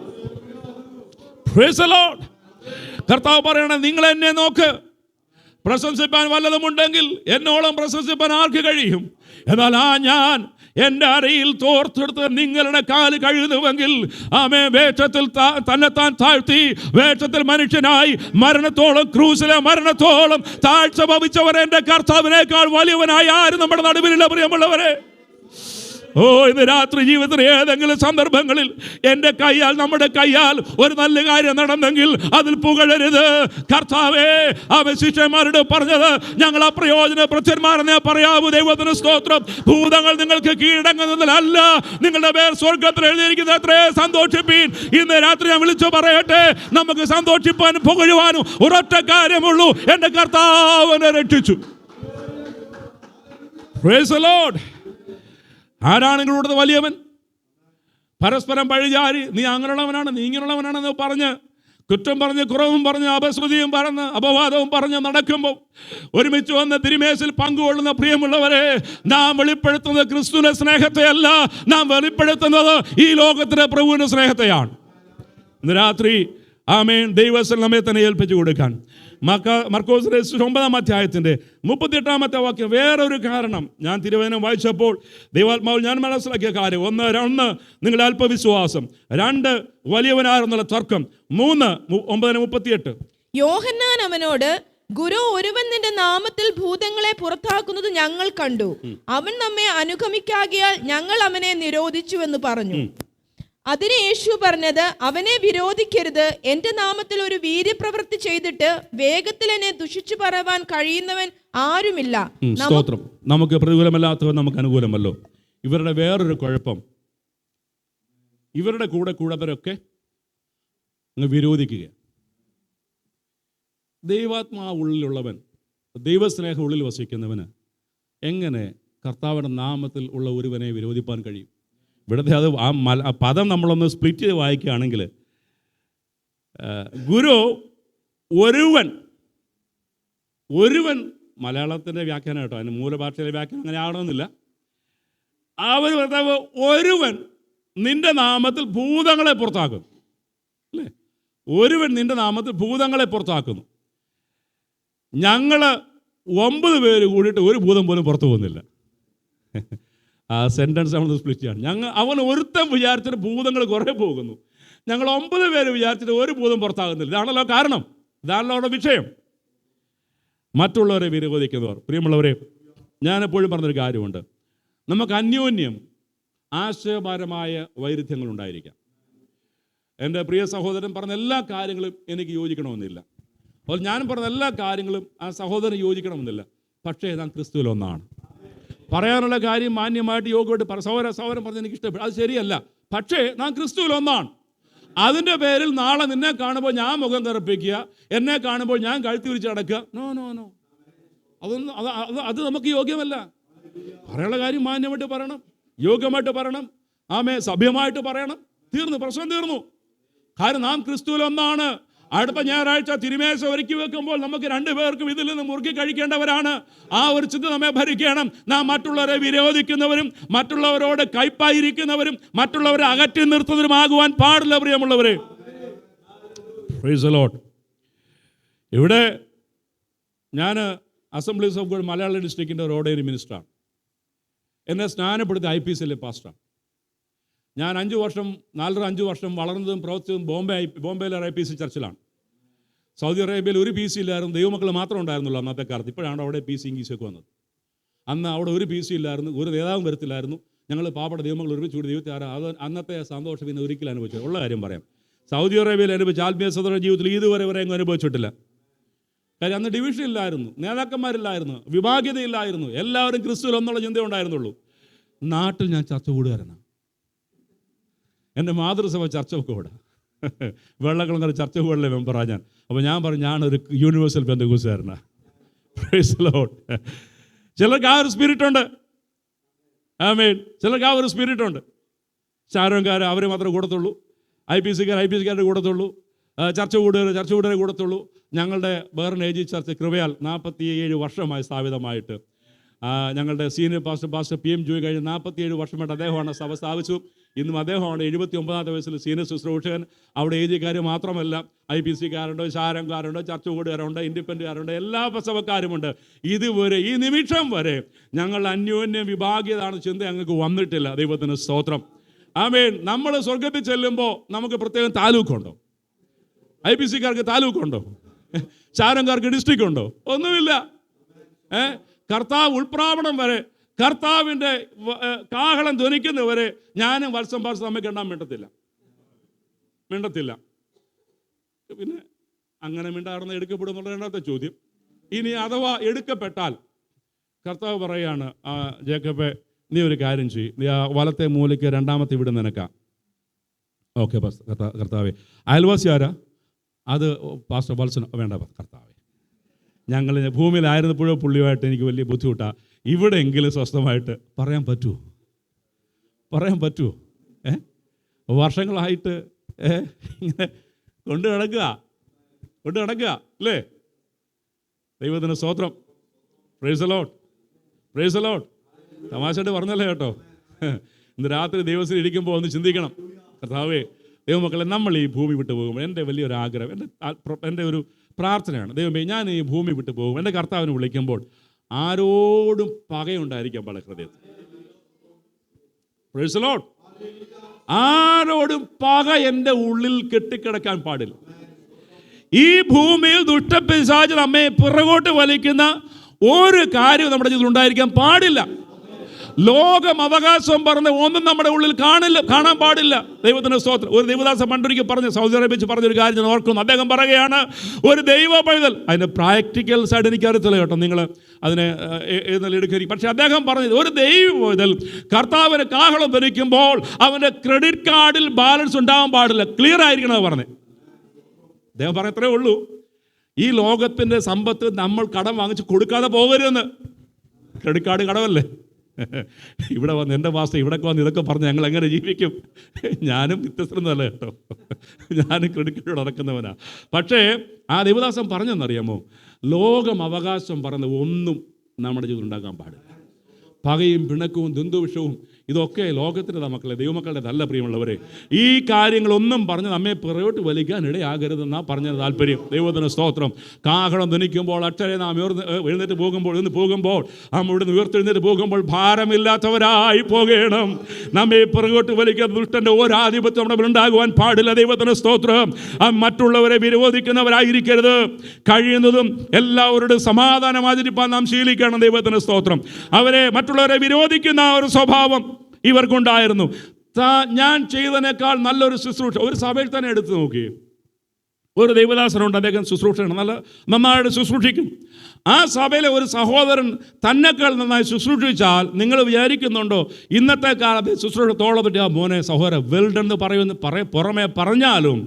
Price the Lord. കർത്താവ് പറയണേ, നിങ്ങൾ എന്നെ നോക്ക്, പ്രശംസിപ്പാൻ വല്ലതുമുണ്ടെങ്കിൽ എന്നോളം പ്രശംസിപ്പാൻ ആർക്ക് കഴിയും? എന്നാൽ ഞാൻ എൻ്റെ അരയിൽ തോർത്തെടുത്ത് നിങ്ങളുടെ കാല് കഴുകുന്നുവെങ്കിൽ, ആമേ, വേഷത്തിൽ തന്നെത്താൻ താഴ്ത്തി, വേഷത്തിൽ മനുഷ്യനായി മരണത്തോളം, ക്രൂസിലെ മരണത്തോളം താഴ്ച ഭവിച്ചവർ എൻ്റെ കർത്താവിനേക്കാൾ വലിയവനായി ആരും നമ്മുടെ നടുവിലില്ല. പ്രിയമുള്ളവരെ, ഇന്ന് രാത്രി ജീവിതത്തിലെ ഏതെങ്കിലും സന്ദർഭങ്ങളിൽ എൻ്റെ കൈയാൽ, നമ്മുടെ കൈയാൽ ഒരു നല്ല കാര്യം നടന്നെങ്കിൽ അതിൽ പുകഴരുത്. കർത്താവേ, അവൻ ശിഷ്യന്മാരോട് പറഞ്ഞത്, ഞങ്ങൾ അപ്രയോജന ഭൃത്യന്മാരെന്നേ പറയാവൂ. ദൈവത്തിന് സ്തോത്രം. ഭൂതങ്ങൾ നിങ്ങൾക്ക് കീഴടങ്ങുന്നതിലല്ല, നിങ്ങളുടെ പേർ സ്വർഗത്തിൽ എഴുതിയിരിക്കുന്നത് അത്രേ സന്തോഷിപ്പീൻ. ഇന്ന് രാത്രി ഞാൻ വിളിച്ചു പറയട്ടെ, നമുക്ക് സന്തോഷിപ്പാനും പുകഴുവാനും ഒരൊറ്റ കാര്യമുള്ളൂ, എൻ്റെ കർത്താവിനെ രക്ഷിച്ചു. Price the Lord. ആരാണ് നിങ്ങളുടെ വലിയവൻ? പരസ്പരം പഴിചാരി നീ അങ്ങനെയുള്ളവനാണ്, നീ ഇങ്ങനെയുള്ളവനാണെന്ന് പറഞ്ഞ് കുറ്റം പറഞ്ഞ് കുറവും പറഞ്ഞ് അപശ്രുതിയും പറഞ്ഞ് അപവാദവും പറഞ്ഞ് നടക്കുമ്പോൾ ഒരുമിച്ച് വന്ന് തിരുമേശിൽ പങ്കുകൊള്ളുന്ന പ്രിയമുള്ളവരെ, നാം വെളിപ്പെടുത്തുന്നത് ക്രിസ്തുവിന്റെ സ്നേഹത്തെയല്ല, നാം വെളിപ്പെടുത്തുന്നത് ഈ ലോകത്തിലെ പ്രഭുവിന്റെ സ്നേഹത്തെയാണ്. ഇന്ന് രാത്രി ആമേൻ ദൈവത്തിൽ നമ്മെ തന്നെ ഏൽപ്പിച്ചു കൊടുക്കാൻ. മർക്കോസ് 9-ാം അധ്യായത്തിൻ്റെ 38-ാമത്തെ വാക്യം. വേറൊരു കാരണം ഞാൻ തിരുവചനം വായിച്ചപ്പോൾ ദൈവാത്മാവിൽ ഞാൻ മനസ്സിലാക്കിയ കാര്യം: 1 നിങ്ങളുടെ അല്പവിശ്വാസം, 2 വലിയവനാരെന്നുള്ള തർക്കം, 3 9:38. യോഹന്നാൻ അവനോട്, ഗുരു, ഒരുവൻ നിന്റെ നാമത്തിൽ ഭൂതങ്ങളെ പുറത്താക്കുന്നത് ഞങ്ങൾ കണ്ടു. അവൻ നമ്മെ അനുഗമിക്കാകിയാൽ ഞങ്ങൾ അവനെ നിരോധിച്ചു എന്ന് പറഞ്ഞു. അതിന് യേശു പറഞ്ഞത്, അവനെ വിരോധിക്കരുത്. എന്റെ നാമത്തിൽ ഒരു വീര്യപ്രവൃത്തി ചെയ്തിട്ട് വേഗത്തിൽ എന്നെ ദുഷിച്ചു പറവാൻ കഴിയുന്നവൻ ആരുമില്ല. സ്തോത്രം. നമുക്ക് പ്രതികൂലമല്ലാത്തവൻ നമുക്ക് അനുകൂലമല്ലോ. ഇവരുടെ വേറൊരു കുഴപ്പം, ഇവരുടെ കൂടെ കൂടവരൊക്കെ അങ്ങ് വിരോധിക്കുക. ദൈവാത്മാവ് ഉള്ളിലുള്ളവൻ, ദൈവസ്നേഹം ഉള്ളിൽ വസിക്കുന്നവന് എങ്ങനെ കർത്താവിൻ്റെ നാമത്തിൽ ഉള്ള ഒരുവനെ വിരോധിപ്പാൻ കഴിയും? ഇവിടുത്തെ അത് ആ പദം നമ്മളൊന്ന് സ്പ്ലിറ്റ് ചെയ്ത് വായിക്കുകയാണെങ്കിൽ, ഗുരു, ഒരുവൻ മലയാളത്തിൻ്റെ വ്യാഖ്യാനം കേട്ടോ, അതിന് മൂലഭാഷയിലെ വ്യാഖ്യാനം അങ്ങനെ ആവണമെന്നില്ല. അവർ ഭർത്താവ് ഒരുവൻ നിന്റെ നാമത്തിൽ ഭൂതങ്ങളെ പുറത്താക്കുന്നു, അല്ലേ? ഒരുവൻ നിന്റെ നാമത്തിൽ ഭൂതങ്ങളെ പുറത്താക്കുന്നു. ഞങ്ങൾ 9 പേര് കൂടിയിട്ട് ഒരു ഭൂതം പോലും പുറത്തു പോകുന്നില്ല. ആ സെൻറ്റൻസ് നമ്മൾ സ്പ്ലിറ്റ് ചെയ്യണം. അവൻ ഒരുത്തൻ വിചാരിച്ചിട്ട് ഭൂതങ്ങൾ കുറേ പോകുന്നു, ഞങ്ങൾ 9 പേര് വിചാരിച്ചിട്ട് ഒരു ഭൂതം പുറത്താകുന്നില്ല. ഇതാണല്ലോ കാരണം, ഇതാണല്ലോ അവിടെ വിഷയം. മറ്റുള്ളവരെ വിരോധിക്കുന്നവർ. പ്രിയമുള്ളവരെ, ഞാനെപ്പോഴും പറഞ്ഞൊരു കാര്യമുണ്ട്, നമുക്ക് അന്യോന്യം ആശയപരമായ വൈരുദ്ധ്യങ്ങളുണ്ടായിരിക്കാം. എൻ്റെ പ്രിയ സഹോദരൻ പറഞ്ഞ എല്ലാ കാര്യങ്ങളും എനിക്ക് യോജിക്കണമെന്നില്ല, അപ്പോൾ ഞാൻ പറഞ്ഞ എല്ലാ കാര്യങ്ങളും ആ സഹോദരൻ യോജിക്കണമെന്നില്ല. പക്ഷേ നാം ക്രിസ്തുവിൽ ഒന്നാണ്. പറയാനുള്ള കാര്യം മാന്യമായിട്ട് യോഗമായിട്ട് സഹോദരൻ പറഞ്ഞ് എനിക്ക് ഇഷ്ടപ്പെട്ടു, അത് ശരിയല്ല. പക്ഷേ നാം ക്രിസ്തുവിൽ ഒന്നാണ്. അതിൻ്റെ പേരിൽ നാളെ നിന്നെ കാണുമ്പോൾ ഞാൻ മുഖം കറുപ്പിക്കുക, എന്നെ കാണുമ്പോൾ ഞാൻ കഴുത്തി വിരിച്ച് നടക്കുക, നോ നോ നോ, അതൊന്നും അത് നമുക്ക് യോഗ്യമല്ല. പറയാനുള്ള കാര്യം മാന്യമായിട്ട് പറയണം, യോഗ്യമായിട്ട് പറയണം, സഭ്യമായിട്ട് പറയണം. തീർന്നു, പ്രശ്നം തീർന്നു. കാരണം നാം ക്രിസ്തുവിൽ ഒന്നാണ്. അടുത്ത ഞായറാഴ്ച തിരുമേശ ഒരുക്കി വെക്കുമ്പോൾ നമുക്ക് 2 പേർക്കും ഇതിൽ നിന്ന് മുറുക്കി കഴിക്കേണ്ടവരാണ്. ആ ഒരു ചിന്ത നമ്മെ ഭരിക്കണം. നാം മറ്റുള്ളവരെ വിരോധിക്കുന്നവരും മറ്റുള്ളവരോട് കയ്പായിരിക്കുന്നവരും മറ്റുള്ളവരെ അകറ്റി നിർത്തുന്നവരുമാകുവാൻ പാടില്ല. പ്രിയമുള്ളവരെ, പ്രൈസ് ദി ലോർഡ്. ഇവിടെ ഞാൻ അസംബ്ലീസ് ഓഫ് ഗോഡ് മലയാള ഡിസ്ട്രിക്റ്റിൻ്റെ ഒരു ഓർഡിനറി മിനിസ്റ്ററാണ്. എന്നെ സ്നാനപ്പെടുത്തി IPCയിലെ പാസ്റ്ററാണ്. ഞാൻ 4-5 വർഷം വളർന്നതും പ്രവർത്തിച്ചതും ബോംബെയിലെ IPC ചർച്ചിലാണ്. സൗദി അറേബ്യയിൽ ഒരു PC ഇല്ലായിരുന്നു, ദൈവമക്കൾ മാത്രം ഉണ്ടായിരുന്നുള്ളൂ അന്നത്തെ കാലത്ത്. ഇപ്പോഴാണ് അവിടെ PC ഇംഗ്ലീഷൊക്കെ വന്നത്. അന്ന് അവിടെ ഒരു PC ഇല്ലായിരുന്നു, ഒരു നേതാവും വരത്തില്ലായിരുന്നു. ഞങ്ങൾ പാവപ്പെട്ട ദൈവമക്കൾ ഒരുമിച്ച് കൂടി ദൈവത്തെ അത് അന്നത്തെ സന്തോഷം ഇന്ന് ഒരിക്കലും അനുഭവിച്ചത്. ഉള്ള കാര്യം പറയാം, സൗദി അറേബ്യയിൽ അനുഭവിച്ച ആത്മീയ സഹോദര ജീവിതത്തിൽ ഇതുവരെ എങ്ങും അനുഭവിച്ചിട്ടില്ല. കാര്യം അന്ന് ഡിവിഷൻ ഇല്ലായിരുന്നു, നേതാക്കന്മാരില്ലായിരുന്നു, വിഭാഗ്യതയില്ലായിരുന്നു. എല്ലാവരും ക്രിസ്തുവിൽ ഒന്നുള്ള ചിന്ത ഉണ്ടായിരുന്നുള്ളൂ. നാട്ടിൽ ഞാൻ ചർച്ച കൂടുകാരനാണ്. എൻ്റെ മാതൃസഭ ചർച്ച കൂടെ വെള്ളക്കുളങ്ങര ചർച്ച കൂടിലെ മെമ്പറാണ് ഞാൻ. അപ്പോൾ ഞാൻ പറഞ്ഞു, ഞാനൊരു യൂണിവേഴ്സൽ പെന്തക്കോസ്തുകാരനാണ്. Praise the lord. ചിലർക്ക് ആ ഒരു സ്പിരിറ്റ് ഉണ്ട്. ആമേൻ. ചിലർക്ക് ആ ഒരു സ്പിരിറ്റ് ഉണ്ട്. ചാരോങ്കാർ അവർ മാത്രമേ കൂടത്തുള്ളൂ, IPCക്കാരുടെ കൂടത്തുള്ളൂ, ചർച്ച കൂടുകാരെ കൂടത്തുള്ളൂ. ഞങ്ങളുടെ വേറെ ഏജ് ചർച്ച കൃപയാൽ 47 വർഷമായി സ്ഥാപിതമായിട്ട് ഞങ്ങളുടെ സീനിയർ പാസ്റ്റർ PM ജോയി കഴിഞ്ഞ് 47 വർഷമായിട്ട് അദ്ദേഹമാണ് സഭ സ്ഥാപിച്ചു. ഇന്നും അദ്ദേഹമാണ് 79ാമത്തെ വയസ്സിൽ സീനിയർ ശുശ്രൂഷകൻ. അവിടെ ഏജിക്കാർ മാത്രമല്ല, IPCക്കാരുണ്ട്, ശാരംകാരുണ്ട്, ചർച്ച കൂടുകാരുണ്ട്, ഇൻഡിപെൻഡൻ്റുകാരുണ്ട്, എല്ലാ സഭക്കാരുമുണ്ട്. ഇതുവരെ ഈ നിമിഷം വരെ ഞങ്ങൾ അന്യോന്യം വിഭാഗീയതാണ് ചിന്ത ഞങ്ങൾക്ക് വന്നിട്ടില്ല. ദൈവത്തിന് സ്തോത്രം. ആമേൻ. നമ്മൾ സ്വർഗത്തിൽ ചെല്ലുമ്പോൾ നമുക്ക് പ്രത്യേകം താലൂക്കുണ്ടോ? IPCക്കാർക്ക് താലൂക്കുണ്ടോ? ശാരംകാർക്ക് ഡിസ്ട്രിക്റ്റ് ഉണ്ടോ? ഒന്നുമില്ല. കർത്താവ് ഉൾപ്രാവണം വരെ കർത്താവിൻ്റെ കാഹളം ധ്വനിക്കുന്നവരെ ഞാനും വത്സം പാർസം തമ്മിൽ കണ്ടാൻ മിണ്ടത്തില്ല. പിന്നെ അങ്ങനെ മിണ്ടാറുന്ന എടുക്കപ്പെടും എന്നുള്ള രണ്ടാമത്തെ ചോദ്യം. ഇനി അഥവാ എടുക്കപ്പെട്ടാൽ കർത്താവ് പറയാണ്, ജേക്കബേ നീ ഒരു കാര്യം ചെയ്യ്, നീ ആ വലത്തെ മൂലയ്ക്ക് രണ്ടാമത്തെ ഇവിടെ നിനക്കാം. ഓക്കെ കർത്താവേ. അയൽവാസി ആരാ? അത് പാസ്റ്റർ വത്സൻ. വേണ്ട കർത്താവേ, ഞങ്ങൾ ഭൂമിയിലായിരുന്നപ്പോഴോ പുള്ളിയുമായിട്ട് എനിക്ക് വലിയ ബുദ്ധിമുട്ടാണ്, ഇവിടെയെങ്കിലും സ്വസ്ഥമായിട്ട് പറയാൻ പറ്റുമോ? വർഷങ്ങളായിട്ട് ഇങ്ങനെ കൊണ്ട് നടക്കുക അല്ലേ? ദൈവത്തിന് സ്തോത്രം. Price the Lord. തമാശയായിട്ട് പറഞ്ഞല്ലേ കേട്ടോ. ഇന്ന് രാത്രി ദൈവത്തിൽ ഇരിക്കുമ്പോൾ ഒന്ന് ചിന്തിക്കണം, കർത്താവേ, ദൈവമക്കളെ, നമ്മൾ ഈ ഭൂമി വിട്ടു പോകുമ്പോൾ എൻ്റെ വലിയൊരു ആഗ്രഹം, എൻ്റെ ഒരു പ്രാർത്ഥനയാണ്, ദൈവമേ ഞാൻ ഈ ഭൂമി വിട്ടു പോകും, എൻ്റെ കർത്താവിനെ വിളിക്കുമ്പോൾ ആരോടും പകയുണ്ടായിരിക്കാൻ പാടില്ല ഹൃദയത്തിൽ. Price the Lord. ആരോടും പക എൻ്റെ ഉള്ളിൽ കെട്ടിക്കിടക്കാൻ പാടില്ല. ഈ ഭൂമിയിൽ ദുഷ്ടപിശാച് നമ്മെ പുറകോട്ട് വലിക്കുന്ന ഒരു കാര്യവും നമ്മുടെ ജീവിതത്തിൽ ഉണ്ടായിരിക്കാൻ പാടില്ല. ലോകം അവകാശം പറഞ്ഞ ഒന്നും നമ്മുടെ ഉള്ളിൽ കാണാൻ പാടില്ല. ദൈവത്തിന് സ്തോത്രം. ഒരു ദൈവദാസൻ പണ്ടൊരിക്കൽ പറഞ്ഞ, സൗദി അറേബ്യ വെച്ച് പറഞ്ഞൊരു കാര്യം ഞാൻ ഓർക്കുന്നു. അദ്ദേഹം പറയുകയാണ്, ഒരു ദൈവ പൈതൽ, അതിൻ്റെ പ്രാക്ടിക്കൽ സൈഡ് എനിക്കറിയത്തില്ല കേട്ടോ, നിങ്ങൾ അതിനെ എടുക്കരുത്. പക്ഷെ അദ്ദേഹം പറഞ്ഞത്, ഒരു ദൈവ പൈതൽ കർത്താവിന് കാഹളം ധരിക്കുമ്പോൾ അവൻ്റെ ക്രെഡിറ്റ് കാർഡിൽ ബാലൻസ് ഉണ്ടാകാൻ പാടില്ല, ക്ലിയർ ആയിരിക്കണം പറഞ്ഞത്. അദ്ദേഹം പറയത്രേ ഉള്ളൂ, ഈ ലോകത്തിൻ്റെ സമ്പത്ത് നമ്മൾ കടം വാങ്ങിച്ച് കൊടുക്കാതെ പോകരുതെന്ന്. ക്രെഡിറ്റ് കാർഡ് കടമല്ലേ? ഇവിടെ വന്ന് എൻ്റെ മാസ്റ്റർ ഇവിടെയൊക്കെ വന്ന് ഇതൊക്കെ പറഞ്ഞ് ഞങ്ങൾ എങ്ങനെ ജീവിക്കും? ഞാനും വ്യത്യസ്തരൊന്നുമല്ല കേട്ടോ, ഞാനും ക്രെഡിറ്റ് കാർഡ് നടക്കുന്നവനാണ്. പക്ഷേ ആ ദേവദാസൻ പറഞ്ഞെന്നറിയാമോ, ലോകം അവകാശം പറഞ്ഞ ഒന്നും നമ്മുടെ ജീവിതത്തിൽ ഉണ്ടാക്കാൻ പാടില്ല. പകയും പിണക്കവും ദ്വന്ദ്വവിഷവും ഇതൊക്കെ ലോകത്തിൻ്റെ മക്കളെ, ദൈവമക്കളുടെ നല്ല പ്രിയമുള്ളവരെ, ഈ കാര്യങ്ങളൊന്നും പറഞ്ഞ് നമ്മെ പുറകോട്ട് വലിക്കാൻ ഇടയാകരുതെന്നാണ് പറഞ്ഞത് താല്പര്യം. ദൈവത്തിന് സ്തോത്രം. കാഹളം ധനിക്കുമ്പോൾ അക്ഷരെ നാം എഴുന്നേറ്റ് പോകുമ്പോൾ ഇവിടുന്ന് ഉയർത്തെഴുന്നേറ്റ് പോകുമ്പോൾ ഭാരമില്ലാത്തവരായി പോകണം. നമ്മെ പുറകോട്ട് വലിക്കുന്ന ദുഷ്ടൻ്റെ ഒരാധിപത്യം നമ്മുടെ ഉണ്ടാകുവാൻ പാടില്ല. ദൈവത്തിന് സ്തോത്രം. മറ്റുള്ളവരെ വിരോധിക്കുന്നവരായിരിക്കരുത്. കഴിയുന്നതും എല്ലാവരോടും സമാധാനം ആചരിപ്പാൻ നാം ശീലിക്കണം. ദൈവത്തിന് സ്തോത്രം. മറ്റുള്ളവരെ വിരോധിക്കുന്ന ഒരു സ്വഭാവം ഇവർക്കുണ്ടായിരുന്നു. ഞാൻ ചെയ്തതിനേക്കാൾ നല്ലൊരു ശുശ്രൂഷ ഒരു സഭയിൽ തന്നെ എടുത്തു നോക്കി. ഒരു ദൈവദാസനുണ്ട്, അദ്ദേഹം ശുശ്രൂഷയാണ്, നന്നായിട്ട് ശുശ്രൂഷിക്കും. ആ സഭയിലെ ഒരു സഹോദരൻ തന്നെക്കാൾ നന്നായി ശുശ്രൂഷിച്ചാൽ നിങ്ങൾ വിചാരിക്കുന്നുണ്ടോ ഇന്നത്തെ കാലത്ത് ശുശ്രൂഷ തോളപ്പെട്ട് ആ മോനെ സഹോദരൻ വെൽഡൺ എന്ന് പറയുമെന്ന് പുറമേ പറഞ്ഞാലും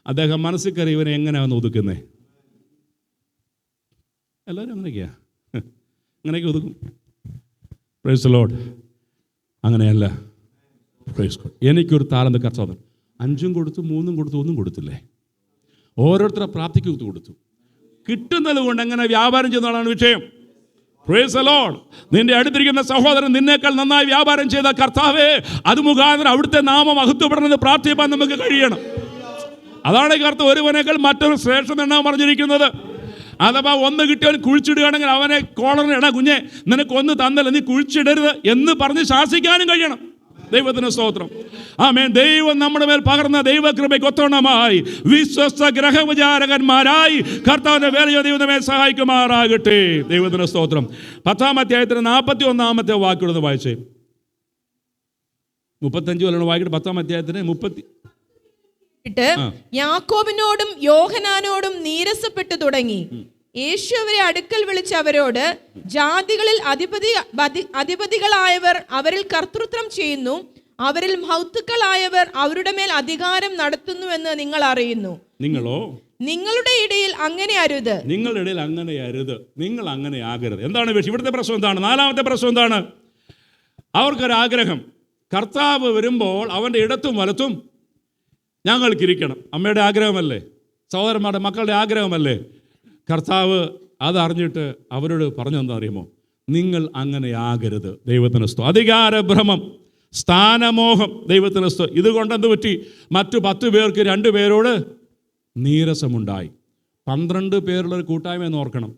അദ്ദേഹം മനസ്സിൽ കയറി ഇവനെ എങ്ങനെയാണെന്ന് ഒതുക്കുന്നേ? എല്ലാവരും അങ്ങനെയൊക്കെ ഒതുക്കും. Praise the lord. അങ്ങനെയല്ല. Praise God. എനിക്കൊരു താലന്ത് കർത്താവ് 5 കൊടുത്തു, 3 കൊടുത്തു, 1 കൊടുത്തില്ലേ? ഓരോരുത്തരെ പ്രാപ്തിക്ക് കൊടുത്തു. കിട്ടുന്നത് കൊണ്ട് എങ്ങനെ വ്യാപാരം ചെയ്യുന്നതാണ് വിഷയം. Price the Lord. നിന്റെ അടുത്തിരിക്കുന്ന സഹോദരൻ നിന്നേക്കാൾ നന്നായി വ്യാപാരം ചെയ്ത കർത്താവേ, അത് മുഖാന്തരം അവിടുത്തെ നാമം മഹത്വപ്പെടുന്നത് പ്രാർത്ഥിപ്പാൻ നമുക്ക് കഴിയണം. അതാണ് കർത്താവ് ഒരുവനേക്കാൾ മറ്റൊരു ശ്രേഷ്ഠത എന്നാണ് പറഞ്ഞിരിക്കുന്നത്. അഥവാ 1 കിട്ടിയവൻ കുഴിച്ചിടുകയാണെങ്കിൽ അവനെ കോളറിന് എടാ കുഞ്ഞെ നിനക്ക് 1 തന്നല്ല, നീ കുഴിച്ചിടരുത് എന്ന് പറഞ്ഞ് ശാസിക്കാനും കഴിയണം. ദൈവത്തിന് സ്തോത്രം. ആമേൻ. ദൈവം നമ്മുടെ മേൽ പകർന്ന ദൈവകൃപയ്ക്ക് ഒത്തവണ്ണമായി വിശ്വസ്ത ഗ്രഹവിചാരകന്മാരായി കർത്താവിന്റെ വേലയോ ദൈവമേ സഹായിക്കുമാറാകട്ടെ. ദൈവത്തിന് സ്തോത്രം. 10-ാം അധ്യായത്തിന് 41-ാമത്തെ വാക്യോട് വായിച്ചേ. 35 വല്ലതും വായിക്കട്ടെ. 10-ാം അധ്യായത്തിന് 30. യാക്കോബിനോടും യോഹനാനോടും നീരസപ്പെട്ടു തുടങ്ങി. യേശു അവരെ അടുക്കൽ വിളിച്ച് അവരോട്, ജാതികളിൽ അധിപതികളായവർ അവരിൽ കർത്തൃത്വം ചെയ്യുന്നു, അവരിൽ മഹത്തുക്കളായവർ അവരുടെ മേൽ അധികാരം നടത്തുന്നുവെന്ന് നിങ്ങൾ അറിയുന്നു. നിങ്ങളുടെ ഇടയിൽ അങ്ങനെ അരുത്. നിങ്ങൾ അങ്ങനെ ആകരുത്. എന്താണ് വിഷയം? ഇവിടുത്തെ പ്രശ്നം എന്താണ്? 4-ാമത്തെ പ്രശ്നം എന്താണ്? അവർക്കൊരാഗ്രഹം, കർത്താവ് വരുമ്പോൾ അവൻ്റെ ഇടത്തും വലത്തും ഞങ്ങൾക്കിരിക്കണം. അമ്മയുടെ ആഗ്രഹമല്ലേ? സഹോദരന്മാരുടെ മക്കളുടെ ആഗ്രഹമല്ലേ? കർത്താവ് അതറിഞ്ഞിട്ട് അവരോട് പറഞ്ഞെന്താ അറിയുമോ? നിങ്ങൾ അങ്ങനെ ആകരുത്. ദൈവത്തിന് സ്തോത്രം. അധികാരഭ്രമം, സ്ഥാനമോഹം. ദൈവത്തിന് സ്തോത്രം. ഇതുകൊണ്ടെന്ത് പറ്റി? മറ്റു 10 പേർക്ക് 2 പേരോട് നീരസമുണ്ടായി. 12 പേരുള്ളൊരു കൂട്ടായ്മ എന്ന് ഓർക്കണം.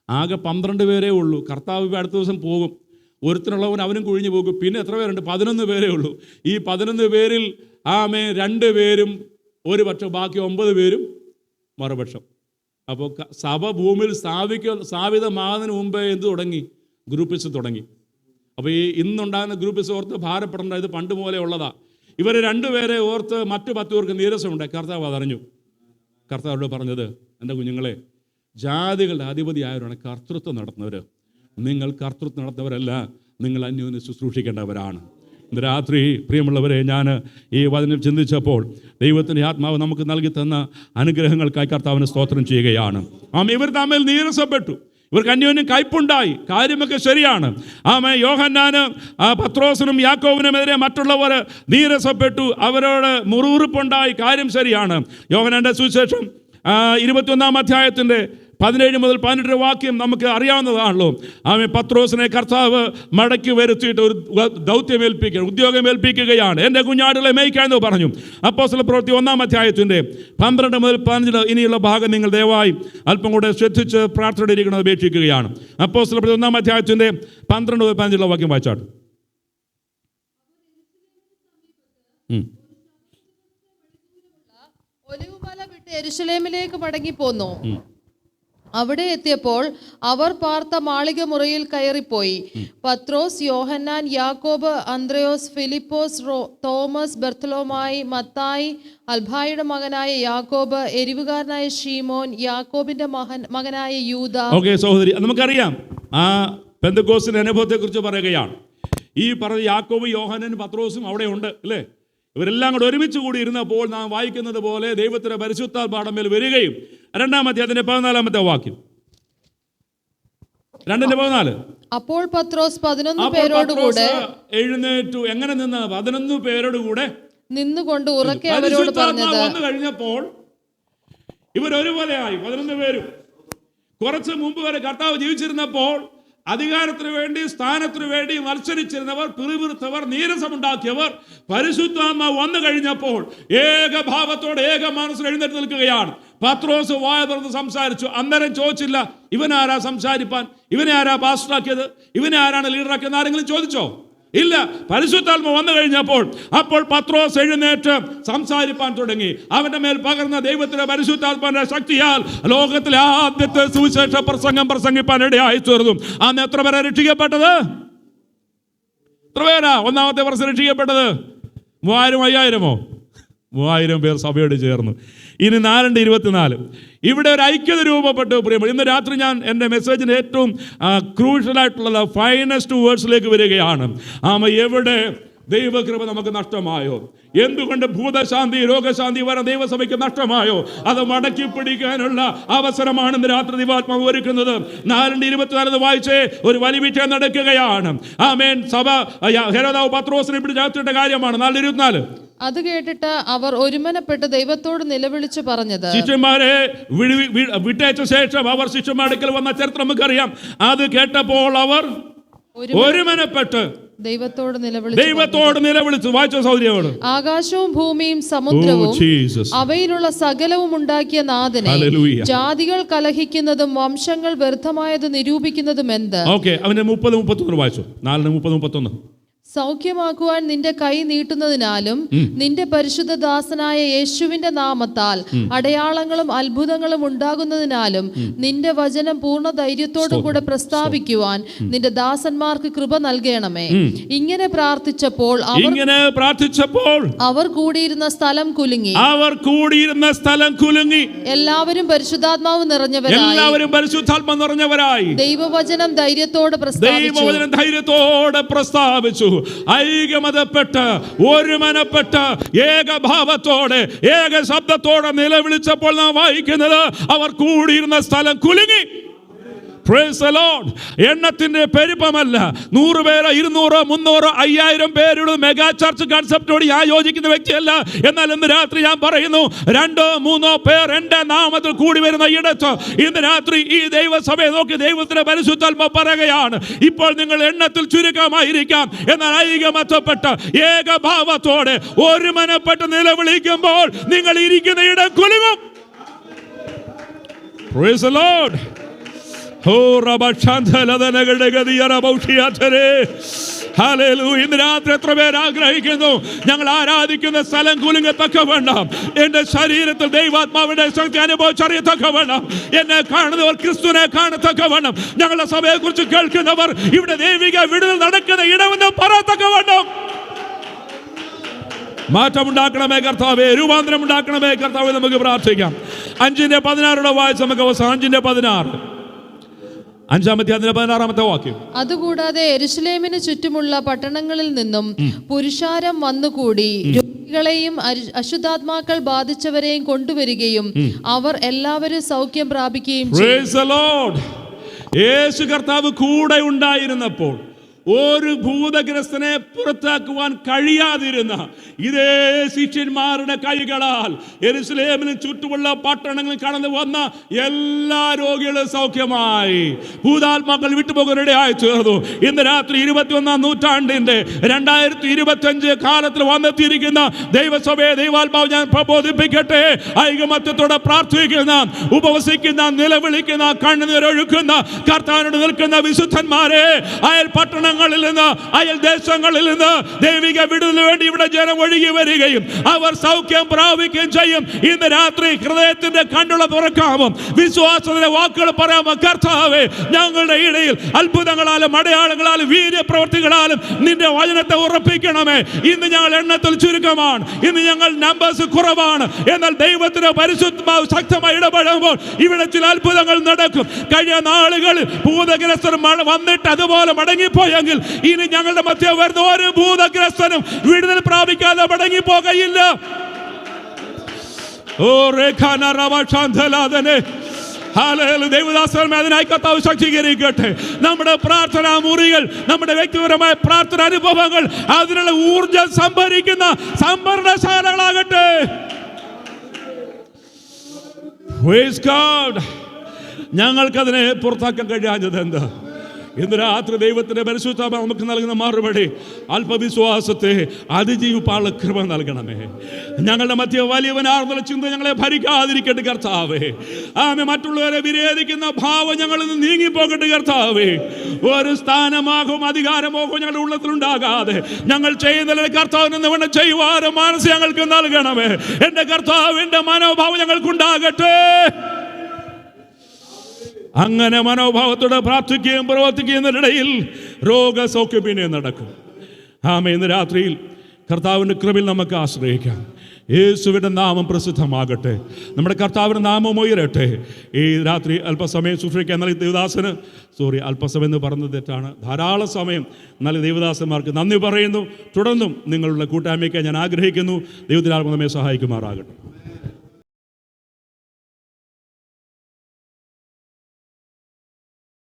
ആകെ 12 പേരേ ഉള്ളൂ. കർത്താവ് അടുത്ത ദിവസം പോകും. ഒരുത്തിനുള്ളവൻ അവനും കുഴിഞ്ഞു പോകും. പിന്നെ എത്ര പേരുണ്ട്? 11 പേരേ ഉള്ളൂ. ഈ 11 പേരിൽ 2 പേരും ഒരു പക്ഷം, ബാക്കി 9 പേരും മറുപക്ഷം. അപ്പോൾ സഭ ഭൂമിയിൽ സ്ഥാപിതമാകുന്നതിന് മുമ്പേ എന്ത് തുടങ്ങി? ഗ്രൂപ്പിസ് തുടങ്ങി. അപ്പോൾ ഈ ഇന്നുണ്ടാകുന്ന ഗ്രൂപ്പിസ് ഓർത്ത് ഭാരപ്പെടേണ്ട, ഇത് പണ്ട് പോലെ ഉള്ളതാ. ഇവർ രണ്ടുപേരെ ഓർത്ത് മറ്റു 10 പേർക്ക് നീരസമുണ്ട്. കർത്താവ് അതറിഞ്ഞു. കർത്താവോട് പറഞ്ഞത്, എൻ്റെ കുഞ്ഞുങ്ങളെ, ജാതികളുടെ അധിപതിയായവരാണ് കർത്തൃത്വം നടത്തുന്നവർ. നിങ്ങൾ കർത്തൃത്വം നടത്തുന്നവരല്ല, നിങ്ങൾ അന്യോന്യം ശുശ്രൂഷിക്കേണ്ടവരാണ്. ഇന്ന് രാത്രി പ്രിയമുള്ളവരെ, ഞാൻ ഈ വചനം ചിന്തിച്ചപ്പോൾ ദൈവത്തിൻ്റെ ആത്മാവ് നമുക്ക് നൽകി തന്ന അനുഗ്രഹങ്ങൾക്കായി കർത്താവിന് സ്തോത്രം ചെയ്യുകയാണ്. ഇവർ തമ്മിൽ നീരസപ്പെട്ടു, ഇവർക്ക് അന്യോന്യം കയ്പുണ്ടായി. കാര്യമൊക്കെ ശരിയാണ്. യോഹന്നാന് പത്രോസിനും യാക്കോബിനുമെതിരെ മറ്റുള്ളവർ നീരസപ്പെട്ടു, അവരോട് മുറുമുറുപ്പുണ്ടായി. കാര്യം ശരിയാണ്. യോഹന്നാന്റെ സുവിശേഷം 21-ാം അധ്യായത്തിൻ്റെ 17 മുതൽ 18 വാക്യം നമുക്ക് അറിയാവുന്നതാണല്ലോ. പത്രോസിനെ കർത്താവ് മടക്കി വരുത്തിയിട്ട് ഒരു ഉദ്യോഗമേൽപ്പിക്കുകയാണ്. എൻ്റെ കുഞ്ഞാടുകളെ മേയ്ക്കാമെന്ന് പറഞ്ഞു. അപ്പോസ്തലപ്രവൃത്തി 1-ാം അധ്യായത്തിൻ്റെ 12 മുതൽ 15 ഇനിയുള്ള ഭാഗം നിങ്ങൾ ദയവായി അല്പം കൂടെ ശ്രദ്ധിച്ച് പ്രാർത്ഥനയോടെ ഇരിക്കുന്നത് അപേക്ഷിക്കുകയാണ്. അപ്പോസ്തലപ്രവൃത്തി 1-ാം അധ്യായത്തിൻ്റെ 12 മുതൽ 15 വാക്യം വായിച്ചാണ്. ഒലിവുമല വിട്ട് യെരൂശലേമിലേക്ക് മടങ്ങിപ്പോന്നു. അവിടെ എത്തിയപ്പോൾ അവർ പാർത്ത മാളിക മുറിയിൽ കയറിപ്പോയി. പത്രോസ്, യോഹന്നാൻ, യാക്കോബ്, അന്ത്രയോസ്, ഫിലിപ്പോസ്, തോമസ്, ബർത്തലോമായി, മത്തായി, അൽഭായുടെ മകനായ യാക്കോബ്, എരിവുകാരനായ ശീമോൻ, യാക്കോബിന്റെ മകനായ യൂദ. ഓക്കെ സഹോദരി, നമുക്കറിയാം ആ പെന്തക്കോസ്തിന്റെ അനുഭവത്തെ കുറിച്ച് പറയുകയാണ്. ഈ പറഞ്ഞ യാക്കോബ്, യോഹന്നാൻ, പത്രോസും അവിടെ ഉണ്ട് അല്ലേ? ഇവരെല്ലാം കൂടെ ഒരുമിച്ച് കൂടി ഇരുന്നപ്പോൾ നാം വായിക്കുന്നത് പോലെ ദൈവത്തിന്റെ പരിശുദ്ധാത്മാവിന്റെ മേൽ വരികയും 2-ാം അധ്യായത്തിന്റെ 14-ാമത്തെ വാക്യം, 2:14. അപ്പോൾ പത്രോസ് 11 പേരോടുകൂടെ എഴുന്നേറ്റു. എങ്ങനെ നിന്ന്? 11 പേരോടുകൂടെ നിന്നുകൊണ്ട് ഉറക്കെ അവരോട് പറഞ്ഞത്. വന്നു കഴിഞ്ഞപ്പോൾ ഇവരൊരുപോലെയായി 11 പേരും. കുറച്ച് മുമ്പ് വരെ കർത്താവ് ജീവിച്ചിരുന്നപ്പോൾ അധികാരത്തിന് വേണ്ടി, സ്ഥാനത്തിന് വേണ്ടി മത്സരിച്ചിരുന്നവർ, പിറുപിറുത്തവർ, നീരസമുണ്ടാക്കിയവർ, പരിശുദ്ധാത്മാവ് വന്നു കഴിഞ്ഞപ്പോൾ ഏകഭാവത്തോടെ ഏക മനസ്സിൽ എഴുന്നേറ്റ് നിൽക്കുകയാണ്. പത്രോസ് വായ തുറന്ന് സംസാരിച്ചു. അന്നേരം ചോദിച്ചില്ല, ഇവനാരാ സംസാരിപ്പാൻ, ഇവനെ ആരാ പാസ്റ്ററാക്കിയത്, ഇവനെ ആരാണ് ലീഡറാക്കിയത്, ആരെങ്കിലും ചോദിച്ചോ? ഇല്ല. പരിശുദ്ധാത്മാവ് വന്നു കഴിഞ്ഞപ്പോൾ അപ്പോൾ പത്രോസ് എഴുന്നേറ്റ് സംസാരിപ്പാൻ തുടങ്ങി. അവന്റെ മേൽ പകർന്ന ദൈവത്തിന്റെ പരിശുദ്ധാത്മാവിന്റെ ശക്തിയാൽ ലോകത്തിലെ ആദ്യത്തെ സുവിശേഷ പ്രസംഗം പ്രസംഗിപ്പാൻ ഇടയായി തീർന്നു. അന്ന് എത്ര പേരെ രക്ഷിക്കപ്പെട്ടത്? എത്ര പേരാ 1-ാമത്തെ വർഷം രക്ഷിക്കപ്പെട്ടത്? 3000-5000 3000 പേർ സഭയോട് ചേർന്നു. ഇനി 4:24 ഇവിടെ ഒരു ഐക്യത രൂപപ്പെട്ടു. പ്രിയപ്പെട്ട, ഇന്ന് രാത്രി ഞാൻ എൻ്റെ മെസ്സേജിന് ഏറ്റവും ക്രൂഷ്യലായിട്ടുള്ള ഫൈനസ്റ്റ് വേർഡ്സിലേക്ക് വരികയാണ്. എവിടെ ദൈവകൃപ നമുക്ക് നഷ്ടമായോ? എന്തുകൊണ്ട് ഭൂതശാന്തി, രോഗശാന്തി വരെ ദൈവസഭയ്ക്ക് നഷ്ടമായോ? അത് മടക്കി പിടിക്കാനുള്ള അവസരമാണ് ഇന്ന് രാത്രി ദൈവാത്മാവ് ഒരുക്കുന്നത്. 4:24 വായിച്ചേ. ഒരു വലിവിറ്റ നടക്കുകയാണ്. ആമേൻ. സഭ ഹെരോദാവ് പത്രോസിനെ പിടിച്ചകത്തിട്ട കാര്യമാണ്. 4:24. അത് കേട്ടിട്ട് അവർ ഒരുമനപ്പെട്ട് ദൈവത്തോട് നിലവിളിച്ചു പറഞ്ഞത്. ശിഷ്യന്മാരെ വിട്ടയച്ച ശേഷം അവർ ശിഷ്യന്മാരുടെ അടുക്കൽ വന്ന ചരിത്രം നമുക്കറിയാം. അത് കേട്ടപ്പോൾ അവർ ഒരുമനപ്പെട്ട് ദൈവത്തോട് നിലവിളിച്ചു. വായിച്ചോ സൗദര്യോട്. ആകാശവും ഭൂമിയും സമുദ്രവും അവയിലുള്ള സകലവും ഉണ്ടാക്കിയ നാഥനെ ജാതികൾ കലഹിക്കുന്നതും വംശങ്ങൾ വ്യർത്ഥമായത് നിരൂപിക്കുന്നതും എന്ത്? ഓക്കെ, അവന്റെ 30-31 വായിച്ചു. 4:30-31. സൗഖ്യമാക്കുവാൻ നിന്റെ കൈ നീട്ടുന്നതിനാലും നിന്റെ പരിശുദ്ധദാസനായ യേശുവിന്റെ നാമത്താൽ അടയാളങ്ങളും അത്ഭുതങ്ങളും ഉണ്ടാകുന്നതിനാലും നിന്റെ വചനം പൂർണ്ണ ധൈര്യത്തോടു കൂടെ പ്രസ്താവിക്കുവാൻ നിന്റെ ദാസന്മാർക്ക് കൃപ നൽകണമേ. ഇങ്ങനെ പ്രാർത്ഥിച്ചപ്പോൾ അവർ കൂടിയിരുന്ന സ്ഥലം കുലുങ്ങി. എല്ലാവരും പരിശുദ്ധാത്മാവ് നിറഞ്ഞവരായി ദൈവവചനം ധൈര്യത്തോടെ പ്രസ്താവിച്ചു. ഐക്യമതപ്പെട്ട് ഒരുമനപ്പെട്ട് ഏകഭാവത്തോടെ ഏക ശബ്ദത്തോടെ നിലവിളിച്ചപ്പോൾ നാം വായിക്കുന്നത് അവർ കൂടിയിരുന്ന സ്ഥലം കുലുങ്ങി. Praise the Lord. എണ്ണത്തിന്റെ പെരുപ്പമല്ല. 100 പേരോ 200 300 5000 പേരുടെ മെഗാ ചർച്ച് കൺസെപ്റ്റോട് ഞാൻ യോജിക്കുന്ന വ്യക്തിയല്ല. എന്നാൽ ഇന്ന് രാത്രി ഞാൻ പറയുന്നു, 2 3 പേർ എൻ്റെ നാമത്തിൽ കൂടി വരുന്ന ഇടത്ത് ഇന്ന് രാത്രി ഈ ദൈവസഭയെ നോക്കി ദൈവത്തിന്റെ പരിശുദ്ധാത്മാവ് പറയുകയാണ്, ഇപ്പോൾ നിങ്ങൾ എണ്ണത്തിൽ ചുരുക്കമായിരിക്കാം, എന്നാൽ ഐകമത്യപ്പെട്ട് ഏകഭാവത്തോടെ ഒരുമനപ്പെട്ട് നിലവിളിക്കുമ്പോൾ നിങ്ങൾ ഇരിക്കുന്ന ഇടം കുലുങ്ങും. Praise the Lord. ഹല്ലേലൂയ. ഇന്ന് രാത്രി എത്ര പേർ ആഗ്രഹിക്കുന്നു ഞങ്ങൾ ആരാധിക്കുന്ന സ്ഥലം കുലുങ്ങത്തക്കവണ്ണം, എൻ്റെ ശരീരത്തിൽ ദൈവാത്മാവിന്റെ ശക്തി അനുഭവിച്ചറിയത്തക്കവണ്ണം, എന്നെ കാണുന്നവർ ക്രിസ്തുവിനെ കാണത്തക്കവണ്ണം, ഞങ്ങളുടെ സഭയെ കുറിച്ച് കേൾക്കുന്നവർ ഇവിടെ ദൈവിക വിടുതൽ നടക്കുന്ന ഇടമെന്ന് പറയത്തക്കവണ്ണം മാറ്റമുണ്ടാക്കണമേ കർത്താവേ, രൂപാന്തരം ഉണ്ടാക്കണമേ കർത്താവേ. നമുക്ക് പ്രാർത്ഥിക്കാം. 5:16 വായിച്ച് നമുക്ക് അവസാനം 5:16, 5-16 വാക്യം. അതുകൂടാതെ യെരൂശലേമിന് ചുറ്റുമുള്ള പട്ടണങ്ങളിൽ നിന്നും പുരുഷാരം വന്നുകൂടി രോഗികളെയും അശുദ്ധാത്മാക്കൾ ബാധിച്ചവരെയും കൊണ്ടുവരികയും അവർ എല്ലാവരും സൗഖ്യം പ്രാപിക്കുകയും ചെയ്യും. യേശു കർത്താവ് കൂടെ ഉണ്ടായിരുന്നപ്പോൾ ഒരു ഭൂതഗ്രസ്തനെ പുറത്താക്കുവാൻ കഴിയാതിരുന്ന ഇതേ ശിഷ്യന്മാരുടെ കൈകളാൽ യെരൂശലേമിന് ചുറ്റുമുള്ള പട്ടണങ്ങളിൽ കടന്നു വന്ന എല്ലാ രോഗികളും സൗഖ്യമായി, ഭൂതാത്മാക്കൾ വിട്ടുപോകാനിടയായി ചേർന്നു. ഇന്ന് രാത്രി 21-ാം നൂറ്റാണ്ടിന്റെ 2025 കാലത്തിൽ വന്നെത്തിയിരിക്കുന്ന ദൈവസഭയെ ദൈവാത്മാവ് ഞാൻ പ്രബോധിപ്പിക്കട്ടെ. ഐകമത്യത്തോടെ പ്രാർത്ഥിക്കുന്ന, ഉപവസിക്കുന്ന, നിലവിളിക്കുന്ന, കണ്ണുനീരൊഴുക്കുന്ന, കർത്താവിനോട് നിൽക്കുന്ന വിശുദ്ധന്മാരെ, അയൽ പട്ടണങ്ങളിൽ നിന്ന്, അയൽ ദേശങ്ങളിൽ നിന്ന് ദൈവിക വിടുതലിന് വേണ്ടി ഇവിടെ ജനം ഒഴുകി വരികയും അവർ സൗഖ്യം പ്രാപിക്കുകയും ചെയ്യും. ഇന്ന് രാത്രി ഹൃദയത്തിന്റെ കണ്ണുള്ള തുറക്കാമോ, വിശ്വാസത്തിന്റെ വാക്കുകൾ പറയാമോ? കർത്താവേ, ഞങ്ങളുടെ ഇടയിൽ അത്ഭുതങ്ങളാലും അടയാളങ്ങളാലും വീര്യപ്രവർത്തികളാലും നിന്റെ വചനത്തെ ഉറപ്പിക്കണമേ. ഇന്ന് ഞങ്ങൾ എണ്ണത്തിൽ ചുരുക്കമാണ്, ഇന്ന് ഞങ്ങൾ നമ്പേഴ്സ് കുറവാണ്. എന്നാൽ ദൈവത്തിന്റെ പരിശുദ്ധാത്മാവ് ശക്തമായി ഇടപെടുമ്പോൾ ഇവിടെ ചില അത്ഭുതങ്ങൾ നടക്കും. കഴിഞ്ഞ നാളുകളിൽ ഭൂതഗ്രസ്തർ വന്നിട്ട് അതുപോലെ മടങ്ങിപ്പോയെങ്കിൽ ഇനി ഞങ്ങളുടെ മധ്യ വരുന്ന ഒരു ഭൂതഗ്രസ്തനും വിടുതൽ പ്രാപിക്കാതെ മടങ്ങിപ്പോകയില്ല. ഓ രേഖാനേ ദൈവദാസന്മാരായി കർത്താവ് ശക്തീകരിക്കട്ടെ. നമ്മുടെ പ്രാർത്ഥനാ മുറികൾ, നമ്മുടെ വ്യക്തിപരമായ പ്രാർത്ഥന അനുഭവങ്ങൾ അതിനുള്ള ഊർജം സംഭരിക്കുന്ന സംഭരണശാലകളാകട്ടെ. ഞങ്ങൾക്കതിനെ പുറത്താക്കാൻ കഴിയാഞ്ഞത് എന്താ? ഇന്ന് രാത്രി ദൈവത്തിന്റെ പരിശുദ്ധാത്മാവ് നമുക്ക് നൽകുന്ന മറുപടി, അല്പവിശ്വാസത്തെ അതിജീവിപ്പാനുള്ള കൃപ നൽകണമേ. ഞങ്ങളുടെ മധ്യ വലിയവനാർന്നുള്ള ചിന്ത ഞങ്ങളെ ഭരിക്കാതിരിക്കട്ടെ കർത്താവേ. ആമേ. മറ്റുള്ളവരെ വിരോധിക്കുന്ന ഭാവം ഞങ്ങളിൽ നിന്ന് നീങ്ങിപ്പോകട്ടെ കർത്താവേ. ഒരു സ്ഥാനമാകും അധികാരമോഹം ഞങ്ങളുടെ ഉള്ളത്തിലുണ്ടാകാതെ ഞങ്ങൾ ചെയ്യുന്നതിൽ കർത്താവിന് വേണ്ട ചെയ്യുവാനും മനസ്സ് ഞങ്ങൾക്ക് നൽകണമേ. എൻ്റെ കർത്താവിൻ്റെ മനോഭാവം ഞങ്ങൾക്കുണ്ടാകട്ടെ. അങ്ങനെ മനോഭാവത്തോടെ പ്രാർത്ഥിക്കുകയും പ്രവർത്തിക്കുന്നതിനിടയിൽ രോഗസൗഖ്യം പിന്നെ നടക്കും. ആമേൻ. ഇന്ന് രാത്രിയിൽ കർത്താവിൻ്റെ കൃപയിൽ നമുക്ക് ആശ്രയിക്കാം. യേശുവിൻ്റെ നാമം പ്രസിദ്ധമാകട്ടെ. നമ്മുടെ കർത്താവിൻ്റെ നാമം ഉയരട്ടെ. ഈ രാത്രി അല്പസമയം ശുശ്രൂഷിക്കാൻ നൽകിയ ദേവദാസന് അല്പസമയം എന്ന് പറഞ്ഞത് തെറ്റാണ്, ധാരാളം സമയം നൽകിയ ദേവദാസന്മാർക്ക് നന്ദി പറയുന്നു. തുടർന്നും നിങ്ങളുടെ കൂട്ടായ്മയ്ക്ക് ഞാൻ ആഗ്രഹിക്കുന്നു. ദൈവത്തിനാൽ നമ്മെ സഹായിക്കുമാറാകട്ടെ.